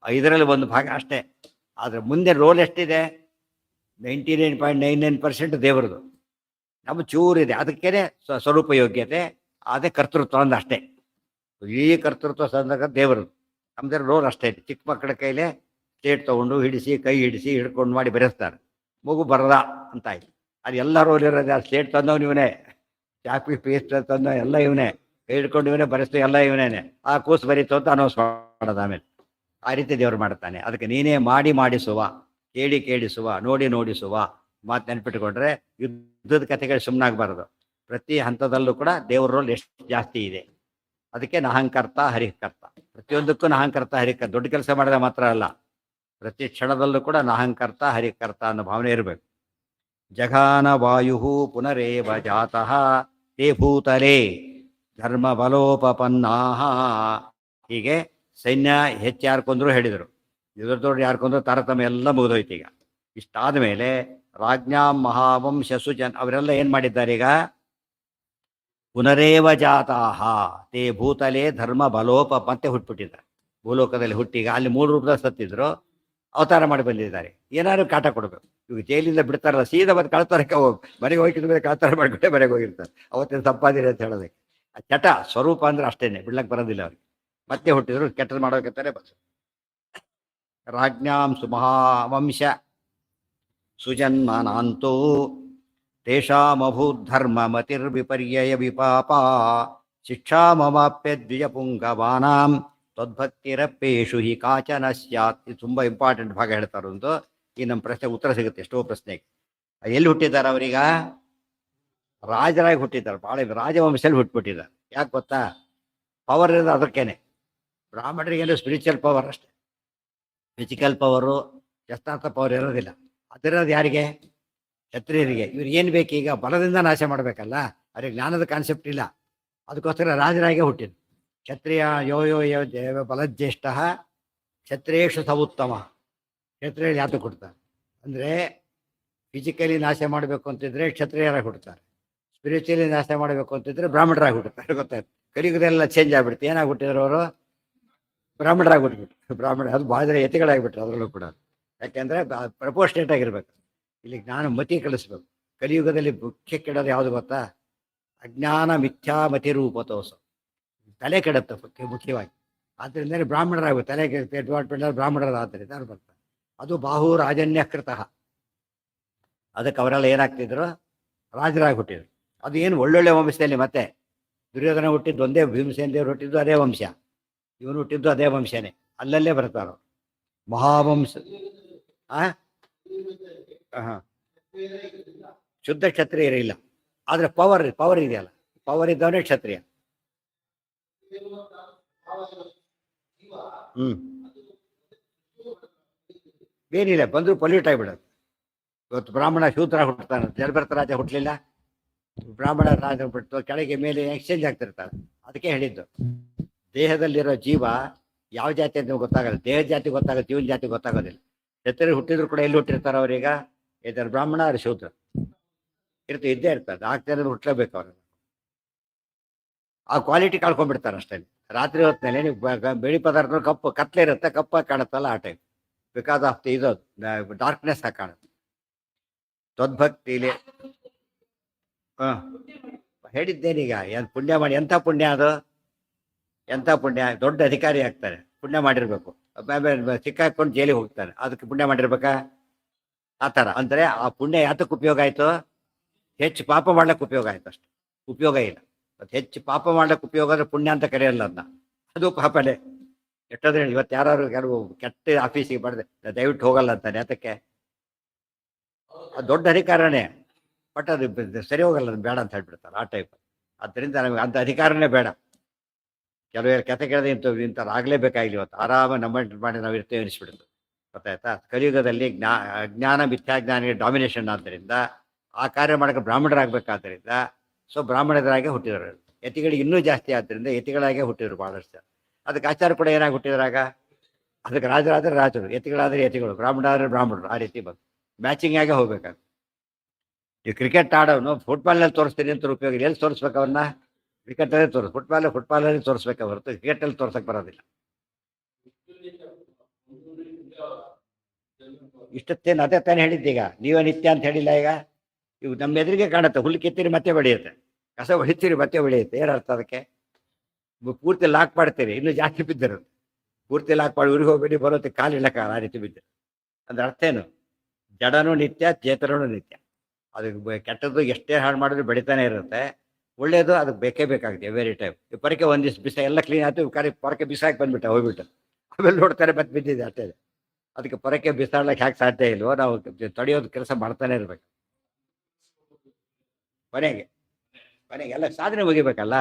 5ರಲ್ಲಿ 1 ಭಾಗ ಅಷ್ಟೇ. ಆದರೆ ಮುಂದೆ ರೋಲ್ ಎಷ್ಟಿದೆ? 99.99% ದೇವರದು. ನಮ್ಮ ಚೂರಿದೆ. ಅದಕ್ಕೇನೆ ಸ್ವರೂಪ ಯೋಗ್ಯತೆ, ಅದೇ ಕರ್ತೃತ್ವ ಅಂದ ಅಷ್ಟೇ. ಈ ಕರ್ತೃತ್ವ ಸಂದಾಗ ದೇವರದು. ನಮ್ಮದೇ ರೋಲ್ ಅಷ್ಟೇ. ಚಿಕ್ಕ ಮಕ್ಕಳ ಕೈಲೇ ಸ್ಲೇಟ್ ತೊಗೊಂಡು ಕೈ ಹಿಡಿಸಿ ಹಿಡ್ಕೊಂಡು ಮಾಡಿ ಬರೆಸ್ತಾರೆ. ಮಗು ಬರದ ಅಂತ ಆಯ್ತು. ಅದು ಎಲ್ಲ ರೋಲ್ ಇರೋದು. ಆ ಸ್ಲೇಟ್ ತಂದವನು ಇವನೇ, ಚಾಪಿ ಪೇಸ್ಟ್ ತಂದ ಎಲ್ಲ ಇವನೇ, ಕೈ ಹಿಡ್ಕೊಂಡು ಇವನೇ ಬರೆಸ್ತು ಎಲ್ಲ ಇವನೇನೆ. ಆ ಕೂಸು ಬರೀತು ಅಂತ ಅನೌನ್ಸ್ ಮಾಡೋದು ಆಮೇಲೆ. ಆ ರೀತಿ ದೇವರು ಮಾಡ್ತಾನೆ. ಅದಕ್ಕೆ ನೀನೇ ಮಾಡಿಸುವ, ಕೇಳಿಸುವ, ನೋಡಿಸುವ, ಮಾತು ನೆನ್ಪಿಟ್ಕೊಂಡ್ರೆ ಯುದ್ಧದ ಕಥೆಗಳು ಸುಮ್ಮನಾಗಬಾರದು. ಪ್ರತಿ ಹಂತದಲ್ಲೂ ಕೂಡ ದೇವ್ರ ರೋಲ್ ಎಷ್ಟು ಜಾಸ್ತಿ ಇದೆ. ಅದಕ್ಕೆ ನಹಂಕರ್ತ ಹರಿಕರ್ತ. ಪ್ರತಿಯೊಂದಕ್ಕೂ ನಹಂಕರ್ತ ಹರಿಕರ್ತ. ದೊಡ್ಡ ಕೆಲಸ ಮಾಡಿದ್ರೆ ಮಾತ್ರ ಅಲ್ಲ, ಪ್ರತಿ ಕ್ಷಣದಲ್ಲೂ ಕೂಡ ನಹಂಕರ್ತ ಹರಿಕರ್ತ ಅನ್ನೋ ಭಾವನೆ ಇರಬೇಕು. ಜಘಾನ ವಾಯು ಪುನರೇವ ಜಾತಃ ತೇ ಭೂತಲೇ ಧರ್ಮ ಬಲೋಪಪನ್ನಾ. ಹೀಗೆ ಸೈನ್ಯ ಹೆಚ್ಚು ಯಾರು ಕೊಂದ್ರು ಹೇಳಿದರು, ಎದುರು ಯಾರು ಕೊಂದ್ರು ತಾರತಮ್ಯ ಎಲ್ಲ ಮುಗಿದೋಯ್ತು. ಈಗ ಇಷ್ಟಾದ ಮೇಲೆ ರಾಜ್ಞಾಂ ಮಹಾವಂಶ ಸುಜನ್ ಅವರೆಲ್ಲ ಏನು ಮಾಡಿದ್ದಾರೆ? ಈಗ ಪುನರೇವ ಜಾತಾಹ ತೇ ಭೂತಲೇ ಧರ್ಮ ಬಲೋಪ ಮತ್ತೆ ಹುಟ್ಟುಬಿಟ್ಟಿದ್ದಾರೆ. ಭೂಲೋಕದಲ್ಲಿ ಹುಟ್ಟೀಗ ಅಲ್ಲಿ 3 ರೂಪದಲ್ಲಿ ಸತ್ತಿದ್ರು, ಅವತಾರ ಮಾಡಿ ಬಂದಿದ್ದಾರೆ. ಏನಾದ್ರು ಕಾಟ ಕೊಡಬೇಕು. ಇವಾಗ ಜೈಲಿಂದ ಬಿಡ್ತಾರಲ್ಲ, ಸೀದಾ ಬಂದು ಕಳ್ತಾರಕ್ಕೆ ಮನೆಗೆ ಹೋಗಿದ ಮೇಲೆ ಕಳ್ತಾರ ಮಾಡ್ಕೊಂಡೆ ಮನೆಗೆ ಹೋಗಿರ್ತಾರೆ. ಅವತ್ತಿನ ಸಂಪಾದನೆ ಅಂತ ಹೇಳೋದಕ್ಕೆ ಆ ಚಟ ಸ್ವರೂಪ ಅಂದ್ರೆ ಅಷ್ಟೇನೆ, ಬಿಡ್ಲಕ್ಕೆ ಬರೋದಿಲ್ಲ ಅವ್ರಿಗೆ. ಮತ್ತೆ ಹುಟ್ಟಿದ್ರು ಕೆಟ್ಟದ್ದು ಮಾಡೋಕತ್ತಾರೆ ಬಸ್. ರಾಜ್ಞಾಂ ಸುಮಹಾವಂಶ ಸುಜನ್ಮನಾಂತೋ ತೇಷಾಮಭೂದ್ಧರ್ಮ ಮತಿರ್ವಿಪರ್ಯಯ ವಿಪಾಪ ಶಿಕ್ಷಾಮವಾಪ್ಯ ದ್ವಿಜಪುಂಗವಾನಾಂ ತದ್ಭಕ್ತಿರಪ್ಪೇಶು ಹಿ ಕಾಚನ ಸ್ಯಾತ್. ಇದು ತುಂಬ ಇಂಪಾರ್ಟೆಂಟ್ ಭಾಗ ಹೇಳ್ತಾರೊಂದು. ಈ ನಮ್ಮ ಪ್ರಶ್ನೆಗೆ ಉತ್ತರ ಸಿಗುತ್ತೆ ಎಷ್ಟೋ ಪ್ರಶ್ನೆಗೆ. ಎಲ್ಲಿ ಹುಟ್ಟಿದ್ದಾರೆ ಅವರೀಗ? ರಾಜರಾಗಿ ಹುಟ್ಟಿದ್ದಾರೆ. ಭಾಳ ರಾಜವಂಶದಲ್ಲಿ ಹುಟ್ಟುಬಿಟ್ಟಿದ್ದಾರೆ. ಯಾಕೆ ಗೊತ್ತಾ? ಪವರ್ ಇರೋದು ಅದಕ್ಕೇನೆ. ಬ್ರಾಹ್ಮಣರಿಗೇನು ಸ್ಪಿರಿಚುವಲ್ ಪವರ್ ಅಷ್ಟೇ, ಫಿಸಿಕಲ್ ಪವರು ಶಸ್ತ್ರಾಸ್ತ್ರ ಪವರ್ ಇರೋದಿಲ್ಲ. ಅದಿರೋದು ಯಾರಿಗೆ? ಕ್ಷತ್ರಿಯರಿಗೆ. ಇವ್ರಿಗೆ ಏನು ಬೇಕು? ಈಗ ಬಲದಿಂದ ನಾಶ ಮಾಡಬೇಕಲ್ಲ, ಅವ್ರಿಗೆ ಜ್ಞಾನದ ಕಾನ್ಸೆಪ್ಟ್ ಇಲ್ಲ. ಅದಕ್ಕೋಸ್ಕರ ರಾಜರಾಗೆ ಹುಟ್ಟಿದ್ದು. ಕ್ಷತ್ರಿಯ ಯೋ ಯೋ ಯೋ ದೇವ ಬಲಜ್ಯೇಷ್ಠ ಕ್ಷತ್ರಿಯೇಷು ಸವುತ್ತಮ. ಕ್ಷತ್ರಿಯರು ಯಾತು ಕೊಡ್ತಾರೆ ಅಂದರೆ, ಫಿಸಿಕಲಿ ನಾಶ ಮಾಡಬೇಕು ಅಂತಿದ್ರೆ ಕ್ಷತ್ರಿಯರಾಗಿ ಹುಡ್ತಾರೆ, ಸ್ಪಿರಿಚುವಲಿ ನಾಶ ಮಾಡಬೇಕು ಅಂತಿದ್ರೆ ಬ್ರಾಹ್ಮಣರಾಗಿ ಹುಟ್ಟುತ್ತಾರೆ. ಗೊತ್ತಾಯ್ತು? ಕಲಿಯುಗದೆಲ್ಲ ಚೇಂಜ್ ಆಗಿಬಿಡ್ತು. ಏನಾಗಿ ಹುಟ್ಟಿದ್ರು ಅವರು? ಬ್ರಾಹ್ಮಣರಾಗಿ ಹುಟ್ಟುಬಿಟ್ರು. ಬ್ರಾಹ್ಮಣ ಅದು ಭಾಳ ಯತಿಗಳಾಗಿಬಿಟ್ರು ಅದರಲ್ಲೂ ಕೂಡ. ಯಾಕೆಂದರೆ ಪ್ರಪೋಸ್ಟೇಟ್ ಆಗಿರ್ಬೇಕು. ಇಲ್ಲಿ ಜ್ಞಾನ ಮತಿ ಕಲಿಸ್ಬೇಕು. ಕಲಿಯುಗದಲ್ಲಿ ಮುಖ್ಯ ಕೆಡೋದು ಯಾವುದು ಗೊತ್ತಾ? ಅಜ್ಞಾನ ಮಿಥ್ಯಾ ಮತಿ ರೂಪತೋಸ. ತಲೆ ಕೆಡುತ್ತೆ ಮುಖ್ಯವಾಗಿ. ಆದ್ದರಿಂದ ಬ್ರಾಹ್ಮಣರಾಗಬೇಕು. ತಲೆ ಡಿಪಾರ್ಟ್ಮೆಂಟ್ ಬ್ರಾಹ್ಮಣರ ಆದ್ದರಿಂದ ಅವ್ರು ಬರ್ತಾರೆ. ಅದು ಬಾಹು ರಾಜನ್ಯಕೃತ. ಅದಕ್ಕೆ ಅವರೆಲ್ಲ ಏನಾಗ್ತಿದ್ರು? ರಾಜರಾಗಿ ಹುಟ್ಟಿದ್ರು. ಅದು ಏನು ಒಳ್ಳೊಳ್ಳೆ ವಂಶದಲ್ಲಿ. ಮತ್ತೆ ದುರ್ಯೋಧನ ಹುಟ್ಟಿದ್ದು ಒಂದೇ, ಭೀಮಸೇನ ದೇವರು ಹುಟ್ಟಿದ್ದು ಅದೇ ವಂಶ, ಇವನು ಹುಟ್ಟಿದ್ದು ಅದೇ ವಂಶನೇ. ಅಲ್ಲಲ್ಲೇ ಬರ್ತಾರೋ ಮಹಾವಂಶ. ಹಾಂ, ಶುದ್ಧ ಕ್ಷತ್ರಿಯರಿಲ್ಲ. ಆದರೆ ಪವರ್ ಇದೆಯಲ್ಲ, ಪವರ್ ಇದ್ದವನೇ ಕ್ಷತ್ರಿಯ. ಏನಿಲ್ಲ, ಬಂದರೂ ಪೊಲ್ಯೂಟ್ ಆಗಿಬಿಡೋದು. ಇವತ್ತು ಬ್ರಾಹ್ಮಣ ಶೂದ್ರ ಹುಟ್ಟುತ್ತಾನೆ, ಜಲಭರತ ರಾಜ ಹುಟ್ಟಲಿಲ್ಲ. ಬ್ರಾಹ್ಮಣ ರಾಜ ಬಿಟ್ಟು ಕೆಳಗೆ ಮೇಲೆ ಎಕ್ಸ್ಚೇಂಜ್ ಆಗ್ತಿರ್ತಾರೆ. ಅದಕ್ಕೆ ಹೇಳಿದ್ದು, ದೇಹದಲ್ಲಿರೋ ಜೀವ ಯಾವ ಜಾತಿ ಅಂತ ಗೊತ್ತಾಗಲ್ಲ. ದೇಹ ಜಾತಿ ಗೊತ್ತಾಗುತ್ತೆ, ಜೀವನ ಜಾತಿ ಗೊತ್ತಾಗೋದಿಲ್ಲ. ಕ್ಷತ್ರಿಯರು ಹುಟ್ಟಿದ್ರು ಕೂಡ ಎಲ್ಲಿ ಹುಟ್ಟಿರ್ತಾರೆ ಅವರೀಗ? ಇದರ ಬ್ರಾಹ್ಮಣ ಅವ್ರ ಶೂದ್ರ ಇದ್ದೇ ಇರ್ತದೆ. ಆಗ್ತಿರೋದು ಹುಟ್ಟಲೇಬೇಕು ಅವ್ರನ್ನ. ಆ ಕ್ವಾಲಿಟಿ ಕಳ್ಕೊಂಡ್ಬಿಡ್ತಾರೆ ಅಷ್ಟೇ. ರಾತ್ರಿ ಹೊತ್ತಿನಲ್ಲಿ ನೀವು ಬೆಳಿ ಪದಾರ್ಥ ಕಪ್ಪು ಕತ್ಲೆ ಇರುತ್ತೆ, ಕಪ್ಪಾಗಿ ಕಾಣುತ್ತಲ್ಲ ಆ ಟೈಪ್. ಬಿಕಾಸ್ ಆಫ್ ಇದು ಡಾರ್ಕ್ನೆಸ್ ಆಗಿ ಕಾಣುತ್ತೆ. ತದ್ಭಕ್ತಿಲಿ ಹೇಳಿದ್ದೇನೀಗ. ಏನು ಪುಣ್ಯ ಮಾಡಿ, ಎಂಥ ಪುಣ್ಯ ಅದು? ಎಂಥ ಪುಣ್ಯ! ದೊಡ್ಡ ಅಧಿಕಾರಿ ಆಗ್ತಾರೆ, ಪುಣ್ಯ ಮಾಡಿರ್ಬೇಕು. ಸಿಕ್ಕಾಕೊಂಡು ಜೈಲಿಗೆ ಹೋಗ್ತಾನೆ, ಅದಕ್ಕೆ ಪುಣ್ಯ ಮಾಡಿರ್ಬೇಕಾ? ಆ ಥರ ಅಂದರೆ ಆ ಪುಣ್ಯ ಯಾತಕ್ಕೆ ಉಪಯೋಗ ಆಯಿತು? ಹೆಚ್ಚು ಪಾಪ ಮಾಡ್ಲಿಕ್ಕೆ ಉಪಯೋಗ ಆಯ್ತು ಅಷ್ಟೆ, ಉಪಯೋಗ ಇಲ್ಲ. ಅದು ಹೆಚ್ಚು ಪಾಪ ಮಾಡ್ಲಿಕ್ಕೆ ಉಪಯೋಗ ಅಂದರೆ ಪುಣ್ಯ ಅಂತ ಕರೆಯಲ್ಲ ಅದನ್ನ. ಅದು ಪಾಪನೇ. ಎಷ್ಟೋದ್ರೆ ಇವತ್ತು ಯಾರು ಕೆಲವು ಕೆಟ್ಟ ಆಫೀಸಿಗೆ ಬಡ್ದೆ ದಯವಿಟ್ಟು ಹೋಗಲ್ಲ ಅಂತಾನೆ. ಅದಕ್ಕೆ ಅದು ದೊಡ್ಡ ಅಧಿಕಾರನೇ, ಬಟ್ ಅದು ಸರಿ ಹೋಗಲ್ಲ, ಅದು ಬೇಡ ಅಂತ ಹೇಳ್ಬಿಡ್ತಾರೆ ಆ ಟೈಪ್. ಆದ್ದರಿಂದ ನಮಗೆ ಅಂಥ ಅಧಿಕಾರನೇ ಬೇಡ. ಕೆಲವರು ಕತೆ ಕೇಳದೆ ಇಂಥವ್ರು ಆಗಲೇಬೇಕಾಗಿಲ್ಲ. ಇವತ್ತು ಆರಾಮ ನಮ್ಮ ಮಾಡಿ ನಾವು ಇರ್ತೇವೆ ಅನಿಸ್ಬಿಡುತ್ತೆ. ಗೊತ್ತಾಯ್ತಾ? ಕಲಿಯುಗದಲ್ಲಿ ಅಜ್ಞಾನ ಮಿಥ್ಯಾಜ್ಞಾನಿಗೆ ಡಾಮಿನೇಷನ್ ಆದ್ದರಿಂದ ಆ ಕಾರ್ಯ ಮಾಡೋಕ್ಕೆ ಬ್ರಾಹ್ಮಣರಾಗಬೇಕಾದ್ದರಿಂದ ಬ್ರಾಹ್ಮಣರಾಗೆ ಹುಟ್ಟಿದ್ರು. ಯತಿಗಳಿಗೆ ಇನ್ನೂ ಜಾಸ್ತಿ ಆದ್ದರಿಂದ ಯತಿಗಳಾಗೆ ಹುಟ್ಟಿದ್ರು ಭಾಳಷ್ಟು. ಅದಕ್ಕೆ ಆಚಾರ ಕೂಡ ಏನಾಗಿ ಹುಟ್ಟಿದ್ರಾಗ? ಅದಕ್ಕೆ ರಾಜರಾದರೆ ರಾಜರು, ಯತಿಗಳಾದರೆ ಯತಿಗಳು, ಬ್ರಾಹ್ಮಣ ಆದರೆ ಬ್ರಾಹ್ಮಣರು. ಆ ರೀತಿ ಬಂದು ಮ್ಯಾಚಿಂಗ್ ಆಗೇ ಹೋಗ್ಬೇಕಾಗ. ಈ ಕ್ರಿಕೆಟ್ ಆಡೋನು ಫುಟ್ಬಾಲ್ನಲ್ಲಿ ತೋರಿಸ್ತೀನಿ ಅಂತ ಉಪಯೋಗ ಎಲ್ಲಿ ತೋರಿಸ್ಬೇಕು ಅವನ್ನ? ಕ್ರಿಕೆಟಲ್ಲೇ ಫುಟ್ಬಾಲಲ್ಲಿ ತೋರಿಸ್ಬೇಕೆ ಹೊರತು ಕ್ರಿಕೆಟಲ್ಲಿ ತೋರ್ಸಕ್ಕೆ ಬರೋದಿಲ್ಲ. ಇಷ್ಟತ್ತೇನು ಅದೇ ತಾನೇ ಹೇಳಿದ್ದೀಗ, ನೀವೇ ನಿತ್ಯ ಅಂತ ಹೇಳಿಲ್ಲ. ಈಗ ಇವು ನಮ್ಮ ಎದುರಿಗೆ ಕಾಣುತ್ತೆ. ಹುಲ್ಲು ಕಿತ್ತೀರಿ ಮತ್ತೆ ಬೆಳೆಯುತ್ತೆ, ಕಸ ಹೊಡಿತೀರಿ ಮತ್ತೆ ಬೆಳೆಯುತ್ತೆ. ಏನರ್ಥ ಅದಕ್ಕೆ? ಪೂರ್ತಿ ಲಾಕ್ ಮಾಡ್ತೀರಿ, ಇನ್ನೂ ಜಾಸ್ತಿ ಬಿದ್ದಿರುತ್ತೆ. ಪೂರ್ತಿ ಲಾಕ್ ಮಾಡಿ ಊರಿಗೆ ಹೋಗ್ಬೇಡಿ, ಬರುತ್ತೆ ಕಾಲು ಇಲ್ಲಕ್ಕಾಗಲ್ಲ, ಆ ರೀತಿ ಬಿದ್ದರು. ಅಂದ್ರೆ ಅರ್ಥ ಏನು? ಜಡನೂ ನಿತ್ಯ, ಚೇತನೂ ನಿತ್ಯ. ಅದಕ್ಕೆ ಕೆಟ್ಟದ್ದು ಎಷ್ಟೇ ಹಾಳು ಮಾಡಿದ್ರು ಬೆಳಿತಾನೆ ಇರುತ್ತೆ. ಒಳ್ಳೇದು ಅದಕ್ಕೆ ಬೇಕೇ ಬೇಕಾಗುತ್ತೆ ಎವ್ರಿ ಟೈಮ್. ಈ ಪೊರಕೆ ಒಂದು ದಿವಸ ಬಿಸ ಎಲ್ಲ ಕ್ಲೀನ್ ಆಯ್ತು, ಪೊರಕೆ ಬಿಸಾಕಿ ಬಂದ್ಬಿಟ್ಟೆ ಹೋಗ್ಬಿಟ್ಟು, ಆಮೇಲೆ ನೋಡ್ತಾರೆ ಮತ್ತೆ ಬಿದ್ದಿದೆ ಅಷ್ಟೇ. ಅದಕ್ಕೆ ಪೊರಕೆ ಬಿಸಾಡ್ಲಿಕ್ಕೆ ಯಾಕೆ ಸಾಧ್ಯ ಇಲ್ವೋ, ನಾವು ತಡೆಯೋದು ಕೆಲಸ ಮಾಡ್ತಾನೆ ಇರ್ಬೇಕು. ಕೊನೆಗೆ ಕೊನೆಗೆ ಎಲ್ಲ ಸಾಧನೆ ಮುಗಿಬೇಕಲ್ಲ.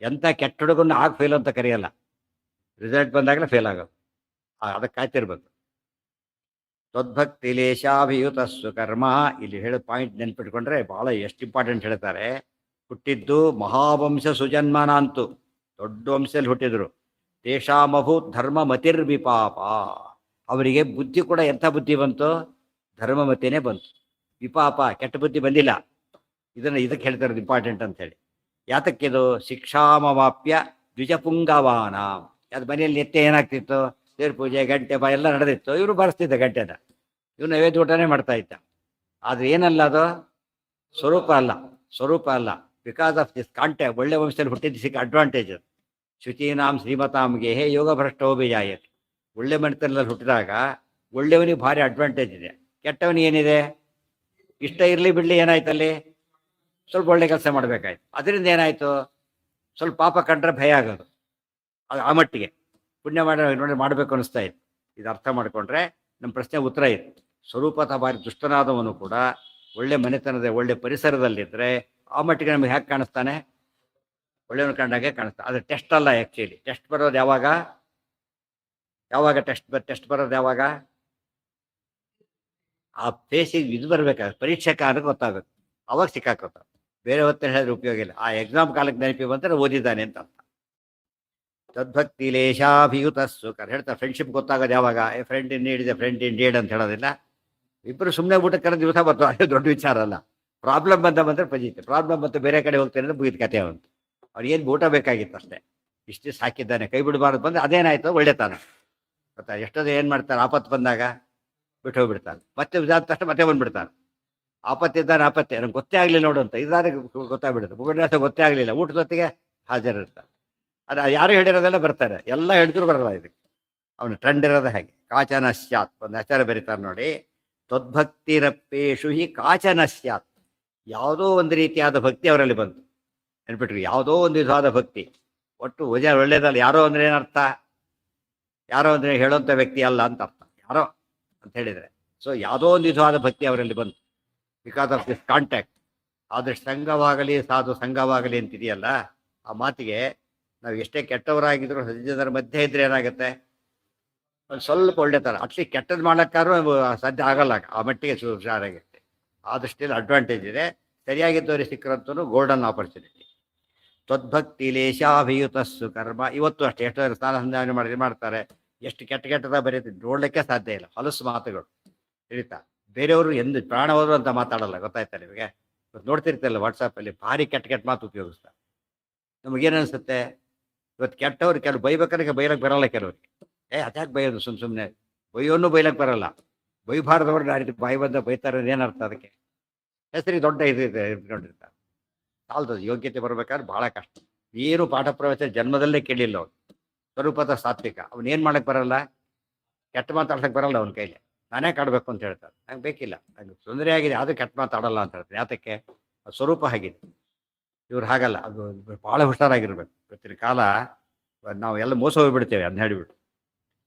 ಎಂಥ ಕೆಟ್ಟ ಹುಡುಗನ್ನ ಆಗ ಫೇಲ್ ಅಂತ ಕರೆಯಲ್ಲ, ರಿಸಲ್ಟ್ ಬಂದಾಗಲೇ ಫೇಲ್ ಆಗೋದು. ಅದಕ್ಕೆ ಕಾಯ್ತಿರ್ಬೇಕು. ತ್ವದ್ಭಕ್ತಿ ಲೇಶಾಭಿಯುತಸ್ಸು ಕರ್ಮ. ಇಲ್ಲಿ ಹೇಳೋ ಪಾಯಿಂಟ್ ನೆನ್ಪಿಟ್ಕೊಂಡ್ರೆ ಭಾಳ ಎಷ್ಟು ಇಂಪಾರ್ಟೆಂಟ್ ಹೇಳ್ತಾರೆ. ಹುಟ್ಟಿದ್ದು ಮಹಾವಂಶ ಸುಜನ್ಮನ ಅಂತು, ದೊಡ್ಡ ವಂಶದಲ್ಲಿ ಹುಟ್ಟಿದ್ರು. ತೇಷಾಮಭೂತ್ ಧರ್ಮ ಮತಿರ್ವಿಪಾಪ. ಅವರಿಗೆ ಬುದ್ಧಿ ಕೂಡ ಎಂಥ ಬುದ್ಧಿ ಬಂತು? ಧರ್ಮಮತಿನೇ ಬಂತು. ವಿಪಾಪ ಕೆಟ್ಟ ಬುದ್ಧಿ ಬಂದಿಲ್ಲ. ಇದಕ್ಕೆ ಹೇಳ್ತಾರೆ ಇಂಪಾರ್ಟೆಂಟ್ ಅಂತ ಹೇಳಿ. ಯಾತಕ್ಕಿದು? ಶಿಕ್ಷಾಮವಾಪ್ಯ ದ್ವಿಜಪುಂಗವಾನ. ಅದು ಮನೆಯಲ್ಲಿ ನಿತ್ಯ ಏನಾಗ್ತಿತ್ತು? ದೇವ್ರ ಪೂಜೆ ಗಂಟೆ ಬಾ ಎಲ್ಲ ನಡೆದಿತ್ತು. ಇವರು ಬಾರಿಸ್ತಿದ್ದ ಗಂಟೆನ, ಇವ್ರು ನೈವೇದ್ಯ ಊಟನೇ ಮಾಡ್ತಾ ಇದ್ದ. ಆದರೆ ಏನಲ್ಲ ಅದು? ಸ್ವರೂಪ ಅಲ್ಲ, ಸ್ವರೂಪ ಅಲ್ಲ. ಬಿಕಾಸ್ ಆಫ್ ದಿಸ್ ಕಾಂಟ್ಯಾಕ್ಟ್, ಒಳ್ಳೆ ವಂಶದಲ್ಲಿ ಹುಟ್ಟಿದ್ದು ಸಿಕ್ಕ ಅಡ್ವಾಂಟೇಜ್. ಶುಚೀನಾಂ ಶ್ರೀಮತಾಂಗೆ ಹೇ ಯೋಗ ಭ್ರಷ್ಟೋಭಿಜಾಯತ್. ಒಳ್ಳೆ ಮನೆತನದಲ್ಲಿ ಹುಟ್ಟಿದಾಗ ಒಳ್ಳೆಯವನಿಗೆ ಭಾರಿ ಅಡ್ವಾಂಟೇಜ್ ಇದೆ. ಕೆಟ್ಟವನಿಗೆ ಏನಿದೆ? ಇಷ್ಟ ಇರಲಿ ಬಿಡಲಿ, ಏನಾಯ್ತಲ್ಲಿ? ಸ್ವಲ್ಪ ಒಳ್ಳೆ ಕೆಲಸ ಮಾಡಬೇಕಾಯ್ತು. ಅದರಿಂದ ಏನಾಯಿತು? ಸ್ವಲ್ಪ ಪಾಪ ಕಂಡ್ರೆ ಭಯ ಆಗೋದು. ಅದು ಆ ಮಟ್ಟಿಗೆ ಪುಣ್ಯ ನೋಡಿ ಮಾಡಬೇಕು ಅನಿಸ್ತಾ ಇತ್ತು. ಇದು ಅರ್ಥ ಮಾಡಿಕೊಂಡ್ರೆ ನಮ್ಮ ಪ್ರಶ್ನೆ ಉತ್ತರ ಇತ್ತು. ಸ್ವರೂಪತಃ ಭಾರಿ ದುಷ್ಟನಾದವನು ಕೂಡ ಒಳ್ಳೆ ಮನೆತನದ ಒಳ್ಳೆ ಪರಿಸರದಲ್ಲಿದ್ದರೆ ಆ ಮಟ್ಟಿಗೆ ನಮಗೆ ಹೇಗೆ ಕಾಣಿಸ್ತಾನೆ? ಒಳ್ಳೆಯವನು ಕಂಡಾಗೆ ಕಾಣಿಸ್ತಾನೆ. ಅದು ಟೆಸ್ಟ್ ಅಲ್ಲ. ಆ್ಯಕ್ಚುಲಿ ಟೆಸ್ಟ್ ಬರೋದು ಯಾವಾಗ? ಟೆಸ್ಟ್ ಬರೋದು ಯಾವಾಗ? ಆ ಫೇಸಿಗೆ ಇದು ಬರಬೇಕಾದ್ರೆ ಪರೀಕ್ಷಕ ಅನ್ನೋದು ಗೊತ್ತಾಗಬೇಕು. ಅವಾಗ ಸಿಕ್ಕಾಕೋತ. ಬೇರೆ ಹೊತ್ತಲ್ಲಿ ಹೇಳಿದ್ರೆ ಉಪಯೋಗ ಇಲ್ಲ. ಆ ಎಕ್ಸಾಮ್ ಕಾಲಕ್ಕೆ ನೆನಪಿ ಬಂದರೆ ಓದಿದ್ದಾನೆ ಅಂತ ಅರ್ಥ. ತದ್ಭಕ್ತಿ ಲೇಶಾಭಿಯುತಸ್ಸು ಹೇಳ್ತಾರೆ. ಫ್ರೆಂಡ್ಶಿಪ್ ಗೊತ್ತಾಗೋದು ಯಾವಾಗ? ಫ್ರೆಂಡ್ ಇನ್ ನೀಡ್ ಇದೆ, ಫ್ರೆಂಡ್ ಇನ್ ಡೇಡ್ ಅಂತ ಹೇಳೋದಿಲ್ಲ. ಇಬ್ಬರು ಸುಮ್ಮನೆ ಊಟಕ್ಕೆ ಕರೆದು ದಿವಸ ಬರ್ತಾರೆ, ಅದೇ ದೊಡ್ಡ ವಿಚಾರ ಅಲ್ಲ. ಪ್ರಾಬ್ಲಮ್ ಬಂದರೆ ಪಜೀತೆ. ಪ್ರಾಬ್ಲಮ್ ಬಂತು ಬೇರೆ ಕಡೆ ಹೋಗ್ತೇನೆ ಅಂದ್ರೆ ಮುಗಿದ ಕತೆ ಅವಂತು. ಅವ್ರಿಗೆ ಊಟ ಬೇಕಾಗಿತ್ತು ಅಷ್ಟೇ. ಇಷ್ಟು ಸಾಕಿದ್ದಾನೆ, ಕೈ ಬಿಡಬಾರ್ದು ಬಂದರೆ ಅದೇನಾಯ್ತು? ಒಳ್ಳೆತಾನ ಗೊತ್ತಾ? ಎಷ್ಟೊಂದು ಏನು ಮಾಡ್ತಾರೆ, ಆಪತ್ತು ಬಂದಾಗ ಬಿಟ್ಟು ಹೋಗ್ಬಿಡ್ತಾರೆ. ಮತ್ತೆ ಇದಾದ ತಕ್ಷಣ ಮತ್ತೆ ಬಂದ್ಬಿಡ್ತಾರೆ. ಆಪತ್ತಿದ್ದಾನೆ, ಆಪತ್ತೆ ನಮ್ಗೆ ಗೊತ್ತೇ ಆಗಲಿಲ್ಲ ನೋಡು ಅಂತ. ಇದಾದ್ರೆ ಗೊತ್ತಾಗ್ಬಿಡುತ್ತೆ. ಉಪನ್ಯಾಸ ಗೊತ್ತೇ ಆಗಲಿಲ್ಲ, ಊಟದ ಹೊತ್ತಿಗೆ ಹಾಜರಿರ್ತಾರೆ. ಅದು ಯಾರು ಹೇಳಿರೋದೆಲ್ಲ ಬರ್ತಾರೆ, ಎಲ್ಲ ಹೇಳಿದ್ರು ಬರಲ್ಲ. ಇದಕ್ಕೆ ಅವನು ಟ್ರೆಂಡ್ ಇರೋದು ಹಾಗೆ. ಕಾಚನ ಸ್ಯಾತ್ ಒಂದು ಆಚಾರ ಬರೀತಾರೆ ನೋಡಿ. ತ್ವದ್ಭಕ್ತಿರಪ್ಪೇಶು ಹಿ ಕಾಚನ ಸ್ಯಾತ್. ಯಾವುದೋ ಒಂದು ರೀತಿಯಾದ ಭಕ್ತಿ ಅವರಲ್ಲಿ ಬಂತು. ನೆನ್ಪಿಟ್ರಿ, ಯಾವುದೋ ಒಂದು ವಿಧವಾದ ಭಕ್ತಿ. ಒಟ್ಟು ಒಳ್ಳೆಯದಲ್ಲ. ಯಾರೋ ಅಂದ್ರೆ ಏನರ್ಥ? ಯಾರೋ ಅಂದರೆ ಹೇಳೋಂಥ ವ್ಯಕ್ತಿ ಅಲ್ಲ ಅಂತ ಅರ್ಥ. ಯಾರೋ ಅಂತ ಹೇಳಿದರೆ, ಸೊ ಯಾವುದೋ ಒಂದು ವಿಧವಾದ ಭಕ್ತಿ ಅವರಲ್ಲಿ ಬಂತು ಬಿಕಾಸ್ ಆಫ್ ದಿಸ್ ಕಾಂಟ್ಯಾಕ್ಟ್. ಆದಷ್ಟು ಸಂಘವಾಗಲಿ ಸಾಧು ಸಂಘವಾಗಲಿ ಅಂತಿದೆಯಲ್ಲ, ಆ ಮಾತಿಗೆ ನಾವು ಎಷ್ಟೇ ಕೆಟ್ಟವರಾಗಿದ್ರು ಸಜ್ಜನರ ಮಧ್ಯೆ ಇದ್ರೆ ಏನಾಗುತ್ತೆ? ಒಂದು ಸ್ವಲ್ಪ ಒಳ್ಳೆ ಥರ ಅಟ್ಲೀಸ್ಟ್ ಕೆಟ್ಟದ್ದು ಮಾಡೋಕ್ಕಾದ್ರೂ ಸಾಧ್ಯ ಆಗಲ್ಲ. ಆ ಮಟ್ಟಿಗೆ ಹುಷಾರಾಗಿರುತ್ತೆ. ಆದಷ್ಟು ಅಡ್ವಾಂಟೇಜ್ ಇದೆ. ಸರಿಯಾಗಿದ್ದವರಿಗೆ ಸಿಕ್ಕರಂತೂ ಗೋಲ್ಡನ್ ಆಪರ್ಚುನಿಟಿ. ತ್ವದ್ಭಕ್ತಿ ಲೇಶಾಭಿಯುತಸ್ಸು ಕರ್ಮ. ಇವತ್ತು ಅಷ್ಟೇ ಎಷ್ಟೋ ಸ್ನಾನ ಸಂಧಾನ ಮಾಡ್ತಾರೆ. ಎಷ್ಟು ಕೆಟ್ಟದಾಗ ಬರೀತಿ ನೋಡ್ಲಿಕ್ಕೆ ಸಾಧ್ಯ ಇಲ್ಲ. ಹೊಲಸು ಮಾತುಗಳು ತಿಳಿತಾ. ಬೇರೆಯವರು ಎಂದು ಪ್ರಾಣ ಹೋದ್ರು ಅಂತ ಮಾತಾಡಲ್ಲ. ಗೊತ್ತಾಯ್ತಾ ನಿಮಗೆ? ಇವತ್ತು ನೋಡ್ತಿರ್ತಲ್ಲ ವಾಟ್ಸಪ್ಪಲ್ಲಿ ಭಾರಿ ಕೆಟ್ಟ ಮಾತು ಉಪಯೋಗಿಸ್ತಾರೆ. ನಮಗೇನು ಅನಿಸುತ್ತೆ? ಇವತ್ತು ಕೆಟ್ಟವ್ರು ಕೆಲವು ಬೈಬೇಕಾದ್ರೆ ಬೈಲಕ್ಕೆ ಬರಲ್ಲ ಕೆಲವ್ರಿಗೆ. ಅದ್ಯಾಕೆ ಬೈಯೋದು? ಸುಮ್ಮನೆ ಬೈಯೋನು ಬೈಲಕ್ಕೆ ಬರಲ್ಲ. ಬೈಬಾರ್ದವ್ರನ್ನ ಆ ರೀತಿ ಬಾಯಿ ಬಂದ ಬೈತಾರೆ. ಏನರ್ಥ ಅದಕ್ಕೆ? ಹೆಸರಿಗೆ ದೊಡ್ಡ ಇದು ಇಟ್ಕೊಂಡಿರ್ತಾರೆ. ಸಾಲ್ದದು. ಯೋಗ್ಯತೆ ಬರ್ಬೇಕಾದ್ರೆ ಭಾಳ ಕಷ್ಟ. ಏನು ಪಾಠ ಪ್ರವಚನ ಜನ್ಮದಲ್ಲೇ ಕೇಳಿಲ್ಲ ಅವ್ನು. ಸ್ವರೂಪದ ಸಾತ್ವಿಕ. ಅವನೇನು ಮಾಡಕ್ಕೆ ಬರಲ್ಲ, ಕೆಟ್ಟ ಮಾತಾಡ್ಸಕ್ಕೆ ಬರಲ್ಲ ಅವನ ಕೈಲಿ. ನಾನೇ ಕಾಡಬೇಕು ಅಂತ ಹೇಳ್ತಾರೆ. ನಂಗೆ ಬೇಕಿಲ್ಲ, ನಂಗೆ ತೊಂದರೆ ಆಗಿದೆ, ಅದು ಕೆಟ್ಟ ಮಾತಾಡಲ್ಲ ಅಂತ ಹೇಳ್ತಾರೆ. ಯಾತಕ್ಕೆ? ಅದು ಸ್ವರೂಪ ಆಗಿದೆ. ಇವ್ರು ಹಾಗಲ್ಲ. ಅದು ಭಾಳ ಹುಷಾರಾಗಿರ್ಬೇಕು. ಇವತ್ತಿನ ಕಾಲ ನಾವು ಎಲ್ಲ ಮೋಸ ಹೋಗಿಬಿಡ್ತೇವೆ. ಅದನ್ನ ಹೇಳಿಬಿಟ್ಟು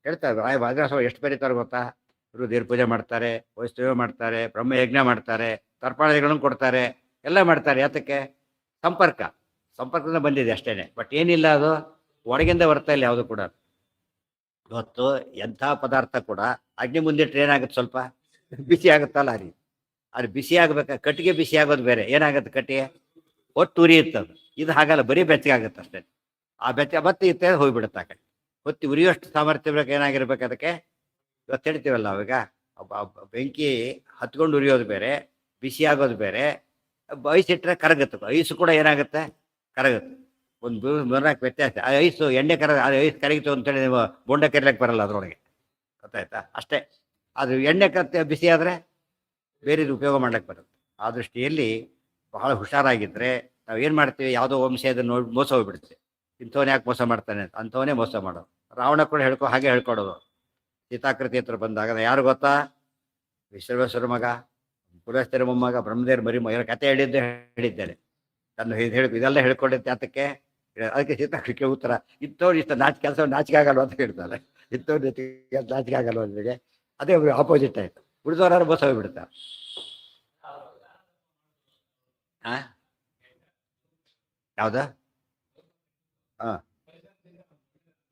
ಹೇಳ್ತಾರೆ. ವಾದಿರಾಸ ಎಷ್ಟು ಬರೀತಾರೆ ಗೊತ್ತಾ? ಇವರು ದೇವ್ರ ಪೂಜೆ ಮಾಡ್ತಾರೆ, ವೈಷ್ಣವ ಮಾಡ್ತಾರೆ, ಬ್ರಹ್ಮಯಜ್ಞ ಮಾಡ್ತಾರೆ, ತರ್ಪಣಗಳನ್ನು ಕೊಡ್ತಾರೆ, ಎಲ್ಲ ಮಾಡ್ತಾರೆ. ಯಾತಕ್ಕೆ? ಸಂಪರ್ಕದಿಂದ ಬಂದಿದೆ ಅಷ್ಟೇನೆ. ಬಟ್ ಏನಿಲ್ಲ, ಅದು ಒಳಗಿಂದ ಬರ್ತಾ ಇಲ್ಲ ಯಾವುದು ಕೂಡ. ಇವತ್ತು ಎಂಥ ಪದಾರ್ಥ ಕೂಡ ಅಗ್ನಿ ಮುಂದಿಟ್ರೆ ಏನಾಗುತ್ತೆ? ಸ್ವಲ್ಪ ಬಿಸಿ ಆಗುತ್ತಲ್ಲ. ಅದು ಬಿಸಿ ಆಗ್ಬೇಕು. ಕಟ್ಟಿಗೆ ಬಿಸಿ ಆಗೋದು ಬೇರೆ. ಏನಾಗುತ್ತೆ? ಕಟ್ಟಿಗೆ ಒಟ್ಟು ಉರಿಯುತ್ತದು. ಇದು ಹಾಗಲ್ಲ, ಬರೀ ಬೆಚ್ಚಗಾಗುತ್ತೆ ಅಷ್ಟೇ. ಆ ಬೆಚ್ಚ ಮತ್ತೆ ಇತ್ತೆ ಹೋಗ್ಬಿಡುತ್ತೆ ಆ ಕಡೆ. ಹೊತ್ತಿ ಉರಿಯೋಷ್ಟು ಸಾಮರ್ಥ್ಯ ಬೇಕು. ಏನಾಗಿರ್ಬೇಕು ಅದಕ್ಕೆ? ಇವತ್ತು ಹೇಳ್ತೀವಲ್ಲ, ಅವಾಗ ಬೆಂಕಿ ಹತ್ಕೊಂಡು ಉರಿಯೋದು ಬೇರೆ, ಬಿಸಿ ಆಗೋದು ಬೇರೆ. ಐಸ್ ಇಟ್ಟರೆ ಕರಗುತ್ತೆ. ಐಸು ಕೂಡ ಏನಾಗುತ್ತೆ? ಕರಗುತ್ತೆ. ಒಂದು ಮೂರ್ನಾಲ್ಕು ವ್ಯತ್ಯಾಸ. ಆ ಐಸು ಎಣ್ಣೆ ಅದು ಐಸ್ ಕರಗಿತು ಅಂತೇಳಿ ನೀವು ಬೋಂಡ ಕರಿಲಿಕ್ಕೆ ಬರಲ್ಲ ಅದರೊಳಗೆ. ಗೊತ್ತಾಯ್ತಾ? ಅಷ್ಟೇ. ಅದು ಎಣ್ಣೆ ಬಿಸಿ ಆದರೆ ಬೇರೆದು ಉಪಯೋಗ ಮಾಡ್ಲಿಕ್ಕೆ ಬರುತ್ತೆ. ಆ ದೃಷ್ಟಿಯಲ್ಲಿ ಬಹಳ ಹುಷಾರಾಗಿದ್ದರೆ ನಾವು ಏನು ಮಾಡ್ತೀವಿ? ಯಾವುದೋ ವಂಶ ಅದನ್ನು ನೋಡಿ ಮೋಸ ಹೋಗ್ಬಿಡ್ತೀವಿ. ಇಂಥವನೇ ಯಾಕೆ ಮೋಸ ಮಾಡ್ತಾನೆ ಅಂತ. ಅಂಥವನೇ ಮೋಸ ಮಾಡೋದು. ರಾವಣ ಕೂಡ ಹಾಗೆ ಹೇಳ್ಕೊಡೋದು. ಸೀತಾಕೃತಿ ಹತ್ರ ಬಂದಾಗ ಯಾರು ಗೊತ್ತಾ? ವಿಶ್ವೇಶ್ವರ ಮಗ, ಪುರಸ್ಥರ ಮೊಮ್ಮಗ, ಬ್ರಹ್ಮದೇವ್ರ ಮರಿ ಮಗ ಕತೆ ಹೇಳಿದ್ದೇನೆ. ತನ್ನ ಇದೆಲ್ಲ ಹೇಳ್ಕೊಂಡಿದ್ದೆ. ಅದಕ್ಕೆ ಸೀತಾಕೃತಿಗೆ ಉತ್ತರ, ಇಂಥವ್ರು ಇಷ್ಟ ನಾಚಿಕೆ ಆಗಲ್ವ ಅಂತ ಹೇಳ್ತಾರೆ. ಇಂಥವ್ರ ಜೊತೆಗೆ ನಾಚಿಕೆ ಆಗಲ್ವ ಅಂದಿಗೆ. ಅದೇ ಆಪೋಸಿಟ್ ಆಯ್ತು. ಉಳಿದವರಾರು ಮೋಸ ಹೋಗ್ಬಿಡ್ತಾರೆ. ಯಾವ್ದು? ಹಾಂ,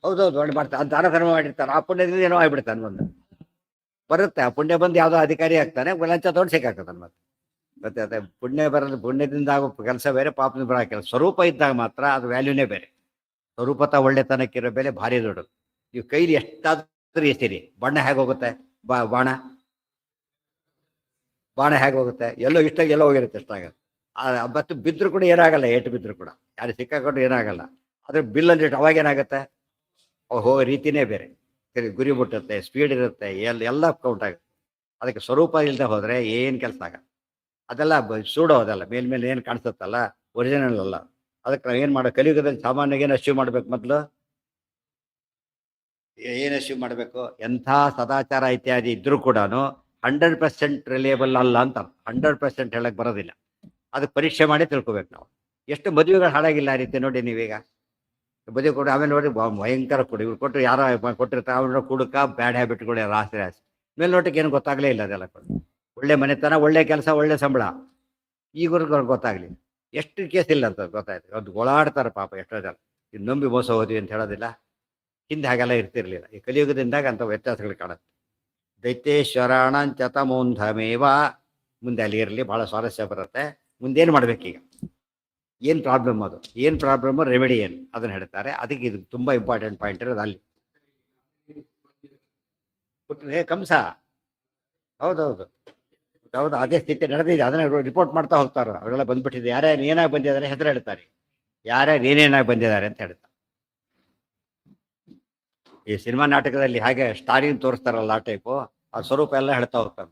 ಹೌದೌದು, ಒಳ್ಳೆ ಮಾಡ್ತಾರೆ. ಅದು ದಾನ ಧರ್ಮ ಮಾಡಿರ್ತಾರೆ, ಆ ಪುಣ್ಯದಿಂದ ಏನೋ ಆಗ್ಬಿಡ್ತಾನೆ ಬಂದು. ಬರುತ್ತೆ ಆ ಪುಣ್ಯ ಬಂದು ಯಾವುದೋ ಅಧಿಕಾರಿ ಆಗ್ತಾನೆ, ಲಂಚ ತೊಗೊಂಡು ಸಿಕ್ಕಾಕತಾನೆ ಮತ್ತೆ. ಮತ್ತೆ ಅದೇ ಪುಣ್ಯ ಬರೋದು, ಪುಣ್ಯದಿಂದ ಆಗೋ ಕೆಲಸ ಬೇರೆ, ಪಾಪದಿಂದ ಬರೋ ಕೆಲಸ. ಸ್ವರೂಪ ಇದ್ದಾಗ ಮಾತ್ರ ಅದು ವ್ಯಾಲ್ಯೂನೇ ಬೇರೆ. ಸ್ವರೂಪತ ಒಳ್ಳೆತನಕ್ಕಿರೋ ಬೆಲೆ ಭಾರಿ ದೊಡ್ಡದು. ನೀವು ಕೈಲಿ ಎಷ್ಟಾದ್ರೂ ಎಸಿರಿ, ಬಣ್ಣ ಹೇಗೆ ಹೋಗುತ್ತೆ? ಬಾಣ, ಬಾಣ ಹೇಗೆ ಹೋಗುತ್ತೆ? ಎಲ್ಲೋ ಇಷ್ಟಾಗಿ ಎಲ್ಲೋ ಹೋಗಿರುತ್ತೆ ಅಷ್ಟಾಗ. ಮತ್ತು ಬಿದ್ದರೂ ಕೂಡ ಏನಾಗಲ್ಲ, ಏಟು ಬಿದ್ದರೂ ಕೂಡ ಯಾರು ಸಿಕ್ಕಾಕೊಂಡು ಏನಾಗಲ್ಲ. ಅದ್ರ ಬಿಲ್ಲಲ್ಲಿ ಅವಾಗೇನಾಗುತ್ತೆ? ಅವಾಗ ಹೋಗೋ ರೀತಿನೇ ಬೇರೆ. ಸರಿ, ಗುರಿ ಮುಟ್ಟುತ್ತೆ, ಸ್ಪೀಡ್ ಇರುತ್ತೆ, ಎಲ್ಲ ಕೌಂಟ್ ಆಗುತ್ತೆ. ಅದಕ್ಕೆ ಸ್ವರೂಪ ಇಲ್ಲದೆ ಹೋದರೆ ಏನು ಕೆಲಸ ಆಗಲ್ಲ. ಅದೆಲ್ಲ ಸೂಡೋ, ಅದೆಲ್ಲ ಮೇಲ್ಮೇಲೆ ಏನು ಕಾಣಿಸುತ್ತಲ್ಲ, ಒರಿಜಿನಲ್ ಅಲ್ಲ. ಅದಕ್ಕೆ ನಾವು ಏನು ಮಾಡೋ, ಕಲಿಯುಗದಲ್ಲಿ ಸಾಮಾನ್ಯವಾಗಿ ಏನು ಅಚೀವ್ ಮಾಡ್ಬೇಕು? ಮೊದಲು ಏನು ಅಚೀವ್ ಮಾಡಬೇಕು? ಎಂಥ ಸದಾಚಾರ ಇತ್ಯಾದಿ ಇದ್ರೂ ಕೂಡ 100% ರಿಲಿಯಬಲ್ ಅಲ್ಲ ಅಂತ. 100% ಹೇಳಕ್ ಬರೋದಿಲ್ಲ. ಅದಕ್ಕೆ ಪರೀಕ್ಷೆ ಮಾಡಿ ತಿಳ್ಕೊಬೇಕು ನಾವು. ಎಷ್ಟು ಮದುವೆಗಳು ಹಾಳಾಗಿಲ್ಲ ಆ ರೀತಿ ನೋಡಿ ನೀವೀಗ. ಮದುವೆ ಕೊಟ್ಟು ಆಮೇಲೆ ನೋಡಿ ಭಯಂಕರ ಕೊಡಿ, ಇವ್ರು ಕೊಟ್ಟು ಯಾರೋ ಕೊಟ್ಟಿರ್ತಾರೆ, ಅವ್ರ ಕುಡುಕ, ಬ್ಯಾಡ್ ಹ್ಯಾಬಿಟ್ಗಳು, ರಾತ್ರಿ ಮೇಲ್ನೋಟಕ್ಕೆ ಏನು ಗೊತ್ತಾಗಲೇ ಇಲ್ಲ ಅದೆಲ್ಲ ಕೊಡು. ಒಳ್ಳೆ ಮನೆತನ, ಒಳ್ಳೆ ಕೆಲಸ, ಒಳ್ಳೆ ಸಂಬಳ, ಈಗವ್ರಿಗೆ ಗೊತ್ತಾಗ್ಲಿ. ಎಷ್ಟು ಕೇಸ್ ಇಲ್ಲ ಅಂತ ಗೊತ್ತಾಯ್ತು. ಅದು ಗೋಳಾಡ್ತಾರೆ ಪಾಪ ಎಷ್ಟೋ ಜನ. ಇದು ನಂಬಿ ಮೋಸ ಹೋದ್ವಿ ಅಂತ ಹೇಳೋದಿಲ್ಲ. ಹಿಂದೆ ಹಾಗೆಲ್ಲ ಇರ್ತಿರ್ಲಿಲ್ಲ. ಈ ಕಲಿಯುಗದಿಂದಾಗ ಅಂತ ವ್ಯತ್ಯಾಸಗಳು ಕಾಣುತ್ತೆ. ದೈತ್ಯೇಶ್ವರಾಣಂಚತಮೋಂಧಮೇವ. ಮುಂದೆ ಅಲ್ಲಿ ಇರಲಿ, ಬಹಳ ಸ್ವಾರಸ್ಯ ಬರುತ್ತೆ. ಮುಂದೇನು ಮಾಡ್ಬೇಕೀಗ, ಏನು ಪ್ರಾಬ್ಲಮ್, ಅದು ಏನು ಪ್ರಾಬ್ಲಮ್, ರೆಮಿಡಿ ಏನು ಅದನ್ನು ಹೇಳ್ತಾರೆ. ಅದಕ್ಕೆ ಇದು ತುಂಬ ಇಂಪಾರ್ಟೆಂಟ್ ಪಾಯಿಂಟ್ ಇರೋದು ಅಲ್ಲಿ. ಕಂಸ, ಹೌದೌದು ಹೌದು, ಅದೇ ಸ್ಥಿತಿ ನಡೆದಿದೆ. ಅದನ್ನ ರಿಪೋರ್ಟ್ ಮಾಡ್ತಾ ಹೋಗ್ತಾರೆ. ಅವರೆಲ್ಲ ಬಂದ್ಬಿಟ್ಟಿದೆ, ಯಾರ್ಯಾರು ಏನಾಗಿ ಬಂದಿದ್ದಾರೆ ಹೆಸರು ಹೇಳ್ತಾರೆ, ಯಾರ್ಯಾರು ಏನೇನಾಗಿ ಬಂದಿದ್ದಾರೆ ಅಂತ ಹೇಳ್ತಾರೆ. ಈ ಸಿನಿಮಾ ನಾಟಕದಲ್ಲಿ ಹಾಗೆ ಸ್ಟಾರಿನ ತೋರಿಸ್ತಾರಲ್ಲ, ಆ ಟೈಪು, ಆ ಸ್ವರೂಪ ಎಲ್ಲ ಹೇಳ್ತಾ ಹೋಗ್ತಾರೆ.